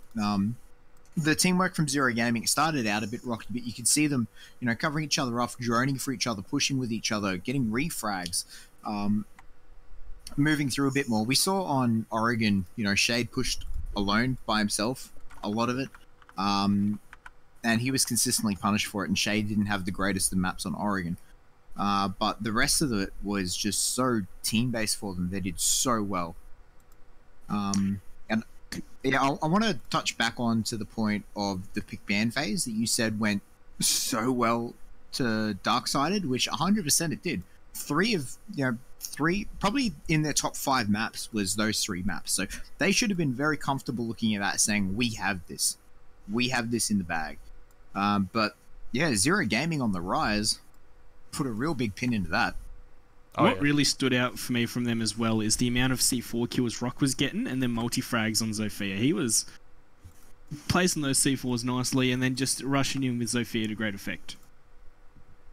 The teamwork from Zero Gaming, it started out a bit rocky, but you could see them, covering each other off, droning for each other, pushing with each other, getting refrags, moving through a bit more. We saw on Oregon, Shade pushed alone by himself, a lot of it, and he was consistently punished for it, and Shade didn't have the greatest of maps on Oregon. But the rest of it was just so team-based for them. They did so well. And yeah, I want to touch back on to the point of the pick ban phase that you said went so well to Darksided, which 100% it did. Three, probably in their top 5 maps was those 3 maps. So they should have been very comfortable looking at that, saying, we have this in the bag. But yeah, Zero Gaming on the rise put a real big pin into that. What really stood out for me from them as well is the amount of C4 kills Rock was getting, and then multi-frags on Zofia. He was placing those C4s nicely and then just rushing in with Zofia to great effect.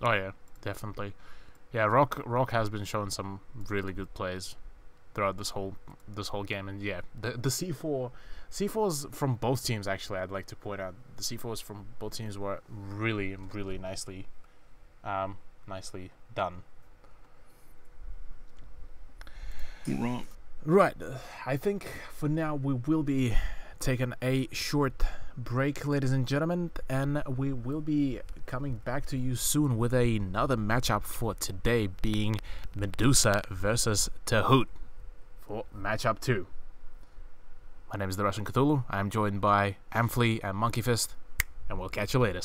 Oh yeah, definitely. Yeah, Rock has been showing some really good plays throughout this whole game, and yeah, the C4s from both teams, actually, I'd like to point out, the C4s from both teams were really nicely done. Right. I think for now we will be taking a short break, ladies and gentlemen, and we will be coming back to you soon with another matchup for today, being Medusa versus Tahoot for matchup 2. My name is the Russian Cthulhu. I am joined by Amphley and Monkey Fist, and we'll catch you later.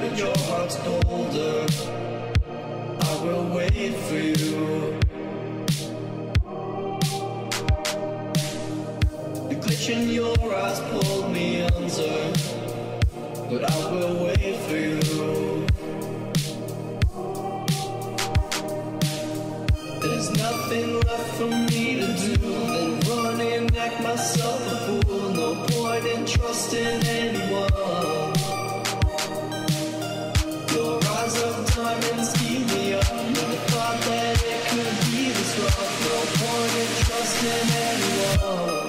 But your heart's colder. I will wait for you. The glitch in your eyes pulled me under, but I will wait for you. There's nothing left for me to do than run and act myself a fool. No point in trusting anyone. Your eyes of diamonds keep me up. Never thought that it could be this rough. No point in trusting anyone.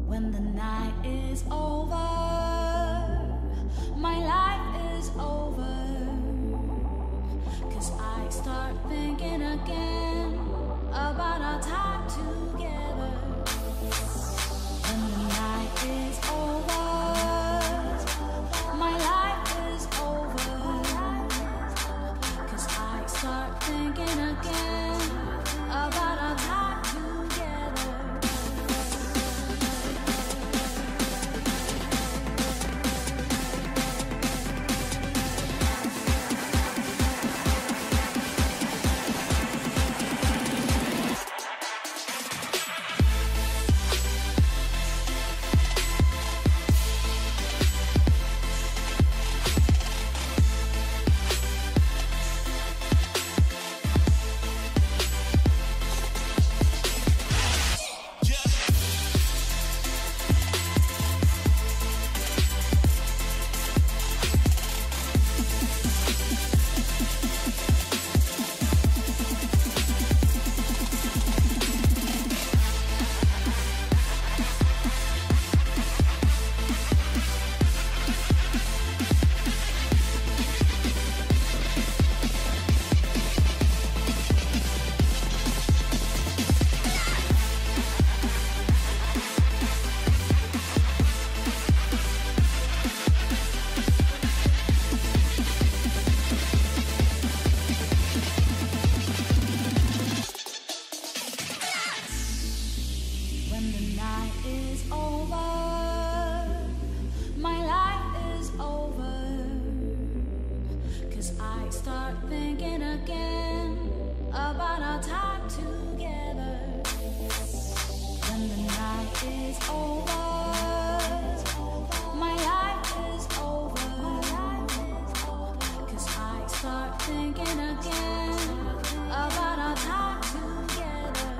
When the night is over, my life is over. 'Cause I start thinking again about our time together. When the night is over, my life is over. 'Cause I start thinking again about our time together. again about our time together. When the night is over, my life is over. 'Cause I start thinking again about our time together.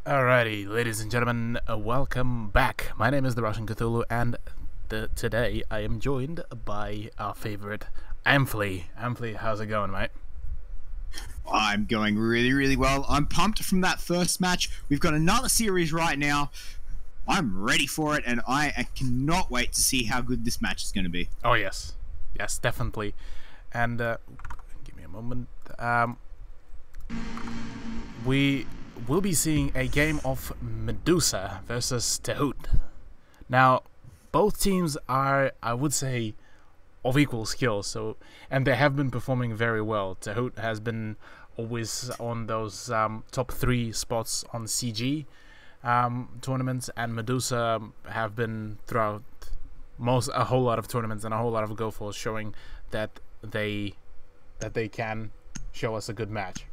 Alrighty, ladies and gentlemen, welcome back. My name is the Russian Cthulhu, and today I am joined by our favorite Amphley. Amphley, how's it going, mate? I'm going really, really well. I'm pumped from that first match. We've got another series right now. I'm ready for it, and I cannot wait to see how good this match is going to be. Oh, yes. Yes, definitely. And, give me a moment. We will be seeing a game of Medusa versus Tehoot. Now, both teams are, I would say, of equal skill. So, and they have been performing very well. Tahoot has been always on those top 3 spots on CG tournaments, and Medusa have been throughout a whole lot of tournaments and a whole lot of go falls, showing that they can show us a good match.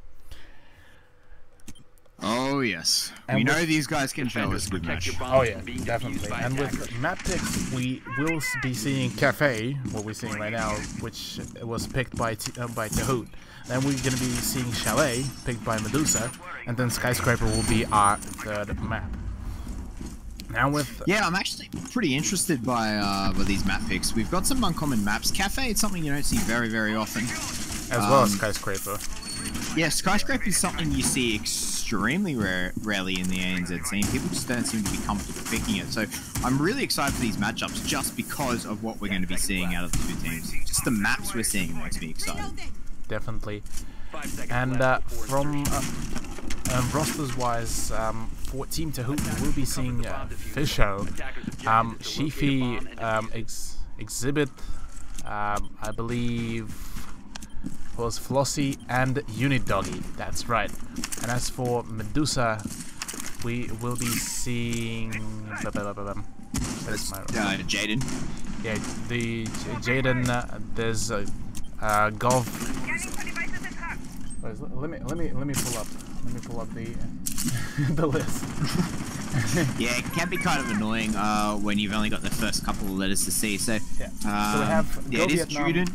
Oh yes, And we know with- these guys can show us a good match. Oh yeah, definitely. And with map picks, we will be seeing Cafe, what we're seeing right now, which was picked by Tahoot. Then we're going to be seeing Chalet, picked by Medusa, and then Skyscraper will be our third map. Now with... Yeah, I'm actually pretty interested by these map picks. We've got some uncommon maps. Cafe, it's something you don't see very, very often. As well as Skyscraper. Yeah, Skyscraper is something you see extremely rarely in the ANZ scene. People just don't seem to be comfortable picking it. So I'm really excited for these matchups just because of what we're going to be seeing out of the 2 teams. Just the maps we're seeing makes me excited. Definitely. And from rosters wise, for Team Tahoot, we'll be seeing Fisho, Shifi, Exhibit, I believe was Flossie, and Unit Doggy. That's right. And as for Medusa, we will be seeing Jaden. Yeah, the Jaden. There's Gov. Let me pull up. Let me pull up the the list. Yeah, it can be kind of annoying when you've only got the first couple of letters to see. So Yeah. So we have yeah, Go it is Vietnam,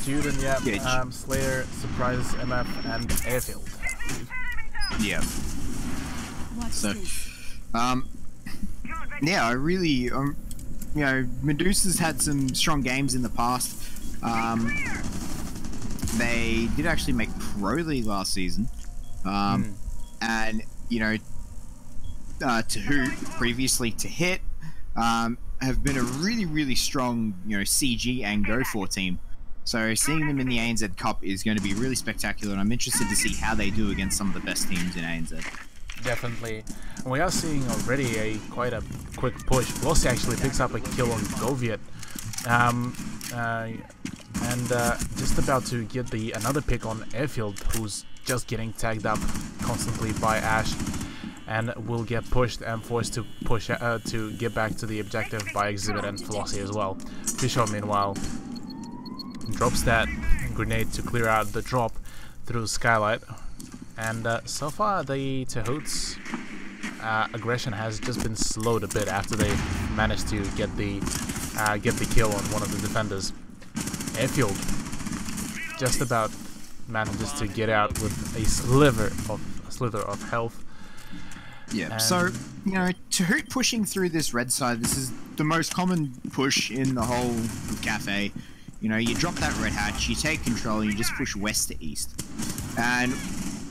Juden. yeah, Yeah, Slayer, Surprise, MF, and Airfield. Yeah. So, yeah, I really, you know, Medusa's had some strong games in the past. They did actually make Pro League last season. And, you know, Tahoot, previously to Hit, have been a really, really strong, you know, CG and Go For team. So seeing them in the ANZ Cup is going to be really spectacular, and I'm interested to see how they do against some of the best teams in ANZ. Definitely. And we are seeing already quite a quick push. Flossie actually picks up a kill on Goviet. And just about to get another pick on Airfield, who's just getting tagged up constantly by Ash, and will get pushed and forced to push to get back to the objective by Exhibit and Flossie as well. Fisher, meanwhile, drops that grenade to clear out the drop through Skylight, and so far the Tahoot's aggression has just been slowed a bit after they managed to get the kill on one of the defenders. Airfield just about manages to get out with a slither of health. Yeah, And so, you know, Tahoot pushing through this red side, this is the most common push in the whole cafe. You know, you drop that red hatch, you take control, and you just push west to east. And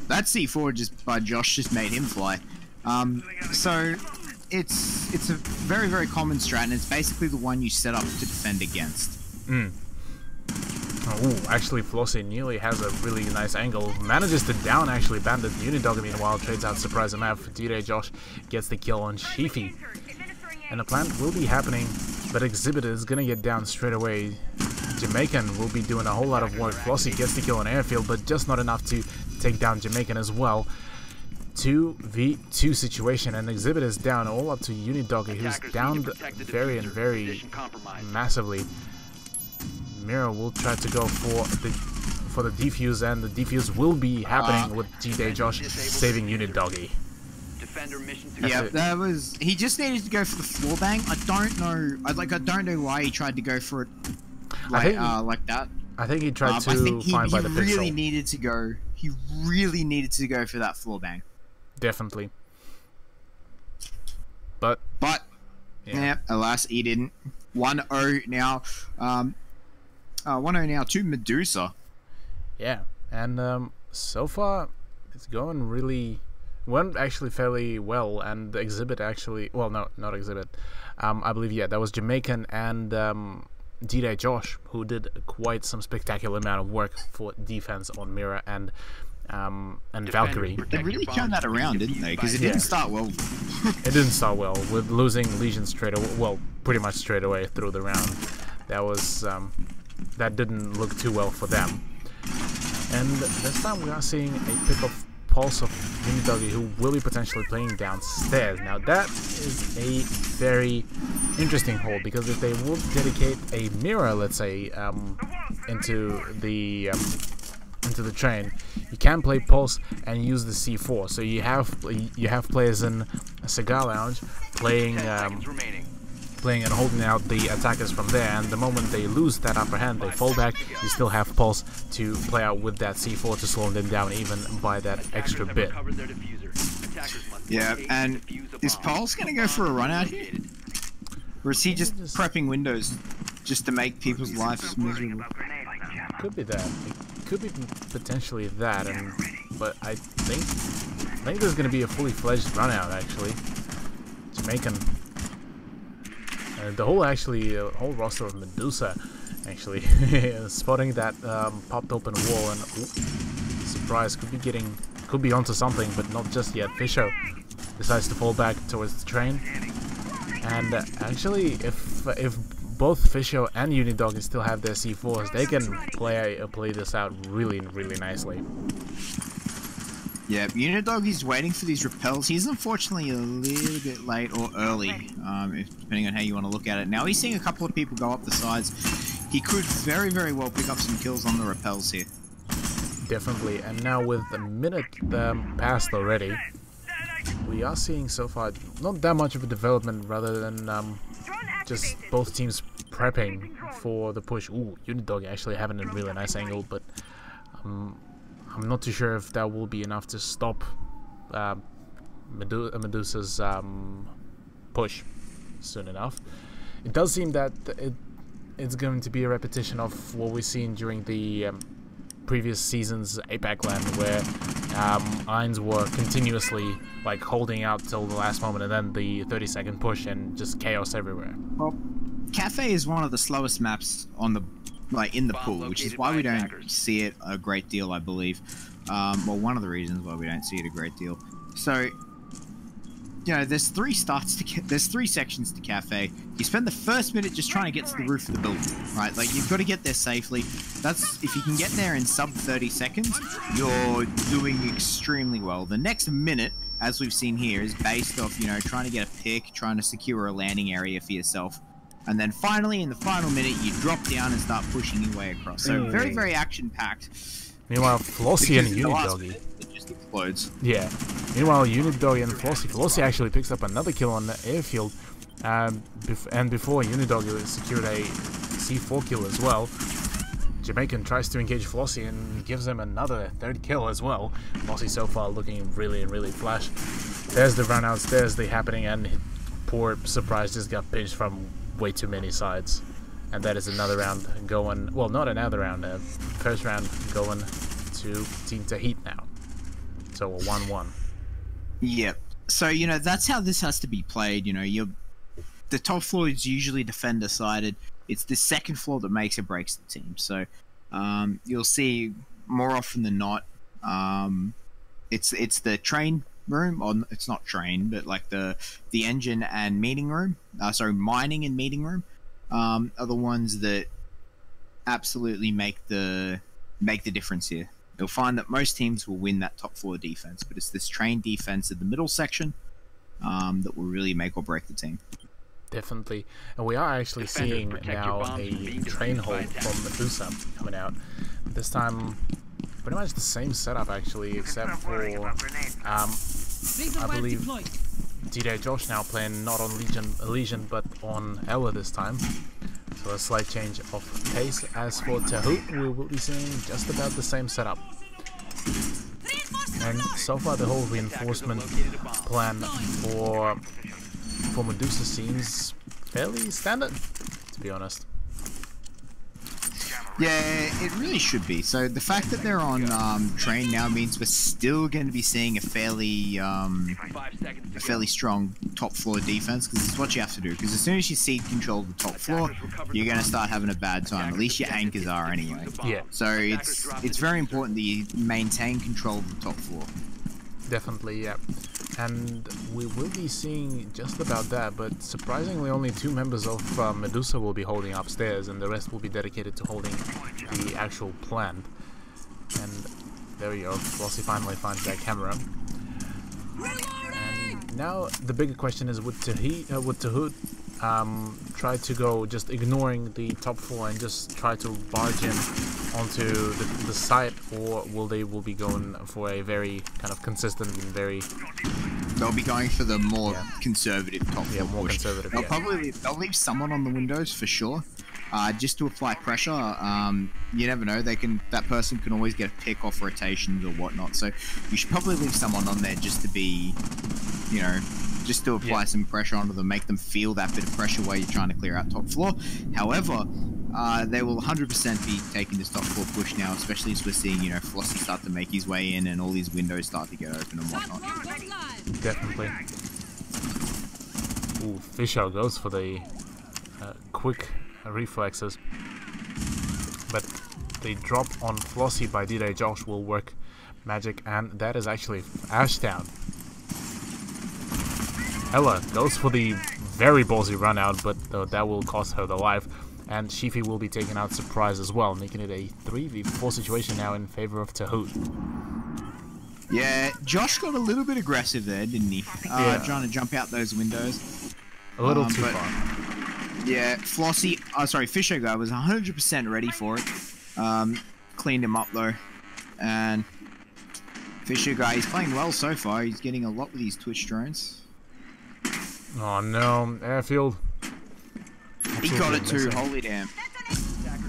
that C4 just by Josh just made him fly. So it's a very, very common strat, and it's basically the one you set up to defend against. Oh, actually Flossie nearly has a really nice angle. Manages to down actually Bandit. Unidog meanwhile trades out Surprise MF. D-Day Josh gets the kill on Shifi. And the plant will be happening, but Exhibit is gonna get down straight away. Jamaican will be doing a whole lot of work. Flossie gets the kill on Airfield, but just not enough to take down Jamaican as well. 2v2 situation, and Exhibit is down all up to Unidoggy, who's downed very massively. Mira will try to go for the defuse, and the defuse will be happening with G-Day Josh saving Unidoggy. Yeah, that was. He just needed to go for the floor bang. I don't know. I don't know why he tried to go for it like that. I think he tried to I think he find by the really pixel. needed to go. He really needed to go for that floor bang. Definitely. But yeah, alas, he didn't. 1-0 now. 1-0 now to Medusa. Yeah, and so far it's going really went actually fairly well, and the Exhibit actually, well, no, not Exhibit. I believe, yeah, that was Jamaican and D-Day Josh, who did quite some spectacular amount of work for defense on Mira and Valkyrie. They really turned that around, didn't they? Because it didn't start well. It didn't start well with losing Legion straight away. Well, pretty much straight away through the round. that didn't look too well for them. And this time we are seeing a pick of Pulse of Unidoggy, who will be potentially playing downstairs. Now that is a very interesting hold, because if they will dedicate a mirror, let's say, into the train, you can play Pulse and use the C4. So you have players in a cigar lounge playing and holding out the attackers from there, and the moment they lose that upper hand, they fall back. You still have Pulse to play out with that C4 to slow them down even by that extra bit. Yeah, and is Pulse going to go for a run out here? Or is he just prepping windows just to make people's lives miserable? Could be that. It could be potentially that, but I think there's going to be a fully fledged run out actually. Jamaican. The whole roster of Medusa actually spotting that popped open wall, and surprise, could be onto something, but not just yet. Fisho decides to fall back towards the train, and actually if both Fisho and Unidog still have their C4s, they can play this out really nicely. Yeah, Unidog is waiting for these repels. He's unfortunately a little bit late or early, depending on how you want to look at it. Now he's seeing a couple of people go up the sides. He could very well pick up some kills on the repels here. Definitely, and now with a minute passed already, we are seeing so far not that much of a development, rather than just both teams prepping for the push. Ooh, Unidog actually having a really nice angle, but I'm not too sure if that will be enough to stop Medusa's push soon enough. It does seem that it's going to be a repetition of what we've seen during the previous season's APAC LAN, where ANZ were continuously like holding out till the last moment, and then the 30-second push and just chaos everywhere. Well, Cafe is one of the slowest maps on the in the pool, which is why we don't see it a great deal, I believe. Well, one of the reasons why we don't see it a great deal. So, you know, there's three sections to Cafe. You spend the first minute just trying to get to the roof of the building, right? Like, you've got to get there safely. If you can get there in sub 30 seconds, you're doing extremely well. The next minute, as we've seen here, is based off, you know, trying to get a pick, trying to secure a landing area for yourself. And then finally, in the final minute, you drop down and start pushing your way across. So very action-packed. Meanwhile, Flossie and Unidoggy. It just explodes. Yeah. Meanwhile, Unidoggy and Flossie actually picks up another kill on the airfield. And before Unidoggy secured a C4 kill as well, Jamaican tries to engage Flossie and gives him another third kill as well. Flossie so far looking really flash. There's the runouts, there's the happening, and poor Surprise just got pinched from way too many sides, and that is another round going, well, not another round, first round going to Team Tahit now, so a 1-1. Yep. So, you know, that's how this has to be played. You know, the top floor is usually defender sided. It's the second floor that makes or breaks the team. So you'll see more often than not, it's the train room, or it's not train, but like the engine and meeting room, mining and meeting room, are the ones that absolutely make the difference here. You'll find that most teams will win that top floor defense, but it's this train defense in the middle section that will really make or break the team. Definitely, and we are actually seeing now a train hold from Medusa coming out. This time, pretty much the same setup actually, except for I believe D-Day Josh now playing not on Legion but on Ella this time. So a slight change of pace. As for Tahoot, we will be seeing just about the same setup. And so far the whole reinforcement plan for Medusa seems fairly standard, to be honest. Yeah, it really should be. So the fact that they're on train now means we're still going to be seeing a fairly strong top floor defense, because this is what you have to do. Because as soon as you cede control of the top floor, you're going to start having a bad time. At least your anchors are anyway. Yeah. So it's very important that you maintain control of the top floor. Definitely, yeah. And we will be seeing just about that, but surprisingly only 2 members of Medusa will be holding upstairs, and the rest will be dedicated to holding the actual plant. And there we go, Flossie finally finds that camera. And now the bigger question is, would Tahoot try to go just ignoring the top 4 and just try to barge in onto the site, or will they be going for a very kind of consistent and very... They'll be going for the more conservative top 4 more push. conservative, They'll leave someone on the windows for sure, just to apply pressure. You never know, that person can always get a pick off rotations or whatnot, so you should probably leave someone on there just to be, you know, just to apply some pressure onto them, make them feel that bit of pressure while you're trying to clear out top floor. However, they will 100% be taking this top 4 push now, especially as we're seeing, you know, Flossie start to make his way in and all these windows start to get open and whatnot. Definitely. Ooh, Fisher goes for the quick reflexes, but the drop on Flossie by D-Day Josh will work magic, and that is actually Ashdown. Ella goes for the very ballsy run out, but that will cost her the life. And Shifi will be taking out Surprise as well, making it a 3v4 situation now in favor of Tahoot. Yeah, Josh got a little bit aggressive there, didn't he? Trying to jump out those windows. A little too far. Yeah, Fisher guy was 100% ready for it. Cleaned him up though. And Fisher guy, he's playing well so far. He's getting a lot with these Twitch drones. Oh no, Airfield. He got it too, holy damn.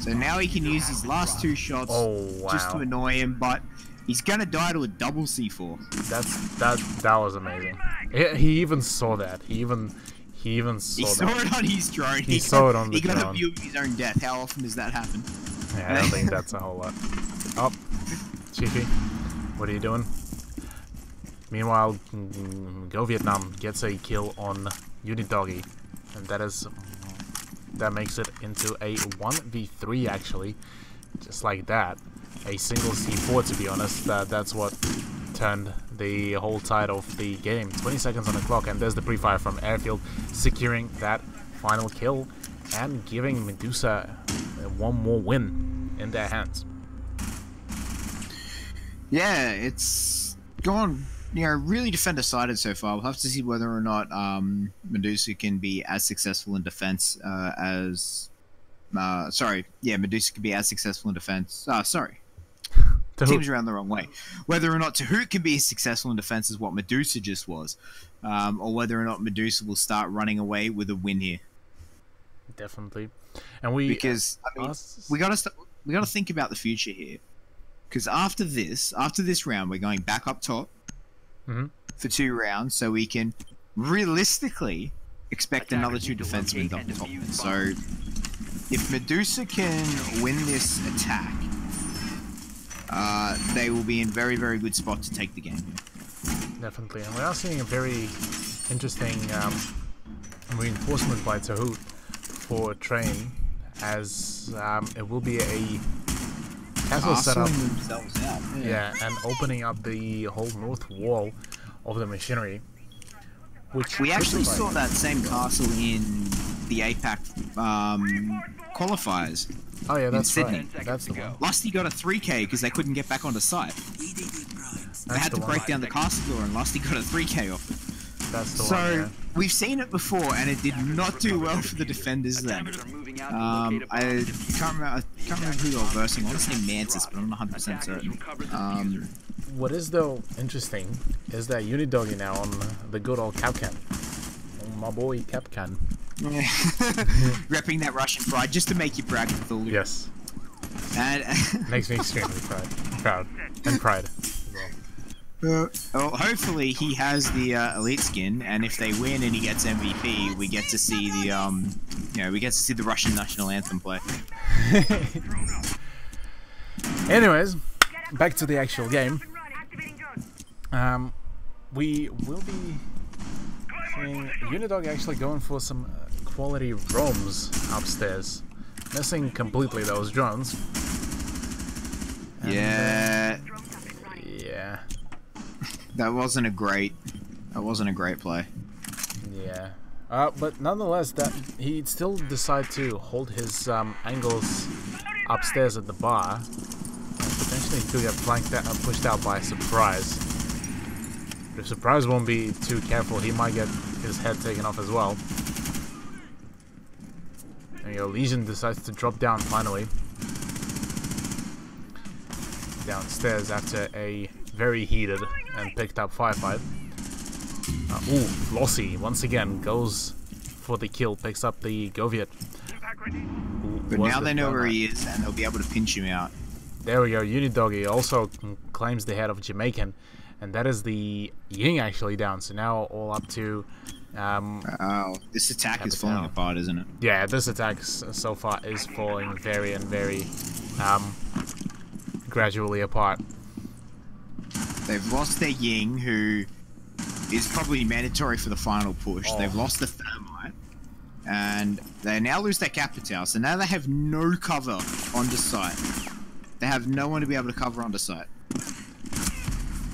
So now he can use his last 2 shots just to annoy him, but he's gonna die to a double C4. That was amazing. He even saw that. He even saw it on his drone. He saw it on the drone. He got a view of his own death. How often does that happen? Yeah, I don't think that's a whole lot. Oh, Chiefy, what are you doing? Meanwhile, Go Vietnam gets a kill on Unidoggy, and that makes it into a 1v3 actually, just like that. A single C4, to be honest. That's what turned the whole tide of the game. 20 seconds on the clock, and there's the pre-fire from Airfield, securing that final kill and giving Medusa one more win in their hands. Yeah, it's gone, you know, really defender-sided so far. We'll have to see whether or not Medusa can be as successful in defense Medusa can be as successful in defense. Teams around the wrong way. Whether or not Tahoot can be as successful in defense as what Medusa just was, or whether or not Medusa will start running away with a win here. Definitely, and we gotta think about the future here, because after this round we're going back up top for 2 rounds, so we can realistically expect another 2 defensemen up top. So if Medusa can win this attack, they will be in very, very good spot to take the game here. Definitely, and we are seeing a very interesting reinforcement by Tahoot for Train, as it will be a castle setup. Yeah, and opening up the whole north wall of the machinery. Which we actually saw that same castle in the APAC qualifiers. Oh yeah, that's Sydney. Right. That's the one. Lusty got a 3K because they couldn't get back onto site. They had to break down the castle door, and Lusty got a 3K off it. That's the one. Yeah. We've seen it before, and it did not do well for the defenders then. I can't remember who they were versing. I want to say Mantis, but I'm not 100% certain. What is though interesting is that Unidoggy now on the good old Capcan. Oh, my boy Capcan. Repping that Russian pride just to make you brag with the loot. Yes. And makes me extremely proud. And pride. Well, hopefully he has the elite skin, and if they win and he gets MVP, we get to see the the Russian national anthem play. Anyways, back to the actual game. We will be seeing Unidog actually going for some quality roams upstairs, missing completely those drones. And, yeah. Yeah. That wasn't a great That wasn't a great play. Yeah. But nonetheless, that he still decided to hold his angles upstairs at the bar. Potentially he could get flanked out, pushed out by Surprise. But if Surprise won't be too careful, he might get his head taken off as well. And Legion decides to drop down finally. Downstairs after a very heated and picked up firefight. Ooh, Flossie once again goes for the kill, picks up the Goviet. But now they know where he is and they'll be able to pinch him out. There we go. Unidoggy also claims the head of Jamaican, and that is the Ying actually down. So now all up to. Oh, this attack is falling apart, isn't it? Yeah, this attack so far is falling very gradually apart. They've lost their Ying, who is probably mandatory for the final push. Oh. They've lost the Thermite, and they now lose their Capital. So now they have no cover onto site. They have no one to be able to cover onto site.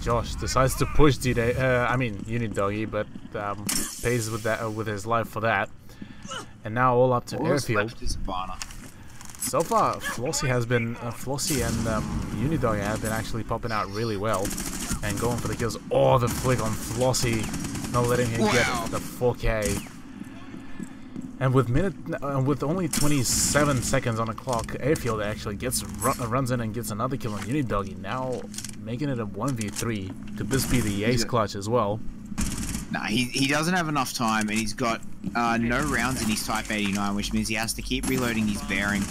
Josh decides to push Unidoggy, but pays with that with his life for that. And now all up to Airfield. So far, Flossie and Unidoggy have been actually popping out really well and going for the kills. Oh, the flick on Flossie, not letting him get the 4K. And with only 27 seconds on the clock, Airfield actually runs in and gets another kill on Unidoggy. Now making it a 1v3. Could this be the ace clutch as well? Nah, he doesn't have enough time, and he's got no rounds in his Type 89, which means he has to keep reloading his bearing.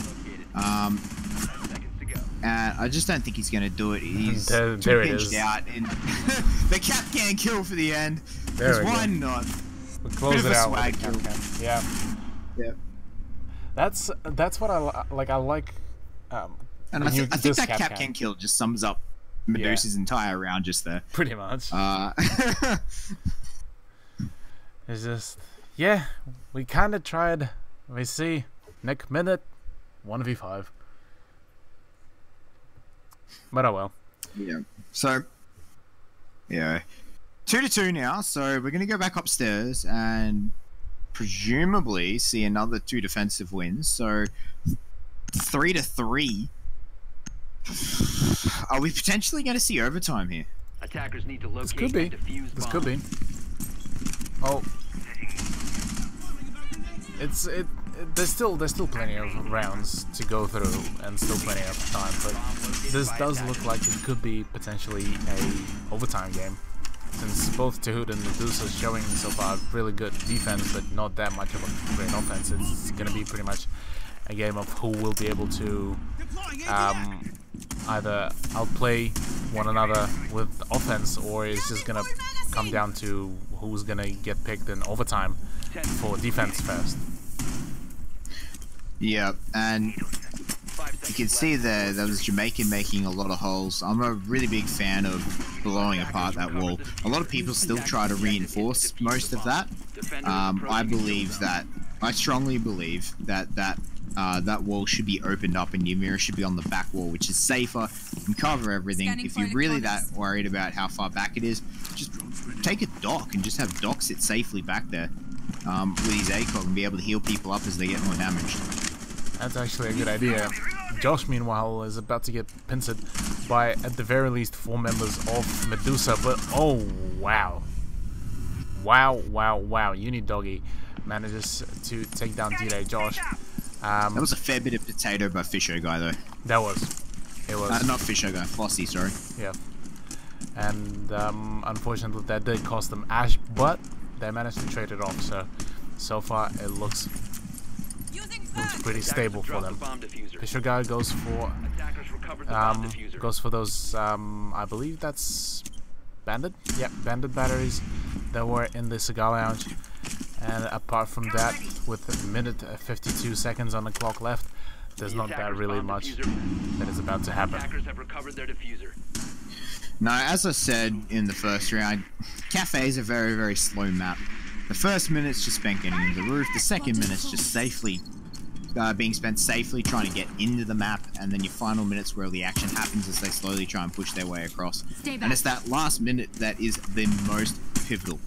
And I just don't think he's going to do it. He's too pinched out, and the cap can kill for the end. Because why not? We close it out with the cap. Yeah. Yeah. That's what I like. I like. And I think that cap can kill just sums up Medusa's entire round just there. Pretty much. It's just, yeah, we kind of tried. We see next minute 1v5. But oh well. Yeah. So, yeah, 2-2 now. So we're gonna go back upstairs and presumably see another 2 defensive wins. So 3-3. Are we potentially going to see overtime here? Attackers need to locate this could be. and defuse This bombs. could be. Oh, there's still plenty of rounds to go through and still plenty of time, but this does look like it could be potentially a overtime game, since both Tahood and Medusa is showing so far really good defense, but not that much of a great offense. It's gonna be pretty much a game of who will be able to either outplay one another with offense, or it's just gonna come down to who's gonna get picked in overtime for defense first. Yeah, and you can see there was Jamaican making a lot of holes. I'm a really big fan of blowing apart that wall. A lot of people still try to reinforce most of that. I strongly believe that that wall should be opened up and your mirror should be on the back wall, which is safer and cover everything. If you're really that worried about how far back it is, just take a dock and just have Doc sit safely back there with his ACOG and be able to heal people up as they get more damaged. That's actually a good idea. Josh, meanwhile, is about to get pincered by, at the very least, 4 members of Medusa, but oh, wow. Wow. Unidoggy manages to take down D-Day Josh. That was a fair bit of potato by Fisho Guy, though. That was. It was. Not Fisho Guy, Flossie, sorry. Yeah. And unfortunately, that did cost them Ash, but they managed to trade it off, so far it looks pretty stable for them. Fisher Guy goes for those I believe that's Bandit? Yep, Bandit batteries that were in the cigar lounge. And apart from that, with a minute 52 seconds on the clock left, there's not that really much that is about to happen. Now, as I said in the first round, Cafe is a very, very slow map. The first minute's just spent getting into the roof, the second minute's just safely being spent safely trying to get into the map, and then your final minutes where the action happens as they slowly try and push their way across. And it's that last minute that is the most pivotal.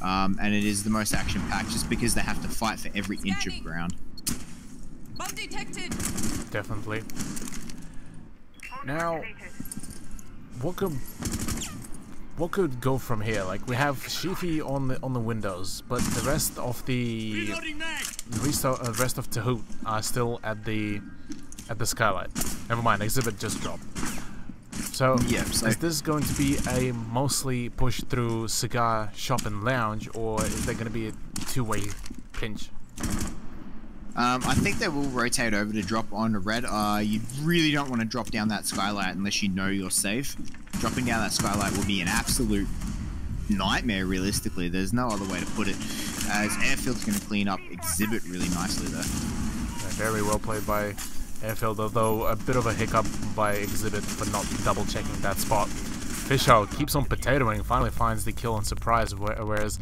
and it is the most action-packed just because they have to fight for every inch of ground. Bomb detected. Definitely. Now, what could go from here? Like, we have Shifi on the windows, but the rest of the rest of Tahoot are still at the skylight. Never mind, exhibit just dropped. So, is this going to be a mostly push through cigar shop and lounge, or is there going to be a two-way pinch? I think they will rotate over to drop on red. You really don't want to drop down that skylight unless you know you're safe. Dropping down that skylight will be an absolute nightmare, realistically. There's no other way to put it, as Airfield's going to clean up exhibit really nicely there. Very well played by Airfield, although a bit of a hiccup by exhibit for not double checking that spot. Fisher keeps on potatoing, finally finds the kill on surprise, whereas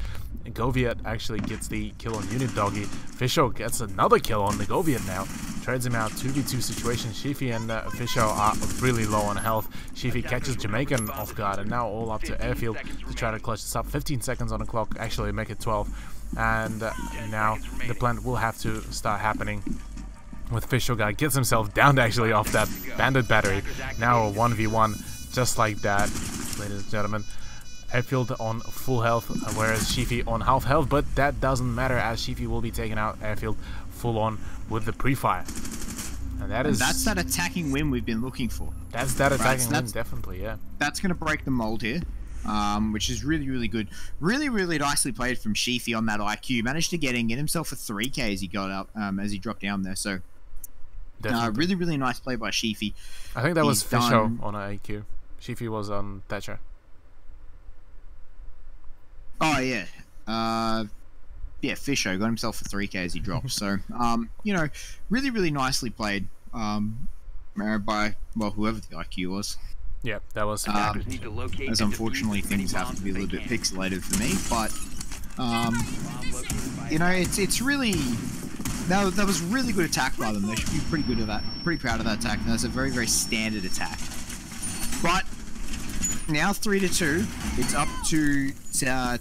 Goviet actually gets the kill on Unit Doggy. Fisher gets another kill on the Goviet now. Trades him out, 2v2 situation. Shifi and Fisher are really low on health. Shifi catches Jamaican off guard, and now all up to Airfield to try to clutch this up. 15 seconds on the clock, actually make it 12. And now the plant will have to start happening. With Fisher guy gets himself downed actually off that bandit battery. Now a 1v1 just like that, ladies and gentlemen. Airfield on full health, whereas Shifi on half health, but that doesn't matter as Shifi will be taking out Airfield full on with the pre-fire. And that's that attacking win we've been looking for. That's that attacking win, definitely, yeah. That's going to break the mold here, which is really, really good. Really, really nicely played from Shifi on that IQ. Managed to get himself a 3k as he got up, as he dropped down there, so really, really nice play by Shifi. I think that was Fisher on IQ. Shifi was on Thatcher. Oh, yeah. Yeah, Fisher got himself a 3k as he dropped. So, you know, really, really nicely played by, well, whoever the IQ was. Yeah, that was as unfortunately things have to be a little bit pixelated for me. But, you know, it's really... That was really good attack by them. They should be pretty good at that. Pretty proud of that attack. And that's a very, very standard attack. But... now 3-2, it's up to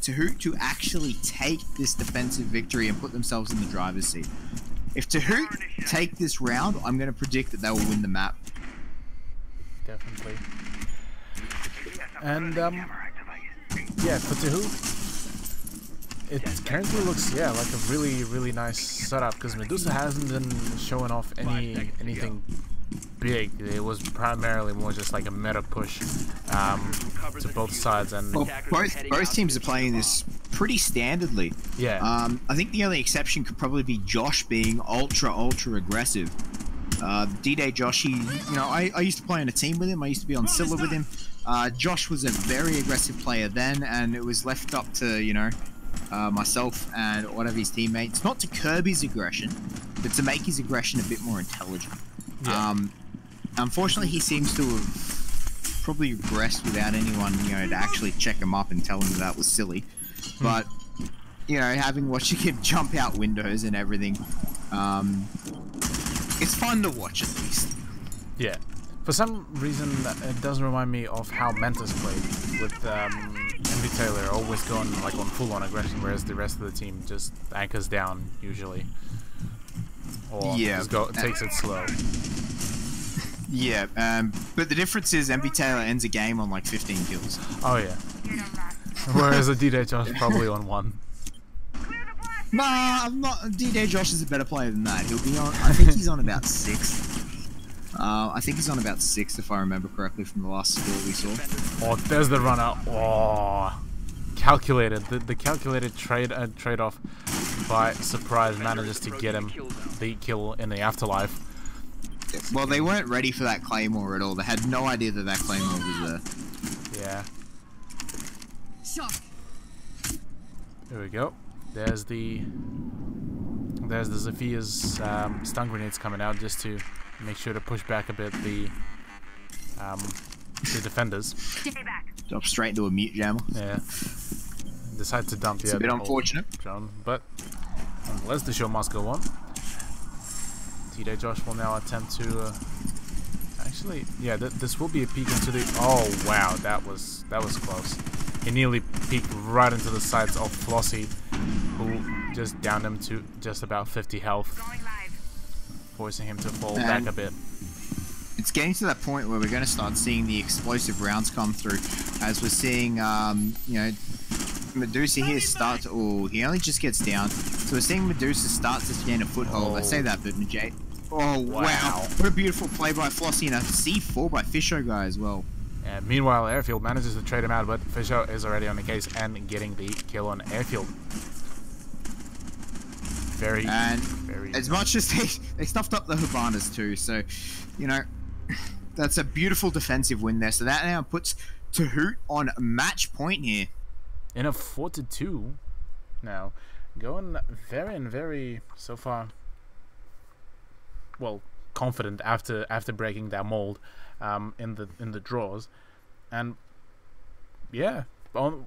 Tahoot to actually take this defensive victory and put themselves in the driver's seat. If Tahoot take this round, I'm going to predict that they will win the map. Definitely. And yeah, for Tahoot, it currently looks like a really, really nice setup because Medusa hasn't been showing off anything big. It was primarily more just like a meta push to both sides, and well, both teams are playing this pretty standardly. Yeah. I think the only exception could probably be Josh being ultra aggressive. D-Day Josh, you know, I used to play on a team with him. I used to be on Silver with him. Josh was a very aggressive player then, and it was left up to, you know, myself and one of his teammates, not to curb his aggression, but to make his aggression a bit more intelligent. Yeah. Unfortunately, he seems to have probably regressed without anyone, you know, to actually check him up and tell him that was silly. But, you know, having watched him jump out windows and everything, it's fun to watch at least. Yeah. For some reason, it does remind me of how Mentos played, with MV Taylor always going like on full-on aggression, whereas the rest of the team just anchors down usually, or just takes it slow. Yeah, but the difference is MV Taylor ends a game on like 15 kills. Oh yeah. Whereas a D-Day Josh probably on 1. Nah, I'm not. D-Day Josh is a better player than that. He'll be on. I think he's on about 6. I think he's on about 6 if I remember correctly from the last score we saw. Oh, there's the runner. Oh, calculated. The calculated trade-off by surprise manages to get him the kill in the afterlife. Well, they weren't ready for that Claymore at all. They had no idea that that Claymore was there. Yeah. There we go. There's the Zephyr's stun grenades coming out just to make sure to push back a bit the defenders. Drop straight into a mute jammer. Yeah. Decide to dump the a bit unfortunate. Drone, but unless the show must go on. D-Day Josh will now attempt to actually, yeah, this will be a peek into the. Oh wow, that was close. He nearly peeked right into the sides of Flossie, who just downed him to just about 50 health, forcing him to fall back a bit. It's getting to that point where we're going to start seeing the explosive rounds come through, as we're seeing, you know, Medusa here start to... Oh, he only just gets down. So we're seeing Medusa start to gain a foothold. I say that, but Majay... Oh, wow. What a beautiful play by Flossie, and a C4 by Fisho guy as well. And meanwhile, Airfield manages to trade him out, but Fisho is already on the case and getting the kill on Airfield. Very as much as they stuffed up the Habanas too, so, you know, that's a beautiful defensive win there. So that now puts Tahoot on match point here. In a 4-2 now, going very so far, well, confident after breaking that mold in the draws, and yeah, on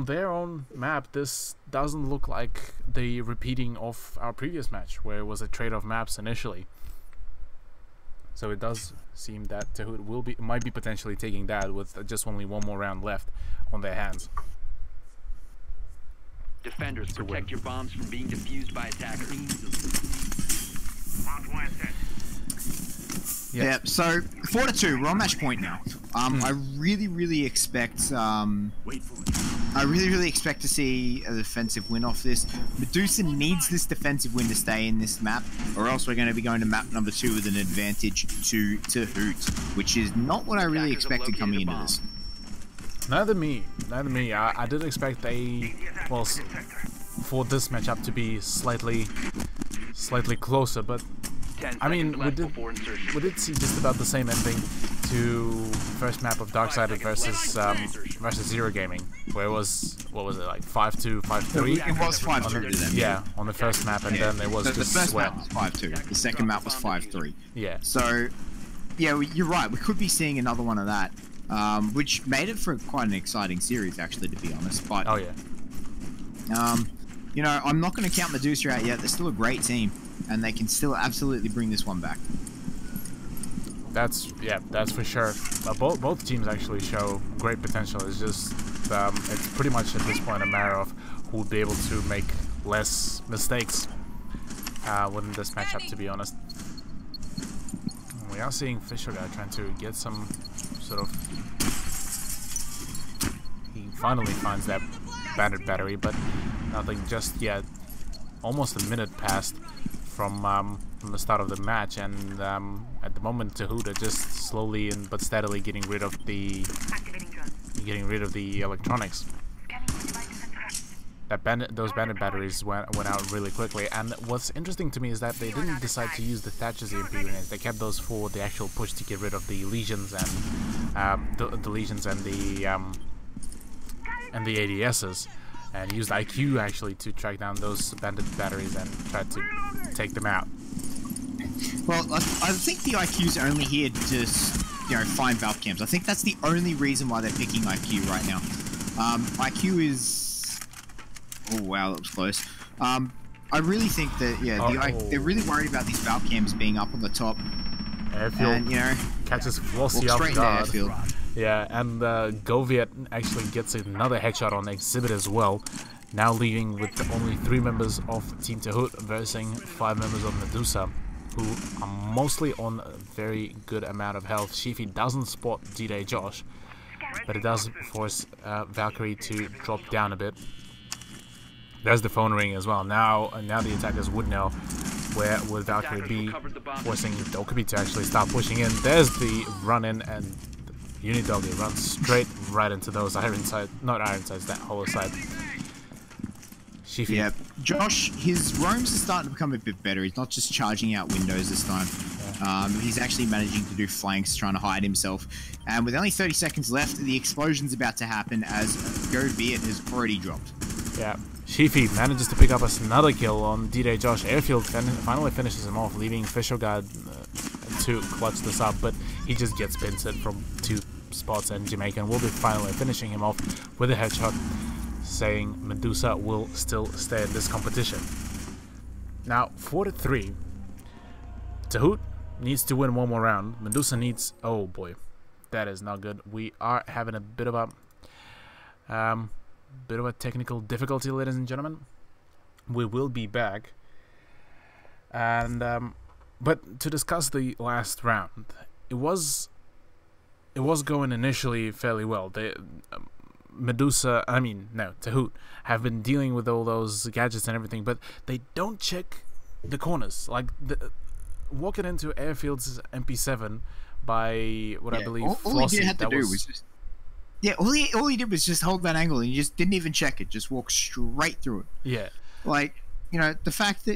their own map, this doesn't look like the repeating of our previous match where it was a trade of maps initially. So it does seem that Tahoot might be potentially taking that with just only one more round left on their hands. Defenders, protect your bombs from being defused by attackers. Yeah. So 4-2, we're on match point now. I really expect I really expect to see a defensive win off this. Medusa needs this defensive win to stay in this map, or else we're going to be going to map number 2 with an advantage to Tahoot, which is not what I really expected coming into this. Neither me. I did expect for this matchup to be slightly closer, but I mean, we did see just about the same ending to first map of Darksided versus Zero Gaming, where it was, what was it, like 5-2, 5-3? It was 5-2 to them. Yeah, on the first map, and then it was so just the first swept. map was 5-2. The second map was 5-3. Yeah. So, yeah, you're right. We could be seeing another one of that, which made it for quite an exciting series, actually, to be honest. But oh yeah. You know, I'm not going to count Medusa out yet. They're still a great team, and they can still absolutely bring this one back. That's for sure. Both teams actually show great potential. It's just it's pretty much at this point a matter of who will be able to make less mistakes within this matchup, to be honest. We are seeing Fisher guy trying to get some sort of... He finally finds that bandit battery, but nothing just yet. Almost a minute passed from the start of the match, and at the moment Tahoot are just slowly but steadily getting rid of the electronics. Those bandit batteries went out really quickly, and what's interesting to me is that they didn't decide to use the Thatcher's EMP grenades. They kept those for the actual push to get rid of the legions and the legions and the ADSs, and used IQ actually to track down those bandit batteries and try to take them out. Well, I think the IQ's only here to, you know, find valve cams. I think that's the only reason why they're picking IQ right now. IQ is... Oh wow, that was close. I really think that, yeah, they're really worried about these valve cams being up on the top. Airfield, and, you know, catches Flossie off guard. Yeah, and Goviet actually gets another headshot on Exhibit as well. Now leaving with only 3 members of Team Tahoot versus 5 members of Medusa, who are mostly on a very good amount of health. Shifi doesn't spot D-Day Josh, but it does force Valkyrie to drop down a bit. There's the phone ring as well. Now the attackers would know where would Valkyrie be, forcing Dokubi to actually start pushing in. There's the run in, and Unidoggy runs straight right into those iron sights, not iron sights, that hollow sight. Shifi. Yeah, Josh, his roams are starting to become a bit better. He's not just charging out windows this time. Yeah. He's actually managing to do flanks, trying to hide himself. And with only 30 seconds left, the explosion's about to happen as Goviet has already dropped. Yeah. Shifi manages to pick up another kill on D-Day Josh. Airfield finally finishes him off, leaving Fisherguard to clutch this up, but he just gets pincered from 2 spots, and Jamaican will be finally finishing him off with a headshot, saying Medusa will still stay in this competition. Now, 4-3. Tahoot needs to win one more round. Medusa needs... Oh boy, that is not good. We are having a bit of Bit of a technical difficulty, ladies and gentlemen. We will be back. And but to discuss the last round, it was going initially fairly well. Tahoot have been dealing with all those gadgets and everything, but they don't check the corners. Like walking into Airfield's MP7 by what I believe all he had to do was just all he did was just hold that angle, and he just didn't even check it. Just walk straight through it. Yeah, like the fact that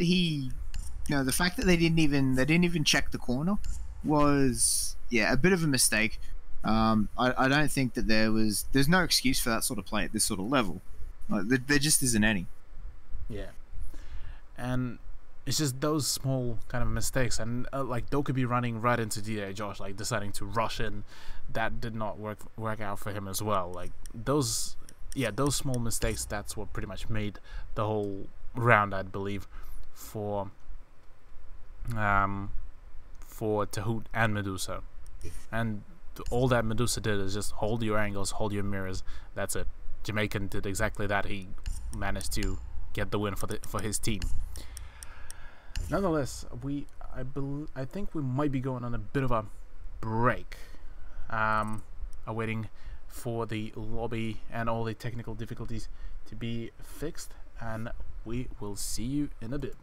they didn't even check the corner was a bit of a mistake. I don't think that there's no excuse for that sort of play at this sort of level. There just isn't any. Yeah, and it's just those small kind of mistakes, and like Doe could be running right into DA Josh, like deciding to rush in. That did not work out for him as well. Like those small mistakes. That's what pretty much made the whole round, I believe, for Tahoot and Medusa, and all that Medusa did is just hold your angles, hold your mirrors. That's it. Jamaican did exactly that. He managed to get the win for his team. Nonetheless, I think we might be going on a bit of a break, awaiting for the lobby and all the technical difficulties to be fixed, and we will see you in a bit.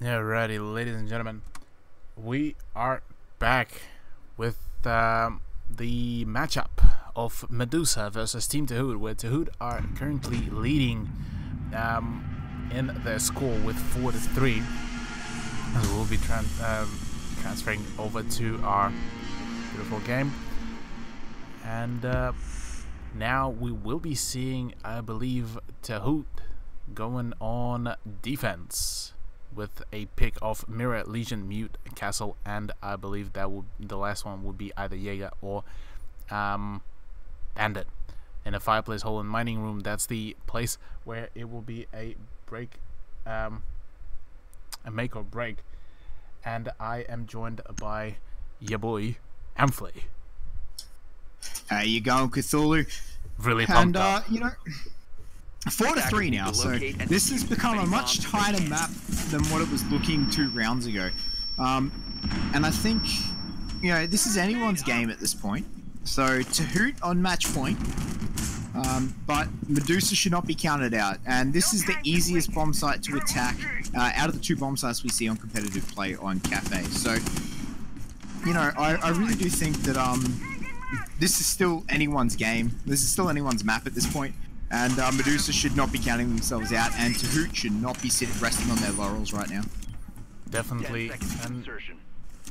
Alrighty, ladies and gentlemen, we are back with the matchup of Medusa versus Team Tahoot, where Tahoot are currently leading in their score with 4-3. We'll be transferring over to our beautiful game, and now we will be seeing, I believe, Tahoot going on defense with a pick of Mirror, Legion, Mute, Castle, and I believe that the last one would be either Jaeger or Bandit. In a fireplace hole in mining room, that's the place where it will be a break, a make or break. And I am joined by your boy Amfley. How you going, Cthulhu? Really pumped up. 4-3 now, so this has become a much tighter map than what it was looking 2 rounds ago. And I think, this is anyone's game at this point. So Tahoot on match point, but Medusa should not be counted out. And this is the easiest bomb site to attack out of the 2 bomb sites we see on competitive play on Cafe. So, I really do think that this is still anyone's game. This is still anyone's map at this point. And Medusa should not be counting themselves out, and Tahoot should not be resting on their laurels right now. Definitely. And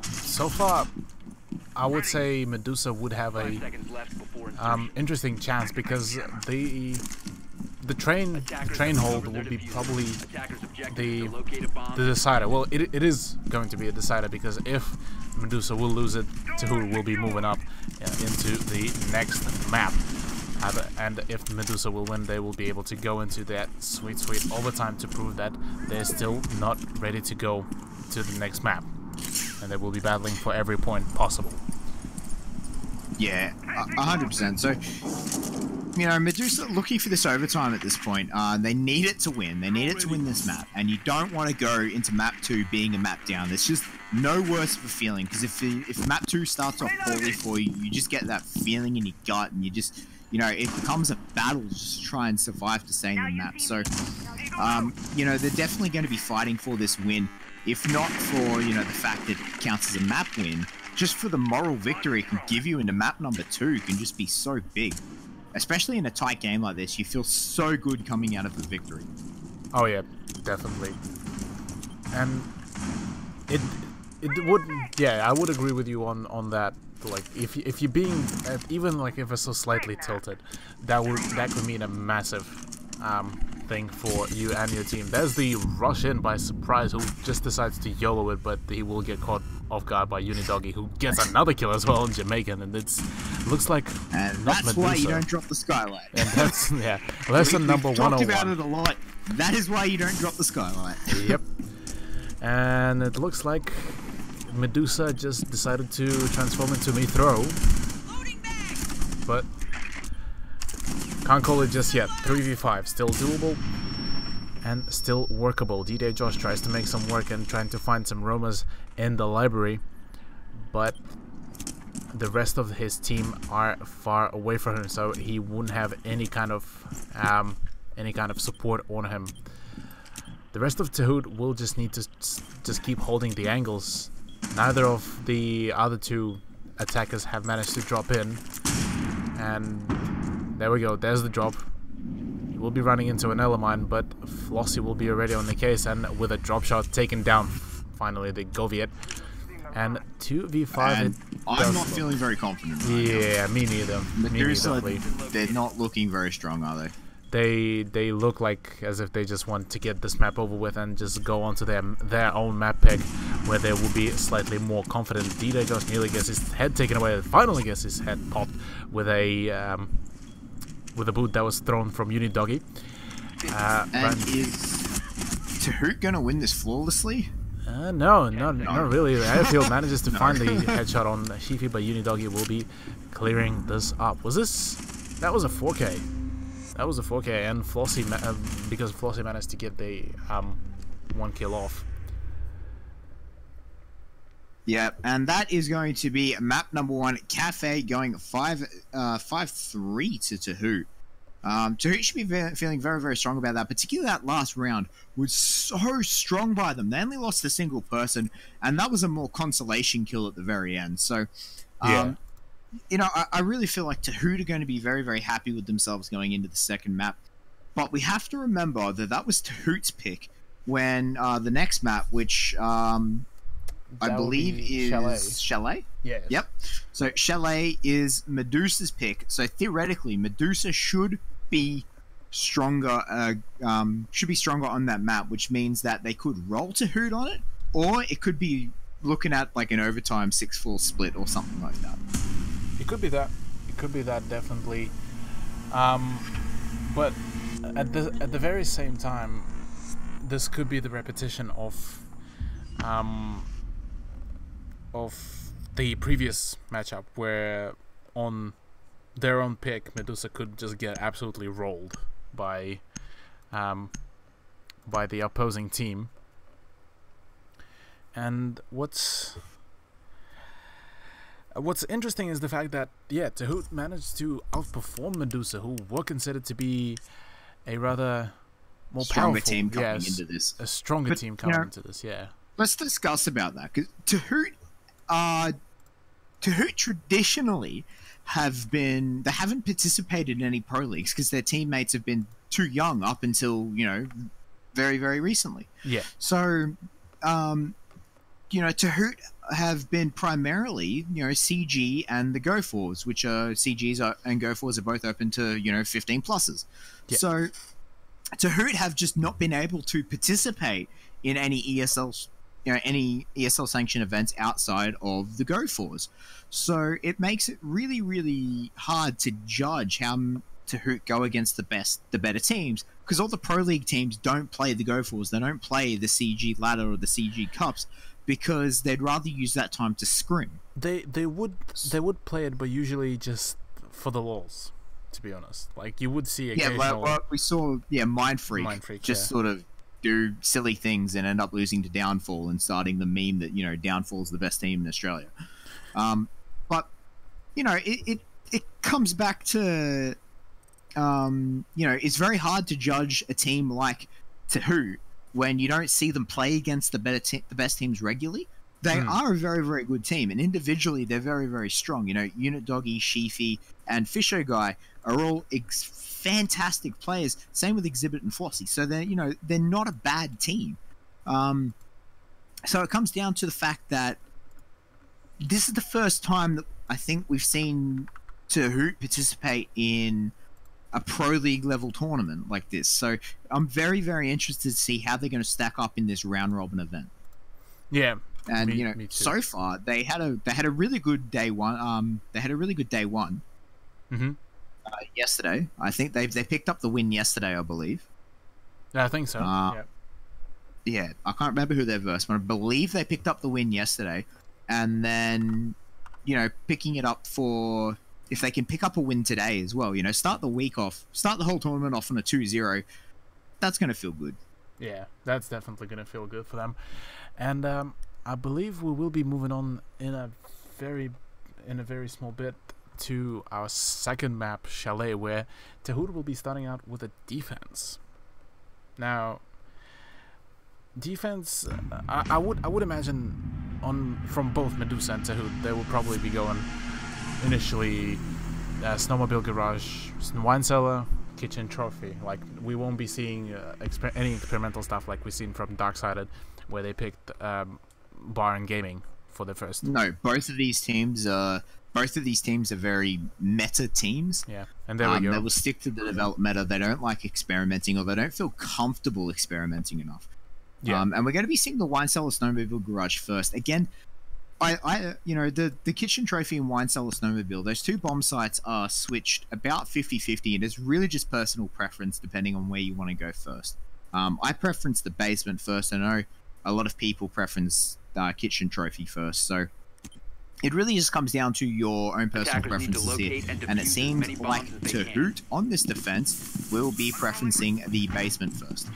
so far, I would say Medusa would have a interesting chance, because the train hold will be probably the decider. Well, it is going to be a decider, because if Medusa will lose it, Tahoot will be moving up into the next map. And if Medusa will win, they will be able to go into that sweet overtime to prove that they're still not ready to go to the next map. And they will be battling for every point possible. Yeah, 100%. So, Medusa looking for this overtime at this point. They need it to win. They need it to win this map. And you don't want to go into map 2 being a map down. There's just no worse of a feeling. Because if map 2 starts off poorly for you, you just get that feeling in your gut, and you just... it becomes a battle just to try and survive to stay in the map. So, they're definitely going to be fighting for this win. If not for, the fact that it counts as a map win, just for the moral victory it can give you into map number 2 can just be so big. Especially in a tight game like this, you feel so good coming out of the victory. Oh yeah, definitely. And it would, yeah, I would agree with you on that. Like, if you're being even like if it's so slightly tilted, that could mean a massive thing for you and your team. There's the rush in by surprise, who just decides to YOLO it, but he will get caught off guard by Unidoggy, who gets another kill as well in Jamaican, and looks like and that's Medusa. Why you don't drop the skylight. And that's lesson number 101. We've talked about it a lot. That is why you don't drop the skylight. Yep. And it looks like Medusa just decided to transform into me throw, but can't call it just yet. 3v5, still doable and still workable. D-Day Josh tries to make some work and trying to find some roamers in the library, but the rest of his team are far away from him, so he wouldn't have any kind of support on him. The rest of Tahoot will just need to just keep holding the angles. Neither of the other 2 attackers have managed to drop in, and there we go, there's the drop. He will be running into an Elamine, but Flossie will be already on the case, and with a drop shot taken down, finally the Goviet. And 2v5, and I'm not feeling very confident right yeah, now. Me neither. Medusa, they're not looking very strong, are they? They look like as if they just want to get this map over with and just go onto their own map pick, where they will be slightly more confident. D-Day Josh nearly gets his head taken away, finally gets his head popped with a boot that was thrown from Unidoggy. And is Tahoot gonna win this flawlessly? No, not really. The airfield manages to find the headshot on Shifi, but Unidoggy will be clearing this up. That was a 4K. That was a 4K, and Flossie, because Flossie managed to get the 1 kill off. Yeah, and that is going to be map number 1, Cafe, going 5-3 to Tahoot. Tahoot should be feeling very, very strong about that. Particularly that last round was so strong by them. They only lost a single person, and that was a more consolation kill at the very end. So, yeah. I really feel like Tahoot are going to be very, very happy with themselves going into the second map. But we have to remember that was Tahoot's pick when the next map, which I believe is Chalet. Yeah. Yep. So Chalet is Medusa's pick. So theoretically, Medusa should be stronger. Should be stronger on that map, which means that they could roll Tahoot on it, or it could be looking at like an overtime 6-4 split or something like that. It could be that. It could be that, definitely. But at the very same time, this could be the repetition of the previous matchup, where on their own pick, Medusa could just get absolutely rolled by the opposing team. And what's interesting is the fact that, yeah, Tahoot managed to outperform Medusa, who were considered to be a rather more stronger powerful team coming into this. A stronger team coming into this, yeah. Let's discuss about that, because Tahoot traditionally they haven't participated in any pro leagues because their teammates have been too young up until, very, very recently. Yeah. So, Tahoot have been primarily, CG and the Go4s, which are CGs and Go4s are both open to, 15 pluses. Yeah. So, Tahoot have just not been able to participate in any ESL sanctioned events outside of the Go4s. So it makes it really, really hard to judge how Tahoot go against the better teams, because all the pro league teams don't play the Go4s. They don't play the CG ladder or the CG cups because they'd rather use that time to scrim. They would play it, but usually just for the lols. To be honest, like you would see occasional. Yeah, like we saw. Yeah, Mind Freak just sort of do silly things and end up losing to Downfall and starting the meme that Downfall's the best team in Australia. But it comes back to it's very hard to judge a team like Tahoot when you don't see them play against the best teams regularly. They are a very, very good team, and individually they're very, very strong. Unit Doggy, Sheafy, and Fisho Guy are all fantastic players. Same with Exhibit and Flossie. So they're not a bad team. So it comes down to the fact that this is the first time that I think we've seen Tahoot participate in a pro league level tournament like this. So I'm very, very interested to see how they're going to stack up in this round robin event. Yeah. And me too. so far they had a really good day one. Mm-hmm. Yesterday. I think they picked up the win yesterday, I believe. Yeah, I think so. Yeah, I can't remember who they're versus, but I believe they picked up the win yesterday. And then, picking it up for... If they can pick up a win today as well, start the whole tournament off on a 2-0, that's going to feel good. Yeah, that's definitely going to feel good for them. And I believe we will be moving on in a very small bit to our second map, Chalet, where Tahoot will be starting out with a defense. Now, defense, I would imagine from both Medusa and Tahoot, they will probably be going initially Snowmobile Garage, Wine Cellar, Kitchen Trophy. Like, we won't be seeing any experimental stuff like we've seen from Darksided, where they picked Bar and Gaming for the first. No, both of these teams are very meta teams. Yeah, and there we go. They will stick to the developed meta. They don't like experimenting, or they don't feel comfortable experimenting enough. Yeah. And we're going to be seeing the Wine Cellar Snowmobile Garage first. Again, the Kitchen Trophy and Wine Cellar Snowmobile, those two bomb sites are switched about 50-50, and it's really just personal preference depending on where you want to go first. I preference the basement first. I know a lot of people preference Kitchen Trophy first, so it really just comes down to your own personal preferences here, and it seems like Tahoot on this defense will be preferencing the basement first.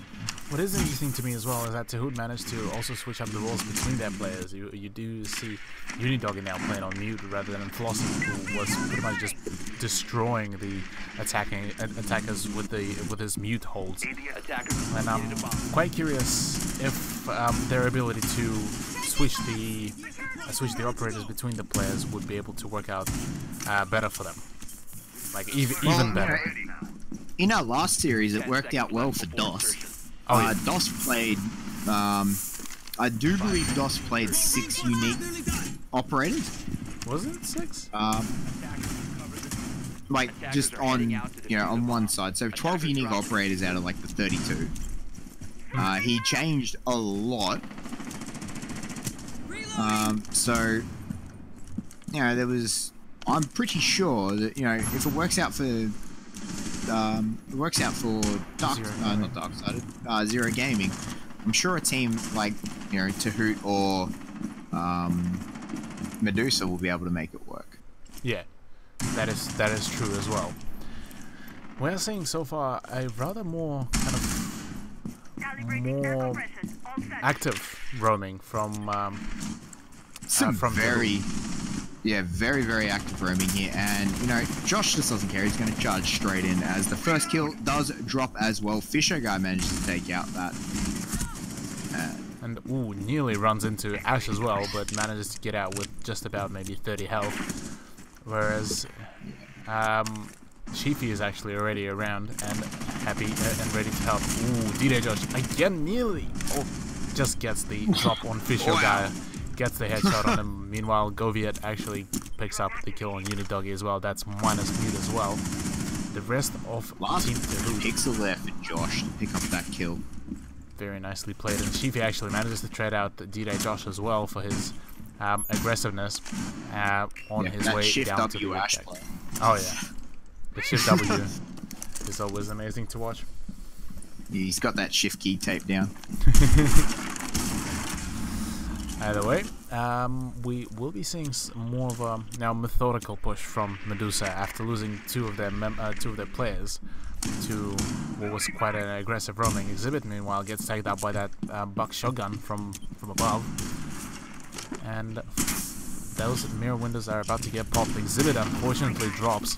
What is interesting to me as well is that Tahoot managed to also switch up the roles between their players. You do see Unidog now playing on mute rather than Flossie, who was pretty much just destroying the attackers with his mute holds. And I'm quite curious if their ability to switch the operators between the players would be able to work out better for them, like even better. In our last series, it worked out well for DOS. DOS played, I do believe DOS played 6 unique operators. Was it 6? Like, just on, on one side. So 12 unique operators out of, like, the 32. He changed a lot. So, there was... I'm pretty sure that, if it works out for... not Darksided, Zero Gaming. I'm sure a team like Tahoot or Medusa will be able to make it work. Yeah, that is true as well. We're seeing so far a rather more active roaming from very active roaming here, and you know, Josh just doesn't care. He's going to charge straight in as the first kill does drop as well. Fisher guy manages to take out that. And nearly runs into Ash as well, but manages to get out with just about maybe 30 health. Whereas Chiefy is actually already around and happy and ready to help. D-Day Josh again nearly just gets the drop on Fisher guy. Gets the headshot on him. Meanwhile, Goviet actually picks up the kill on Unidoggy as well. That's minus mute as well. The rest of last Team pixel there for Josh to pick up that kill. Very nicely played, and Chiefy actually manages to trade out D-Day Josh as well for his aggressiveness on his way down to the Ash play. Oh yeah, the Shift W is always amazing to watch. Yeah, he's got that shift key taped down. Either way, we will be seeing more of a now methodical push from Medusa after losing two of their players to what was quite an aggressive roaming. Exhibit, meanwhile, gets tagged out by that buck shotgun from above, and those mirror windows are about to get popped. Exhibit unfortunately drops,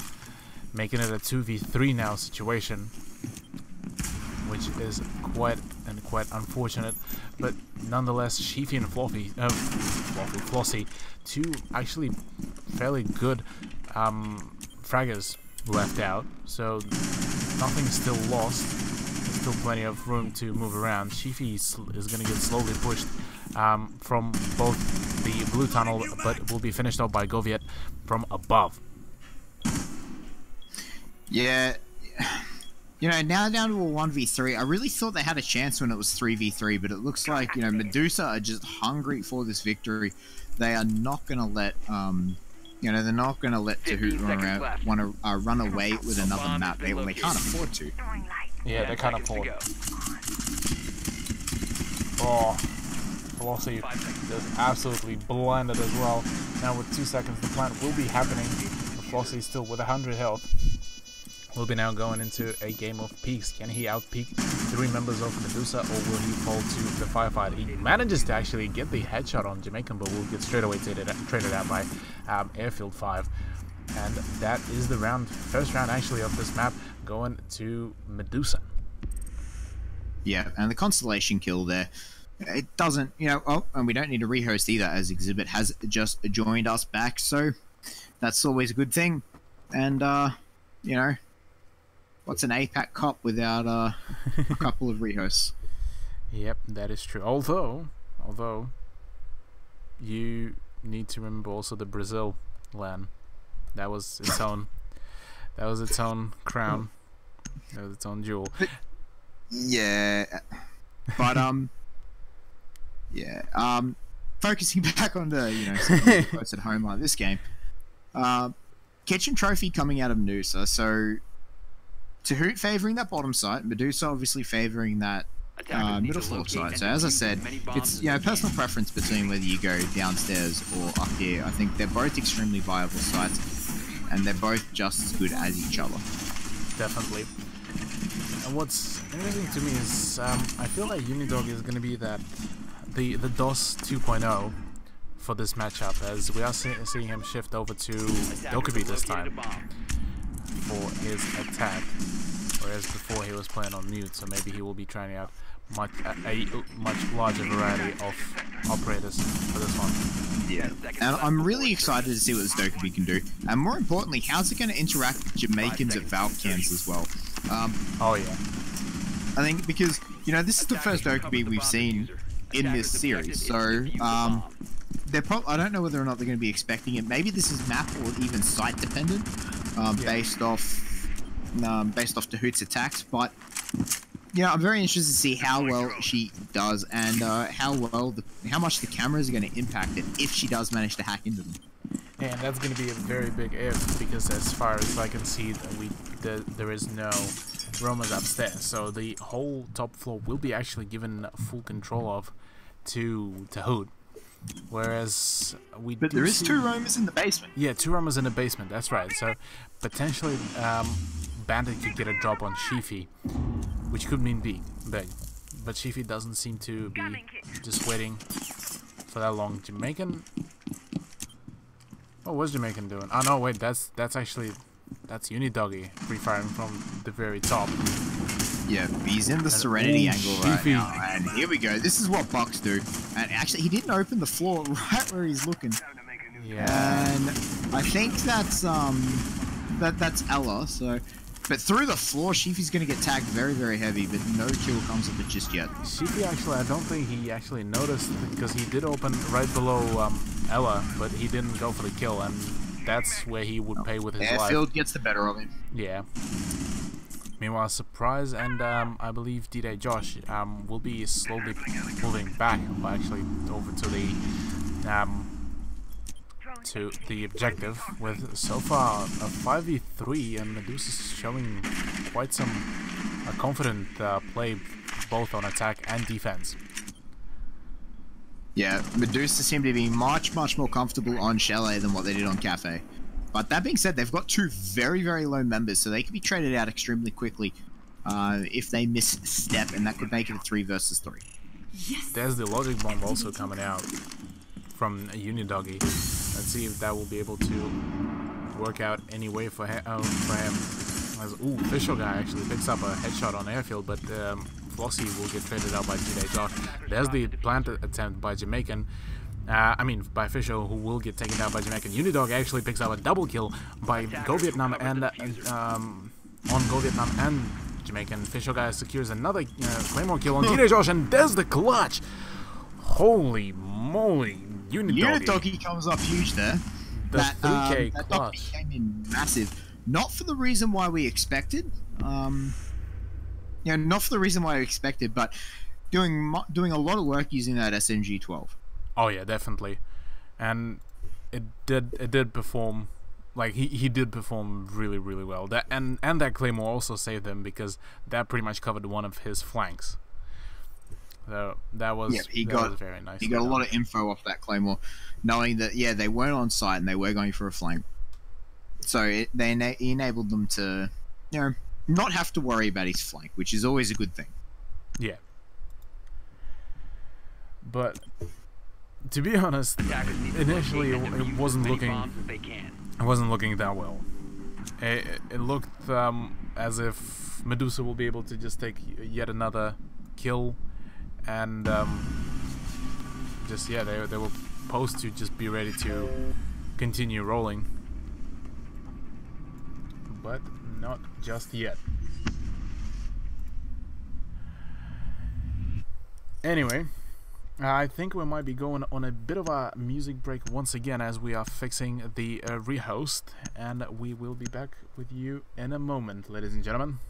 making it a 2v3 now situation, which is quite unfortunate, but nonetheless, Sheefy and Flossie, two actually fairly good fraggers left out, so nothing's still lost. There's still plenty of room to move around. Sheefy is going to get slowly pushed from both the blue tunnel, but will be finished off by Goviet from above. Yeah. You know, now down to a 1v3, I really thought they had a chance when it was 3v3, but it looks like, you know, Medusa are just hungry for this victory. They are not going to let, you know, they're not going to let Tahoot run away with another map. They can't afford to. Yeah, they can't afford. Oh, Velocity is absolutely blinded as well. Now with 2 seconds, the plant will be happening. Velocity still with 100 health. Will be now going into a game of peaks. Can he outpeak 3 members of Medusa, or will he fall to the firefight? He manages to actually get the headshot on Jamaican, but will get straight away traded out by Airfield 5. And that is the first round actually of this map, going to Medusa. Yeah, and the Constellation kill there, it doesn't, you know, and we don't need to rehost either, as Exhibit has just joined us back, so that's always a good thing. And, you know, what's an APAC Cup without a couple of rehosts? Yep, that is true. Although you need to remember also the Brazil LAN. That was its own. That was its own crown. That was its own jewel. Yeah, but yeah. Focusing back on the, you know, close at home like this game. Kitchen trophy coming out of Medusa, so Tahoot favouring that bottom site, Medusa obviously favouring that middle floor site. So as I said, it's, you know, personal preference between whether you go downstairs or up here. I think they're both extremely viable sites, and they're both just as good as each other. Definitely. And what's interesting to me is I feel like Unidog is going to be the DOS 2.0 for this matchup, as we are seeing him shift over to Dokubi this time for his attack, whereas before he was playing on mute, so maybe he will be trying out a much larger variety of operators for this one. Yeah, and I'm really excited to see what this Dokubi can do, and more importantly, how's it going to interact with Jamaicans at Valcans as well. Oh yeah, I think because, you know, this is the first Dokubi we've seen in this series, so I don't know whether or not they're going to be expecting it. Maybe this is map or even site dependent, based off Tahoot's attacks. But you know, I'm very interested to see how well she does, and how much the cameras are going to impact it if she does manage to hack into them. And that's going to be a very big if, because as far as I can see, there is no roamers upstairs, so the whole top floor will be actually given full control of to Tahoot. Whereas but there is 2 roamers in the basement. Yeah, 2 roamers in the basement. That's right. So potentially, Bandit could get a drop on Sheefy, which could mean big. but Shifi doesn't seem to be just waiting for that long. Jamaican. What was Jamaican doing? Oh no, wait, that's Unidoggy pre-firing from the very top. Yeah, he's in the Serenity angle right Shifi. now, and here we go. This is what Bucks do. And actually, he didn't open the floor right where he's looking. Yeah. And I think that's that's Ella. So, but through the floor, Shifi's going to get tagged very, very heavy, but no kill comes of it just yet. Shifi actually, I don't think he actually noticed because he did open right below Ella, but he didn't go for the kill, and that's where he would pay with his life. Airfield gets the better of him. Yeah. Meanwhile, Surprise and I believe D-Day Josh will be slowly moving back, or actually over to the objective with so far a 5v3, and Medusa's showing quite some confident play both on attack and defense. Yeah, Medusa seem to be much more comfortable on Chalet than what they did on Cafe. But that being said, they've got two very, very low members, so they can be traded out extremely quickly if they misstep, and that could make it a 3 versus 3. Yes. There's the logic bomb also coming out from Unidoggy. Let's see if that will be able to work out any way for him. Ooh, Official Guy actually picks up a headshot on Airfield, but Flossie will get traded out by D-Day Josh. There's the plant attempt by Jamaican. I mean, by Official, who will get taken down by Jamaican. Unidog actually picks up a double kill by Go Vietnam and on Go Vietnam and Jamaican. Official Guy secures another Claymore kill on D-Day Josh, and there's the clutch. Holy moly, Unidoggy comes up huge there. The 3K that clutch came in massive. Not for the reason why we expected. Not for the reason why we expected, but doing a lot of work using that SMG 12. Oh yeah, definitely, and it did perform, like he did perform really well. That and that Claymore also saved him because that pretty much covered one of his flanks. So that was was very nice. He got a lot of info off that Claymore, knowing that they weren't on site and they were going for a flank. So he enabled them to, not have to worry about his flank, which is always a good thing. Yeah, but to be honest, initially it wasn't looking that well. It looked as if Medusa will be able to just take yet another kill, and they were supposed to just be ready to continue rolling, but not just yet. Anyway, I think we might be going on a bit of a music break once again as we are fixing the rehost, and we will be back with you in a moment, ladies and gentlemen.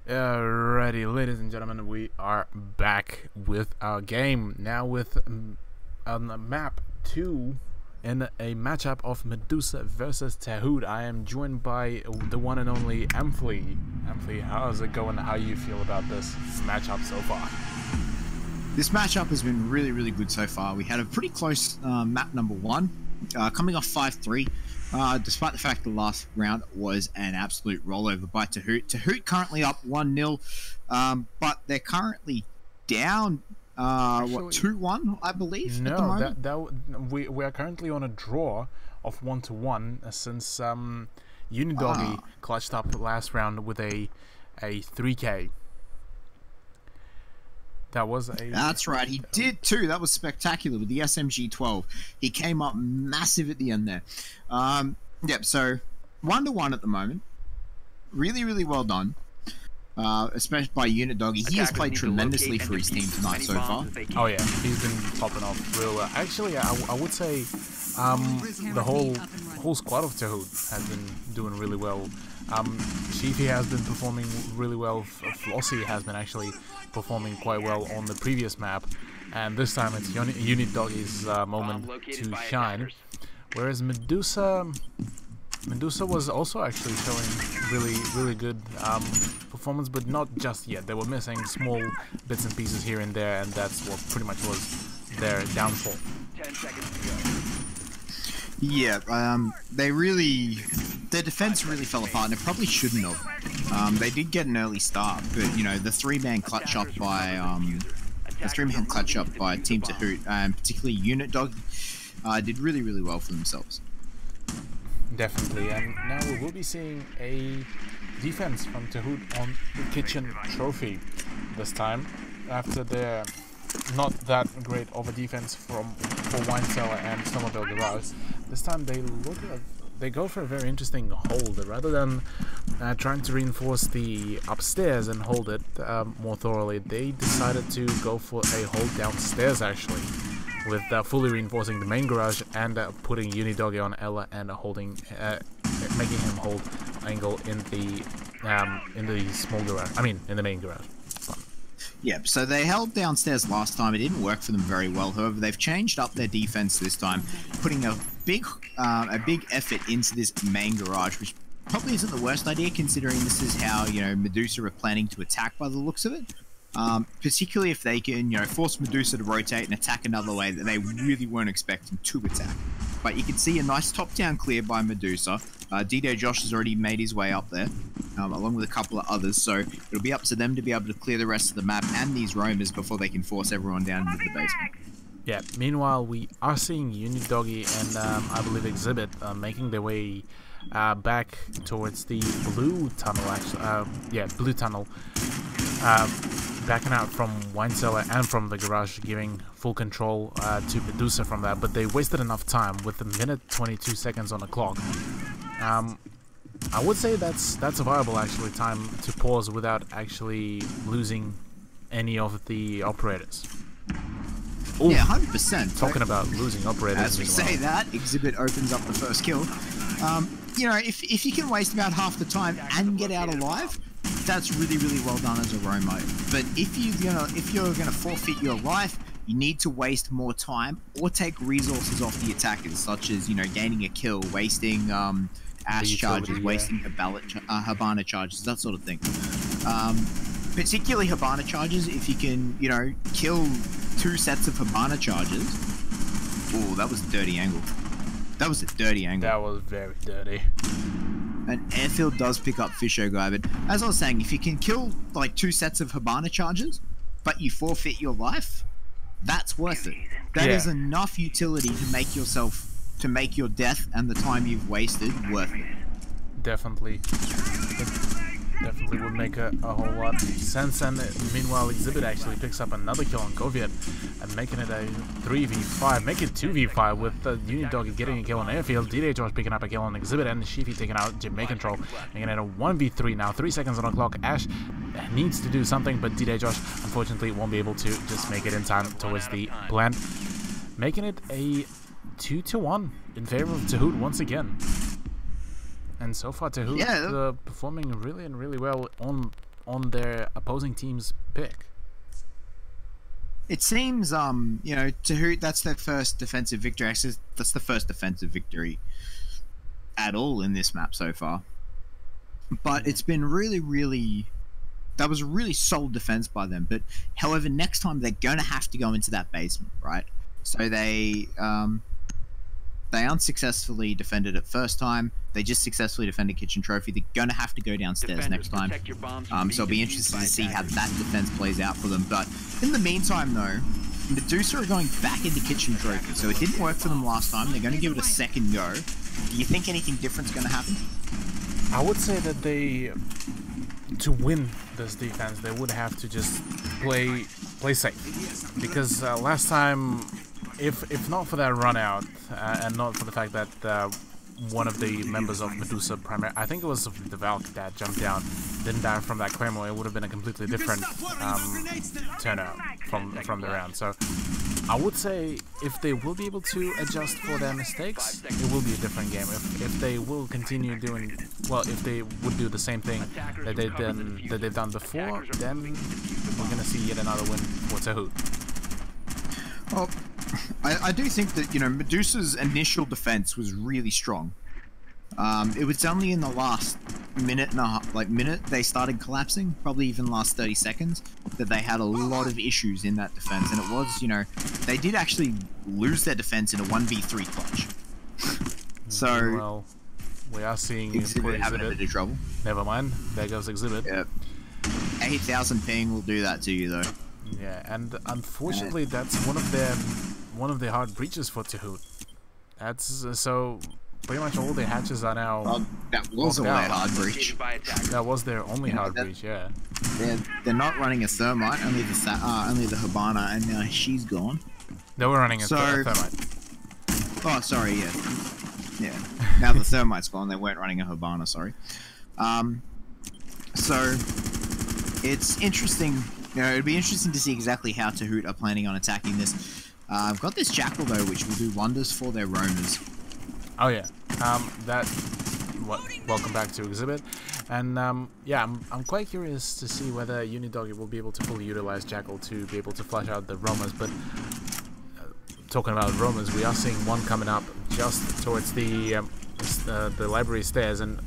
Alrighty, ladies and gentlemen, we are back with our game. Now with on map 2 in a matchup of Medusa versus Tahood. I am joined by the one and only Amphley. Amphley, how's it going? How you feel about this matchup so far? This matchup has been really, really good so far. We had a pretty close map number 1, coming off 5-3. Despite the fact the last round was an absolute rollover by Tahood. Tahood currently up 1-0, but they're currently down, what, 2-1, I believe, at the moment? We are currently on a draw of 1-1 since Unidoggy clutched up last round with a 3K. That was a... That's right, he did too. That was spectacular with the SMG-12. He came up massive at the end there. Yep, so 1-1 at the moment. Really, really well done. Especially by Unidoggy. He has played tremendously for his team tonight so far. Oh yeah, he's been popping off real well. Actually, I would say the whole squad of Tahood has been doing really well. Sheefy has been performing really well. Flossie has been actually performing quite well on the previous map, and this time it's Unidoggy's moment to shine. Whereas Medusa was also actually showing really good performance, but not just yet. They were missing small bits and pieces here and there, and that's what pretty much was their downfall. 10 seconds to go. Yeah, their defense really fell apart, and it probably shouldn't have. They did get an early start, but you know, the three-man clutch up by Team Tahood, and particularly Unidoggy, did really well for themselves. Definitely, and now we will be seeing a defense from Tahood on the kitchen trophy this time, after their not that great of a defense for Wine Cellar and Snowmobile Garage. This time they go for a very interesting hold. Rather than trying to reinforce the upstairs and hold it more thoroughly, they decided to go for a hold downstairs actually, with fully reinforcing the main garage and putting Unidoggy on Ella and making him hold angle in the small garage. I mean, in the main garage. Yep, so they held downstairs last time. It didn't work for them very well. However, they've changed up their defense this time, putting a big effort into this main garage, which probably isn't the worst idea considering this is how, you know, Medusa are planning to attack by the looks of it. Particularly if they can, you know, force Medusa to rotate and attack another way that they really weren't expecting to attack. But you can see a nice top-down clear by Medusa. DJ Josh has already made his way up there, along with a couple of others, so it'll be up to them to be able to clear the rest of the map and these roamers before they can force everyone down into the basement. Yeah, meanwhile, we are seeing Unidoggy and I believe Exhibit making their way back towards the blue tunnel, actually. Blue tunnel. Backing out from Wine Cellar and from the garage, giving full control to Medusa from that, but they wasted enough time with a minute 22 seconds on the clock. I would say that's a viable actually time to pause without actually losing any of the operators. Ooh, yeah, 100%. Talking about losing operators. As we say that, Exhibit opens up the first kill. You know, if you can waste about half the time and get out alive, that's really well done as a roamer. But if you're gonna forfeit your life, you need to waste more time or take resources off the attackers, such as, you know, gaining a kill, wasting ash charges, wasting Habana charges, that sort of thing. Particularly Habana charges, if you can, you know, kill 2 sets of Habana charges. Oh, that was a dirty angle. That was a dirty angle. That was very dirty. And Airfield does pick up Fisho Guy, but as I was saying, if you can kill like 2 sets of Habana charges, but you forfeit your life, that's worth it. That is enough utility to make your death and the time you've wasted worth it. Definitely. It definitely would make a whole lot of sense. And meanwhile, Exhibit actually picks up another kill on Goviet and making it a 3v5, make it 2v5 with Unidoggy getting a kill on Airfield, DJ Josh picking up a kill on Exhibit, and Sheefy taking out Jamaican Control, making it a 1v3 now. 3 seconds on the clock. Ash needs to do something, but DJ Josh unfortunately won't be able to just make it in time towards the plant, making it a 2-1 in favor of Tahood once again. And so far, Tahood performing really well on on their opposing team's pick? It seems, you know, Tahoot, that's their first defensive victory. Actually, that's the first defensive victory at all in this map so far. But it's been really... That was a really solid defense by them. But, however, next time they're going to have to go into that basement, right? So they unsuccessfully defended it first time. They just successfully defended Kitchen Trophy. They're going to have to go downstairs next time. So I'll be interested to see how that defense plays out for them. But in the meantime, though, Medusa are going back into Kitchen Trophy. So it didn't work for them last time. They're going to give it a second go. Do you think anything different's going to happen? I would say that to win this defense, they would have to just play safe. Because last time, if not for that run out, and not for the fact that one of the members of Medusa I think it was the Valk that jumped down, didn't die from that Claymore, it would have been a completely different turnout from the round. So I would say if they will be able to adjust for their mistakes, it will be a different game. If they will continue doing, well, if they would do the same thing that they've done before, then we're going to see yet another win for Tahoot. Well, I do think that, you know, Medusa's initial defense was really strong. It was only in the last minute and a half, minute they started collapsing, probably even last 30 seconds, that they had a lot of issues in that defense. And it was, you know, they did actually lose their defense in a 1v3 clutch. So, well, we are seeing Exhibit having a bit of trouble. Never mind, there goes Exhibit. Yep. 8,000 ping will do that to you, though. Yeah, and unfortunately, that's one of their hard breaches for Tahoot. That's so pretty much all their hatches are now. Well, that was all their hard breach. That was their only hard breach. Yeah. They're not running a thermite, only the Habana, and she's gone. They were running a thermite. Oh, sorry. Yeah. Now the thermite's gone. They weren't running a Habana. Sorry. So it's interesting. You know, it'd be interesting to see exactly how Tahoot are planning on attacking this. I've got this Jackal though, which will do wonders for their roamers. Oh yeah, welcome back to Exhibit, and yeah, I'm quite curious to see whether Unidoggy will be able to fully utilize Jackal to be able to flush out the roamers. But talking about roamers, we are seeing one coming up just towards the library stairs, and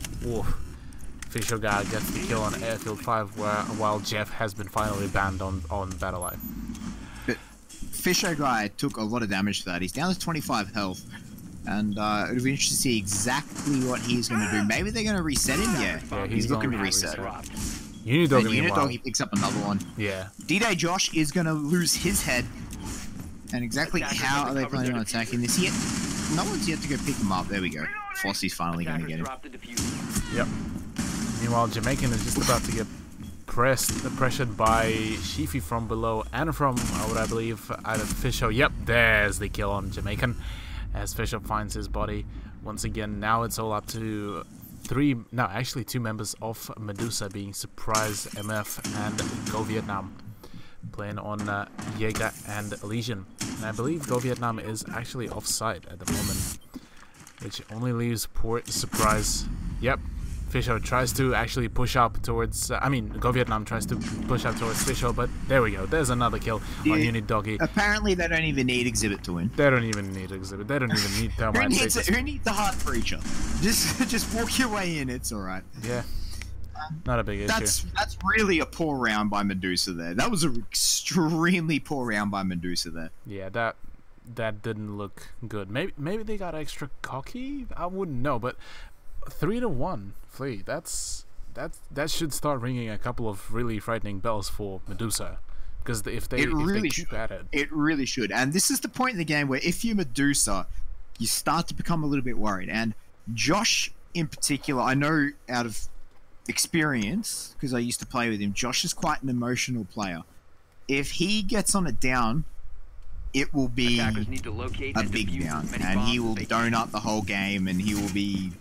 Fisher guy gets the kill on Airfield 5, while Jeff has been finally banned on Battle Life. But Fisher guy took a lot of damage for that. He's down to 25 health, and it'll be interesting to see exactly what he's going to do. Maybe they're going to reset him. Yeah, he's looking to reset. Unidoggy picks up another one. Yeah. D-Day Josh is going to lose his head. And exactly how are they planning on attacking this? No one's yet to go pick him up. There we go. Flossie's finally going to get him. Yep. Meanwhile, Jamaican is just about to get pressured by Shifi from below and from what I believe either Fisher. Yep, there's the kill on Jamaican as Fisher finds his body once again. Now it's all up to two members of Medusa, being Surprise, MF, and Go Vietnam, playing on Jaeger and Elysian. And I believe Go Vietnam is actually offside at the moment, which only leaves poor Surprise. Yep. Fisher tries to actually push up towards, Go Vietnam tries to push up towards Fisher, but there we go. There's another kill on Unidoggy. Apparently they don't even need Exhibit to win. They don't even need Exhibit. They don't even need Thermite. Who needs the hard breacher? Just walk your way in, it's alright. Yeah. Not a big issue. That's really a poor round by Medusa there. That was an extremely poor round by Medusa there. Yeah, that didn't look good. Maybe they got extra cocky? I wouldn't know, but 3-1 Flea. That should start ringing a couple of really frightening bells for Medusa, because if they keep at it, it really should. And this is the point in the game where if you're Medusa, you start to become a little bit worried. And Josh in particular, I know out of experience because I used to play with him, Josh is quite an emotional player. If he gets on it down, it will be a big down, and he will donut the whole game, and he will be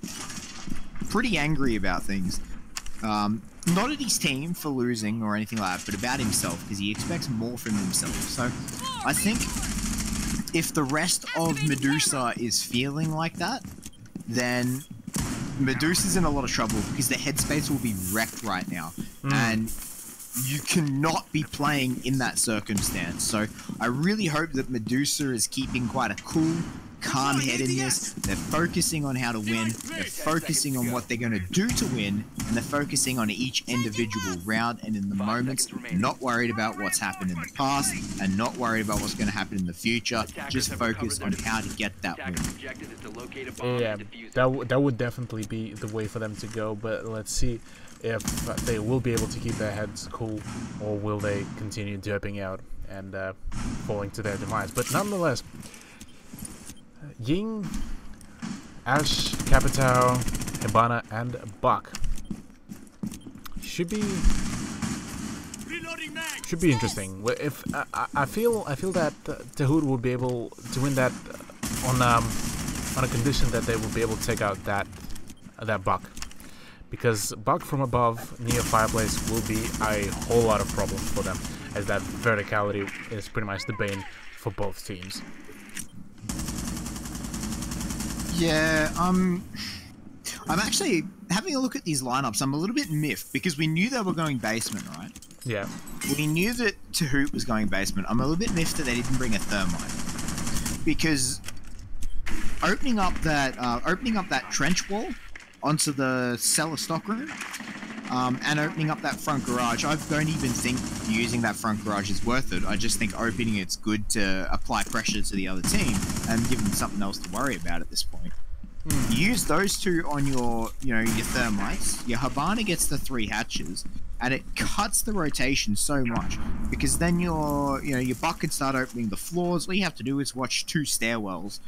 pretty angry about things. Not at his team for losing or anything like that, but about himself, because he expects more from himself. So I think if the rest of Medusa is feeling like that, then Medusa's in a lot of trouble because their headspace will be wrecked right now, and you cannot be playing in that circumstance. So I really hope that Medusa is keeping quite a cool, calm head in this. They're focusing on how to win. They're focusing on what they're going to do to win, and they're focusing on each individual round and in the moments. Not worried about what's happened in the past, and not worried about what's going to happen in the future. Just focus on how to get that win. Yeah, that would definitely be the way for them to go. But let's see if they will be able to keep their heads cool, or will they continue dipping out and falling to their demise. But nonetheless, Ying, Ash, Capitao, Hibana, and Buck should be interesting. If I feel that Tahood will be able to win that on a condition that they will be able to take out that Buck, because Buck from above near fireplace will be a whole lot of problems for them, as that verticality is pretty much the bane for both teams. Yeah, I'm actually having a look at these lineups. I'm a little bit miffed because we knew they were going basement, right? Yeah. We knew that Tahoot was going basement. I'm a little bit miffed that they didn't bring a thermite, because opening up that trench wall onto the cellar stockroom, and opening up that front garage, I don't even think using that front garage is worth it. I just think opening it's good to apply pressure to the other team and give them something else to worry about at this point. Use those two on your thermites. Your Habana gets the 3 hatches, and it cuts the rotation so much, because then your Buck can start opening the floors. All you have to do is watch 2 stairwells,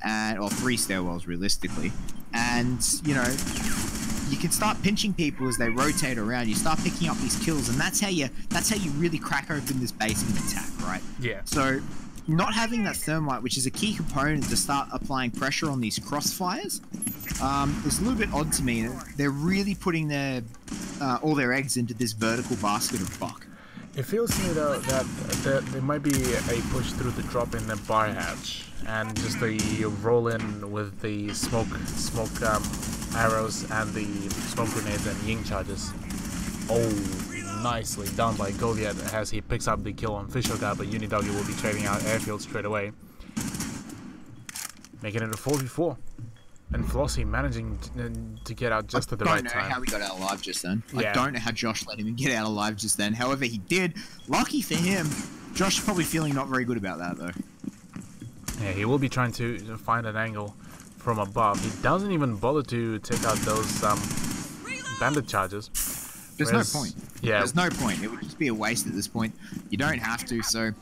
or 3 stairwells realistically, and you can start pinching people as they rotate around. You start picking up these kills, and that's how you really crack open this basement attack, right? Yeah. So not having that thermite, which is a key component to start applying pressure on these crossfires, is a little bit odd to me. They're really putting all their eggs into this vertical basket of Buck. It feels to me though that there might be a push through the drop in the bar hatch, and just the roll in with the smoke arrows and the smoke grenades and Ying charges. Oh, nicely done by Goliath as he picks up the kill on Fisher guy, but Unidoggy will be trading out airfield straight away, making it a 4v4. And Flossie managing to get out just at the right time. I don't know how he got out alive just then. Yeah. I don't know how Josh let him get out alive just then. However, he did. Lucky for him. Josh is probably feeling not very good about that, though. Yeah, he will be trying to find an angle from above. He doesn't even bother to take out those bandit charges. There's no point. Yeah. There's no point. It would just be a waste at this point. You don't have to, so...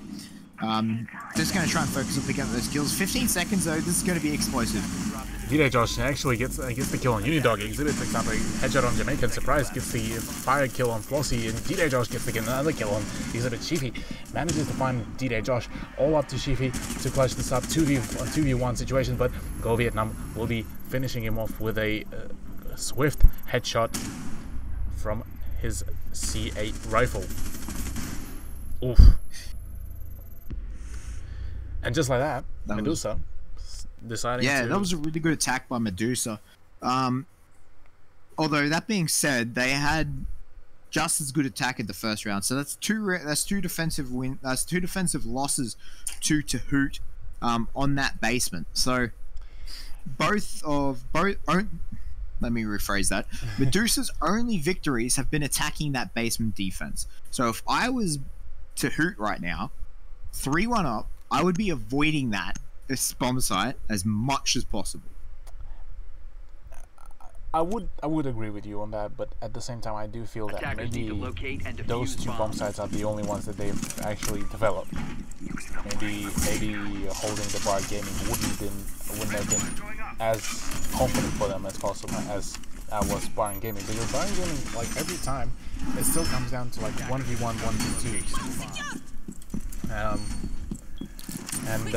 just going to try and focus on picking up those kills. 15 seconds, though. This is going to be explosive. D-Day Josh actually gets the kill on Unidog. Exhibit picks up a headshot on Jamaican. Surprise gets the fire kill on Flossie, and D-Day Josh gets another kill on Exhibit. Shifi manages to find D-Day Josh all up to Shifi to clutch this up 2v1 situation, but Go Vietnam will be finishing him off with a swift headshot from his C8 rifle. Oof. And just like that, Medusa deciding to... that was a really good attack by Medusa. Although, that being said, they had just as good attack in the first round. So that's two defensive losses to Tahoot on that basement. So let me rephrase that. Medusa's only victories have been attacking that basement defense. So if I was Tahoot right now, 3-1 up, I would be avoiding this bomb site as much as possible. I would agree with you on that, but at the same time, I do feel that maybe those 2 bomb sites are the only ones that they've actually developed. Maybe holding the bar gaming wouldn't have been as confident for them as possible as was bar and gaming. Because bar and gaming, like every time, it still comes down to like 1v1, 1v2. And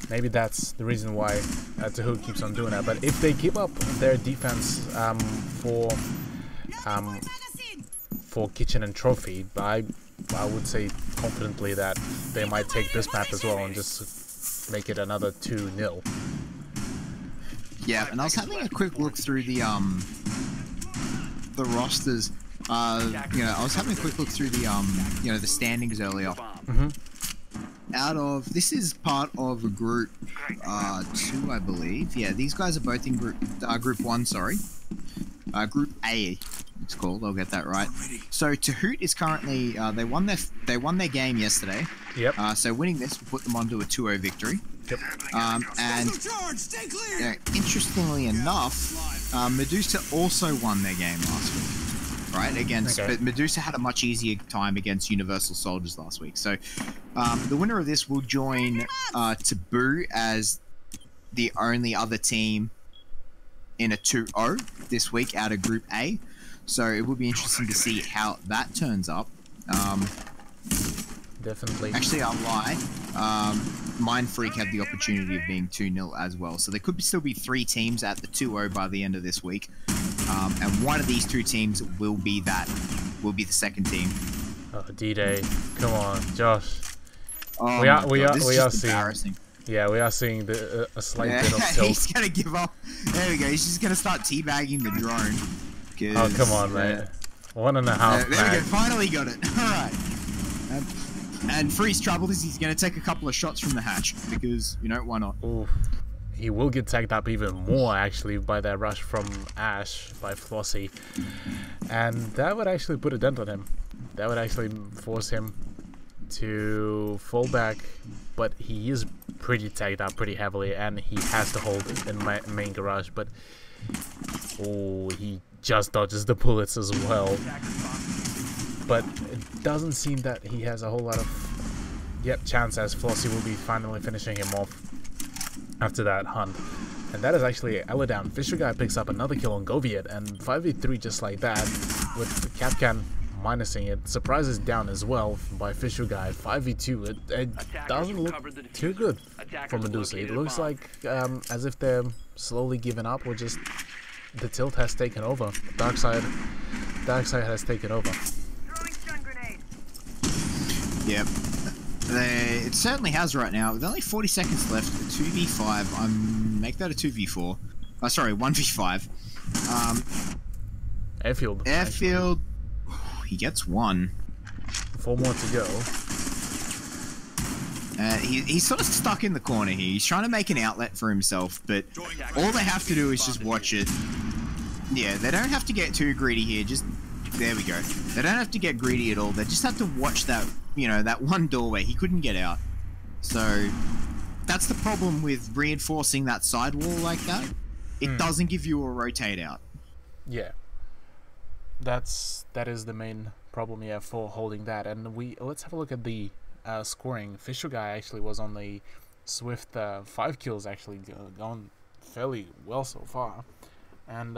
maybe that's the reason why Tahoot keeps on doing that. But if they keep up their defense for Kitchen and Trophy, I would say confidently that they might take this map as well and just make it another 2-0. Yeah, and I was having a quick look through the rosters. I was having a quick look through the the standings earlier. This is part of a group 2, I believe. Yeah, these guys are both in group 1. Sorry, group A. It's called. I'll get that right. So Tahoot is currently they won their game yesterday. Yep. So winning this will put them onto a 2-0 victory. Yep. And interestingly enough, Medusa also won their game last week. Right, but Medusa had a much easier time against Universal Soldiers last week. So the winner of this will join Taboo as the only other team in a 2-0 this week out of Group A. So it will be interesting to see how that turns up. Definitely. Actually, I'll lie. Mind Freak had the opportunity of being 2-0 as well. So there could still be 3 teams at the 2-0 by the end of this week. And one of these 2 teams will be the second team. Oh, D-Day. Come on, Josh. Oh we are seeing. Yeah, we are seeing a slight bit of tilt. He's gonna give up. There we go. He's just gonna start teabagging the drone. Oh, come on, mate. 1.5. There we go. Finally got it. All right. And Free's trouble is he's going to take a couple of shots from the hatch because, why not? Ooh, he will get tagged up even more, actually, by that rush from Ash by Flossie. And that would actually put a dent on him. That would actually force him to fall back, but he is pretty tagged up pretty heavily, and he has to hold in main garage, but oh, he just dodges the bullets as well. But it doesn't seem that he has a whole lot of chance, as Flossie will be finally finishing him off after that hunt. And that is actually Ella down. Fisher Guy picks up another kill on Goviet, and 5v3 just like that, with Capcan minusing it. Surprise is down as well by Fisher Guy. 5v2, it doesn't look too good for Medusa. It looks like as if they're slowly giving up, or just the tilt has taken over. Dark side has taken over. Yep. It certainly has right now. With only 40 seconds left, a 2v5. Make that a 2v4. Oh, sorry, 1v5. Airfield. He gets 1. 4 more to go. He's sort of stuck in the corner here. He's trying to make an outlet for himself, but all they have to do is just watch it. Yeah, they don't have to get too greedy here. There we go. They don't have to get greedy at all. They just have to watch that, that one doorway. He couldn't get out. So that's the problem with reinforcing that sidewall like that. It doesn't give you a rotate out. Yeah. That is the main problem, for holding that. And let's have a look at the scoring. Fisher Guy actually was on the swift 5 kills, actually going fairly well so far. And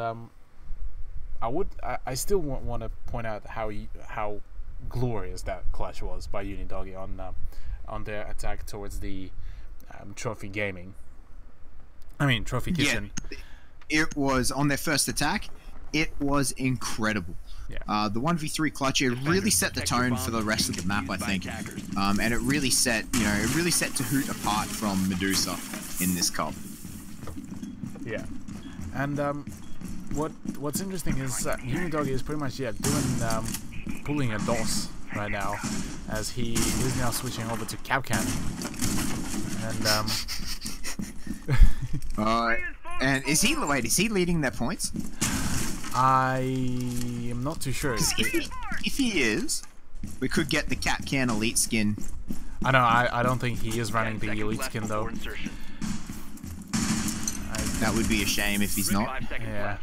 I still want to point out how glorious that clutch was by Unidoggy on their attack towards the Trophy Gaming. I mean Trophy Kitchen. Yeah, it was on their first attack. It was incredible. Yeah. The 1v3 clutch, it really set the tone for the rest of the map, I think. And it really set, Tahoot apart from Medusa in this cup. Yeah. And what's interesting is Unidoggy is pretty much pulling a DOS right now, as he is now switching over to Capcan. And and is he leading their points? I am not too sure. If he is, we could get the Capcan Elite skin. I know. I don't think he is running the Elite skin though. That would be a shame if he's not. Yeah.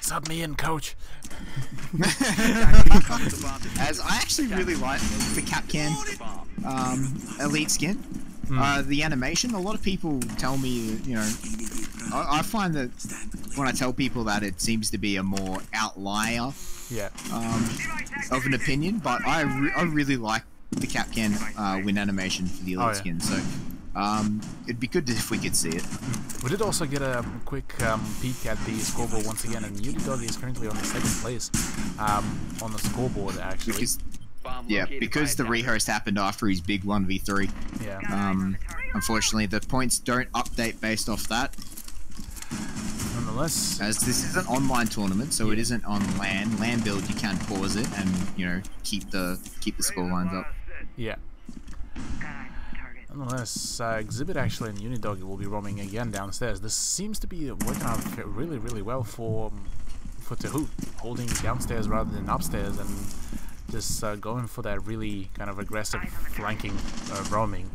Sub me in, coach. As I actually really like the Capcan Elite skin. The animation, a lot of people tell me, I find that when I tell people that, it seems to be a more outlier of an opinion, but I really like the Capcan win animation for the Elite skin, so it'd be good if we could see it. We did also get a quick peek at the scoreboard once again, and Unidoggy is currently on the 2nd place on the scoreboard, actually. Because the rehost happened after his big 1v3. Yeah. Unfortunately, the points don't update based off that. Unless... As this is an online tournament, so it isn't on LAN. LAN build, you can pause it and, you know, keep the score lines up. Yeah. Nonetheless, Exhibit actually and Unidog will be roaming again downstairs. This seems to be working out really, really well for Tahoot, holding downstairs rather than upstairs, and just going for that really kind of aggressive flanking roaming.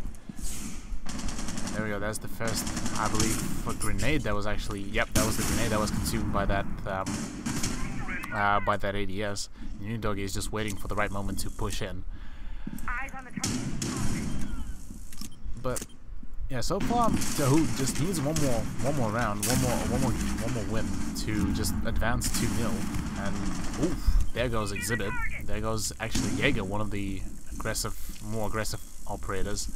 There we go. That's the first, I believe, a grenade that was actually. Yep, that was the grenade that was consumed by that ADS. Unidog is just waiting for the right moment to push in. But yeah, so far Tahoot just needs one more round, one more win to just advance 2-0. And oof, there goes Exhibit. There goes actually Jaeger, one of the more aggressive operators.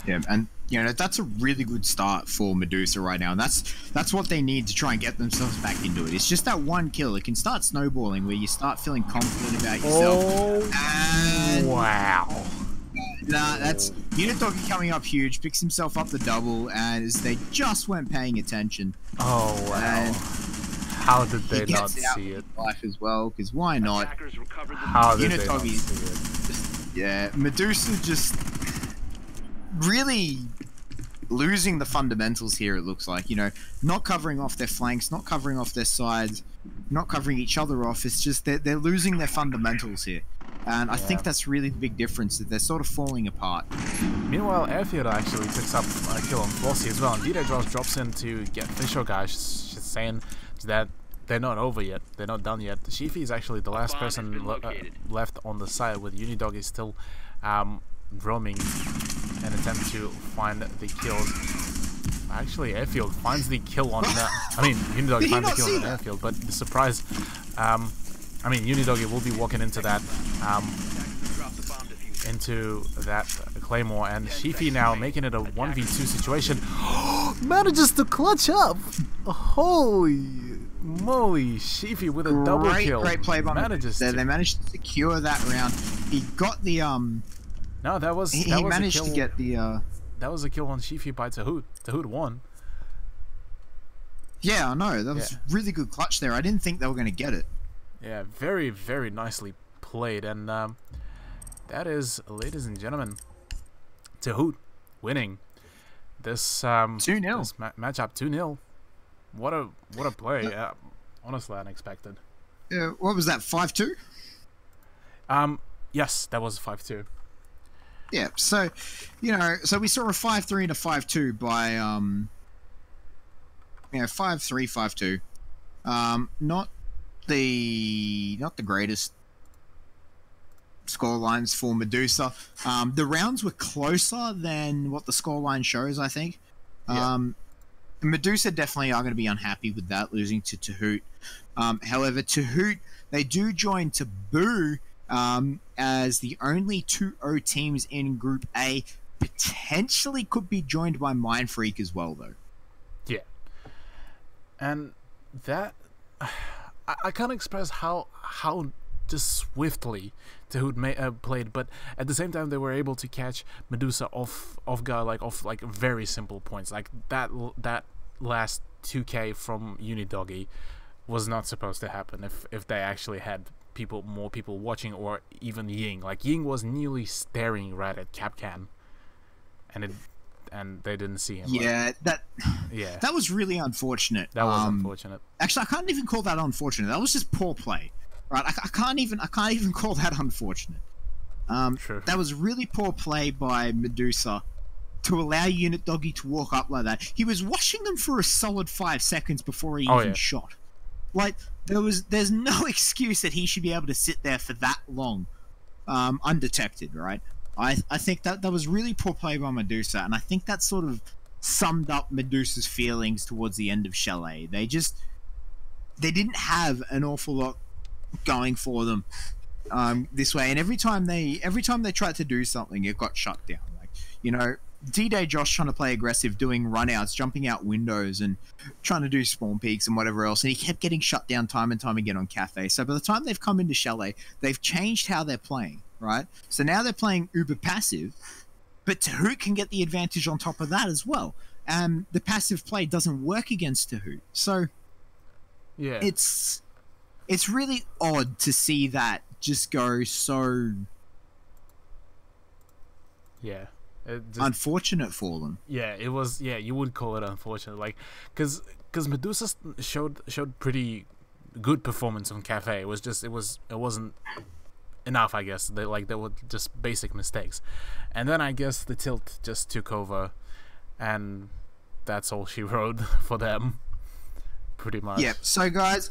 Yeah, and you know that's a really good start for Medusa right now, and that's what they need to try and get themselves back into it. It's just that one kill. It can start snowballing where you start feeling confident about yourself. Oh, and wow. Nah, that's Unidoggy coming up huge, picks himself up the double, and as they just weren't paying attention. Oh wow! And how did they he not gets out see it? Life as well, because why not? How did they not see it? Just, yeah, Medusa just really losing the fundamentals here. It looks like, you know, not covering off their flanks, not covering off their sides, not covering each other off. It's just they're losing their fundamentals here. And I think that's really the big difference, that they're sort of falling apart. Meanwhile, Airfield actually picks up a kill on Flossie as well, and D-Day drops in to get Fisher guys, just saying that they're not over yet, they're not done yet. Shifi is actually the last person left on the side, with Unidog is still roaming an attempt to find the kills. Actually, Airfield finds the kill on... Unidog finds the kill on Airfield, but the surprise... Unidog will be walking into that Claymore, and Shifi now making it a 1v2 situation. Manages to clutch up! Holy moly, Shifi with a double kill. Great play by They managed to secure that round. He got the No, that was he managed to get the that was a kill on Shifi by Tahoot. Tahoot won. Yeah, I know. That was really good clutch there. I didn't think they were going to get it. Yeah, very, very nicely played, and that is, ladies and gentlemen, Tahoot winning this 2-0 this matchup 2-0. What a play! Honestly, unexpected. What was that? 5-2? Yes, that was 5-2. Yeah. So, you know, so we saw a 5-3 and a 5-2 by 5-3, 5-2. Not the greatest scorelines for Medusa. The rounds were closer than what the scoreline shows, I think. Medusa definitely are going to be unhappy with that, losing to Tahoot. However, Tahoot, they do join Taboo as the only 2-0 teams in Group A. Potentially could be joined by Mind Freak as well, though. Yeah. And that... I can't express how just swiftly Tahoot played, but at the same time they were able to catch Medusa off guard, off very simple points. Like that last 2K from Unidoggy was not supposed to happen if they actually had more people watching, or even Ying. Like Ying was nearly staring right at Capcan, and they didn't see him. Yeah, that was really unfortunate. That was unfortunate. Actually, I can't even call that unfortunate. That was just poor play, right? I can't even call that unfortunate. True. That was really poor play by Medusa to allow Unidoggy to walk up like that. He was watching them for a solid 5 seconds before he even shot. Like there's no excuse that he should be able to sit there for that long, undetected, right? I think that was really poor play by Medusa, and I think that sort of summed up Medusa's feelings towards the end of Chalet. They didn't have an awful lot going for them this way, and every time they tried to do something, it got shut down. Like, you know, D-Day Josh trying to play aggressive, doing runouts, jumping out windows, and trying to do spawn peaks and whatever else, and he kept getting shut down time and time again on Cafe. So by the time they've come into Chalet, they've changed how they're playing. Right, so now they're playing uber passive, but Tahoot can get the advantage on top of that as well. The passive play doesn't work against Tahoot, so Yeah. It's really odd to see that just go so unfortunate for them. Yeah, it was. Yeah, you would call it unfortunate, like, because Medusa showed pretty good performance on Cafe. It wasn't enough, I guess. They were just basic mistakes, and then I guess the tilt just took over, and that's all she wrote for them, pretty much. Yeah. So guys,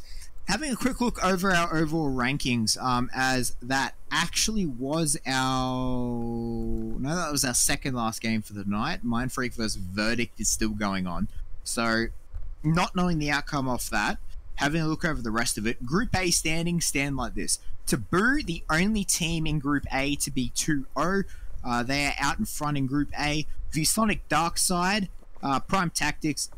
having a quick look over our overall rankings, as that actually was that was our second last game for the night. Mindfreak versus Verdict is still going on. So, not knowing the outcome of that, having a look over the rest of it, Group A standings stand like this. Taboo, the only team in Group A to be 2-0. They are out in front in Group A. ViewSonic Darkside, Prime Tactics,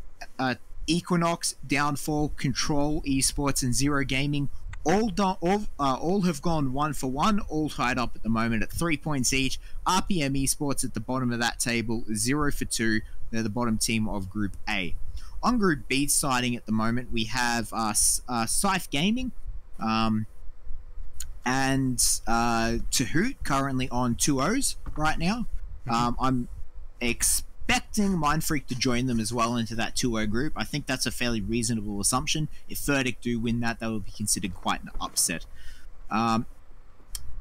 Equinox, Downfall, Control, Esports, and Zero Gaming all have gone 1-for-1, all tied up at the moment at 3 points each. RPM Esports at the bottom of that table, 0-for-2. They're the bottom team of Group A. On Group B siding at the moment, we have Scythe Gaming and Tahoot currently on 2-0s right now. I'm expecting Mindfreak to join them as well into that 2-0 group. I think that's a fairly reasonable assumption. If Verdict do win that, will be considered quite an upset. Oh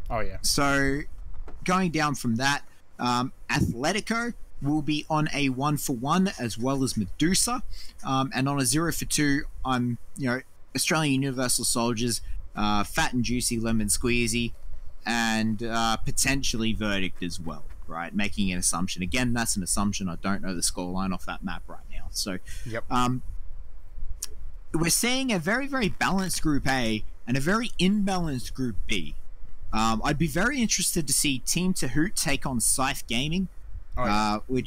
yeah. So going down from that, Athletico will be on a 1-for-1 as well as Medusa, and on a 0-for-2, Australian Universal Soldiers, Fat and Juicy Lemon Squeezy, and potentially Verdict as well. Right, making an assumption. Again, that's an assumption. I don't know the scoreline off that map right now. So, yep. We're seeing a very, very balanced Group A and a very imbalanced Group B. I'd be very interested to see Team Tahoot take on Scythe Gaming. Oh, yeah.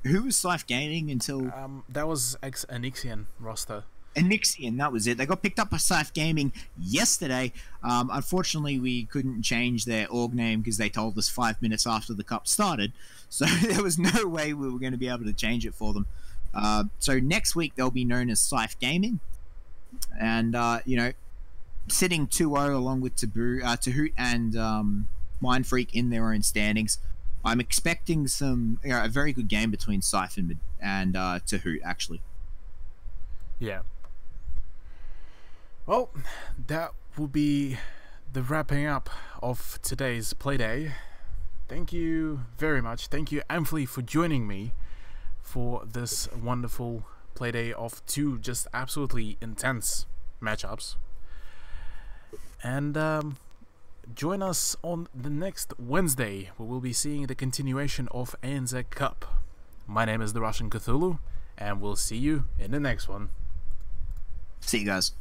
Who was Scythe Gaming until... that was ex-Anixian roster. Anixian, that was it. They got picked up by Scythe Gaming yesterday. Unfortunately, we couldn't change their org name because they told us 5 minutes after the cup started. So there was no way we were going to be able to change it for them. So next week, they'll be known as Scythe Gaming. And, sitting 2-0 along with Tahoot and Mindfreak in their own standings. I'm expecting a very good game between Scythe and Tahoot, actually. Yeah. Well, that will be the wrapping up of today's Playday. Thank you very much. Thank you, Amphley, for joining me for this wonderful Playday of two just absolutely intense matchups. And join us on the next Wednesday, where we'll be seeing the continuation of ANZ Cup. My name is the Russian Cthulhu, and we'll see you in the next one. See you guys.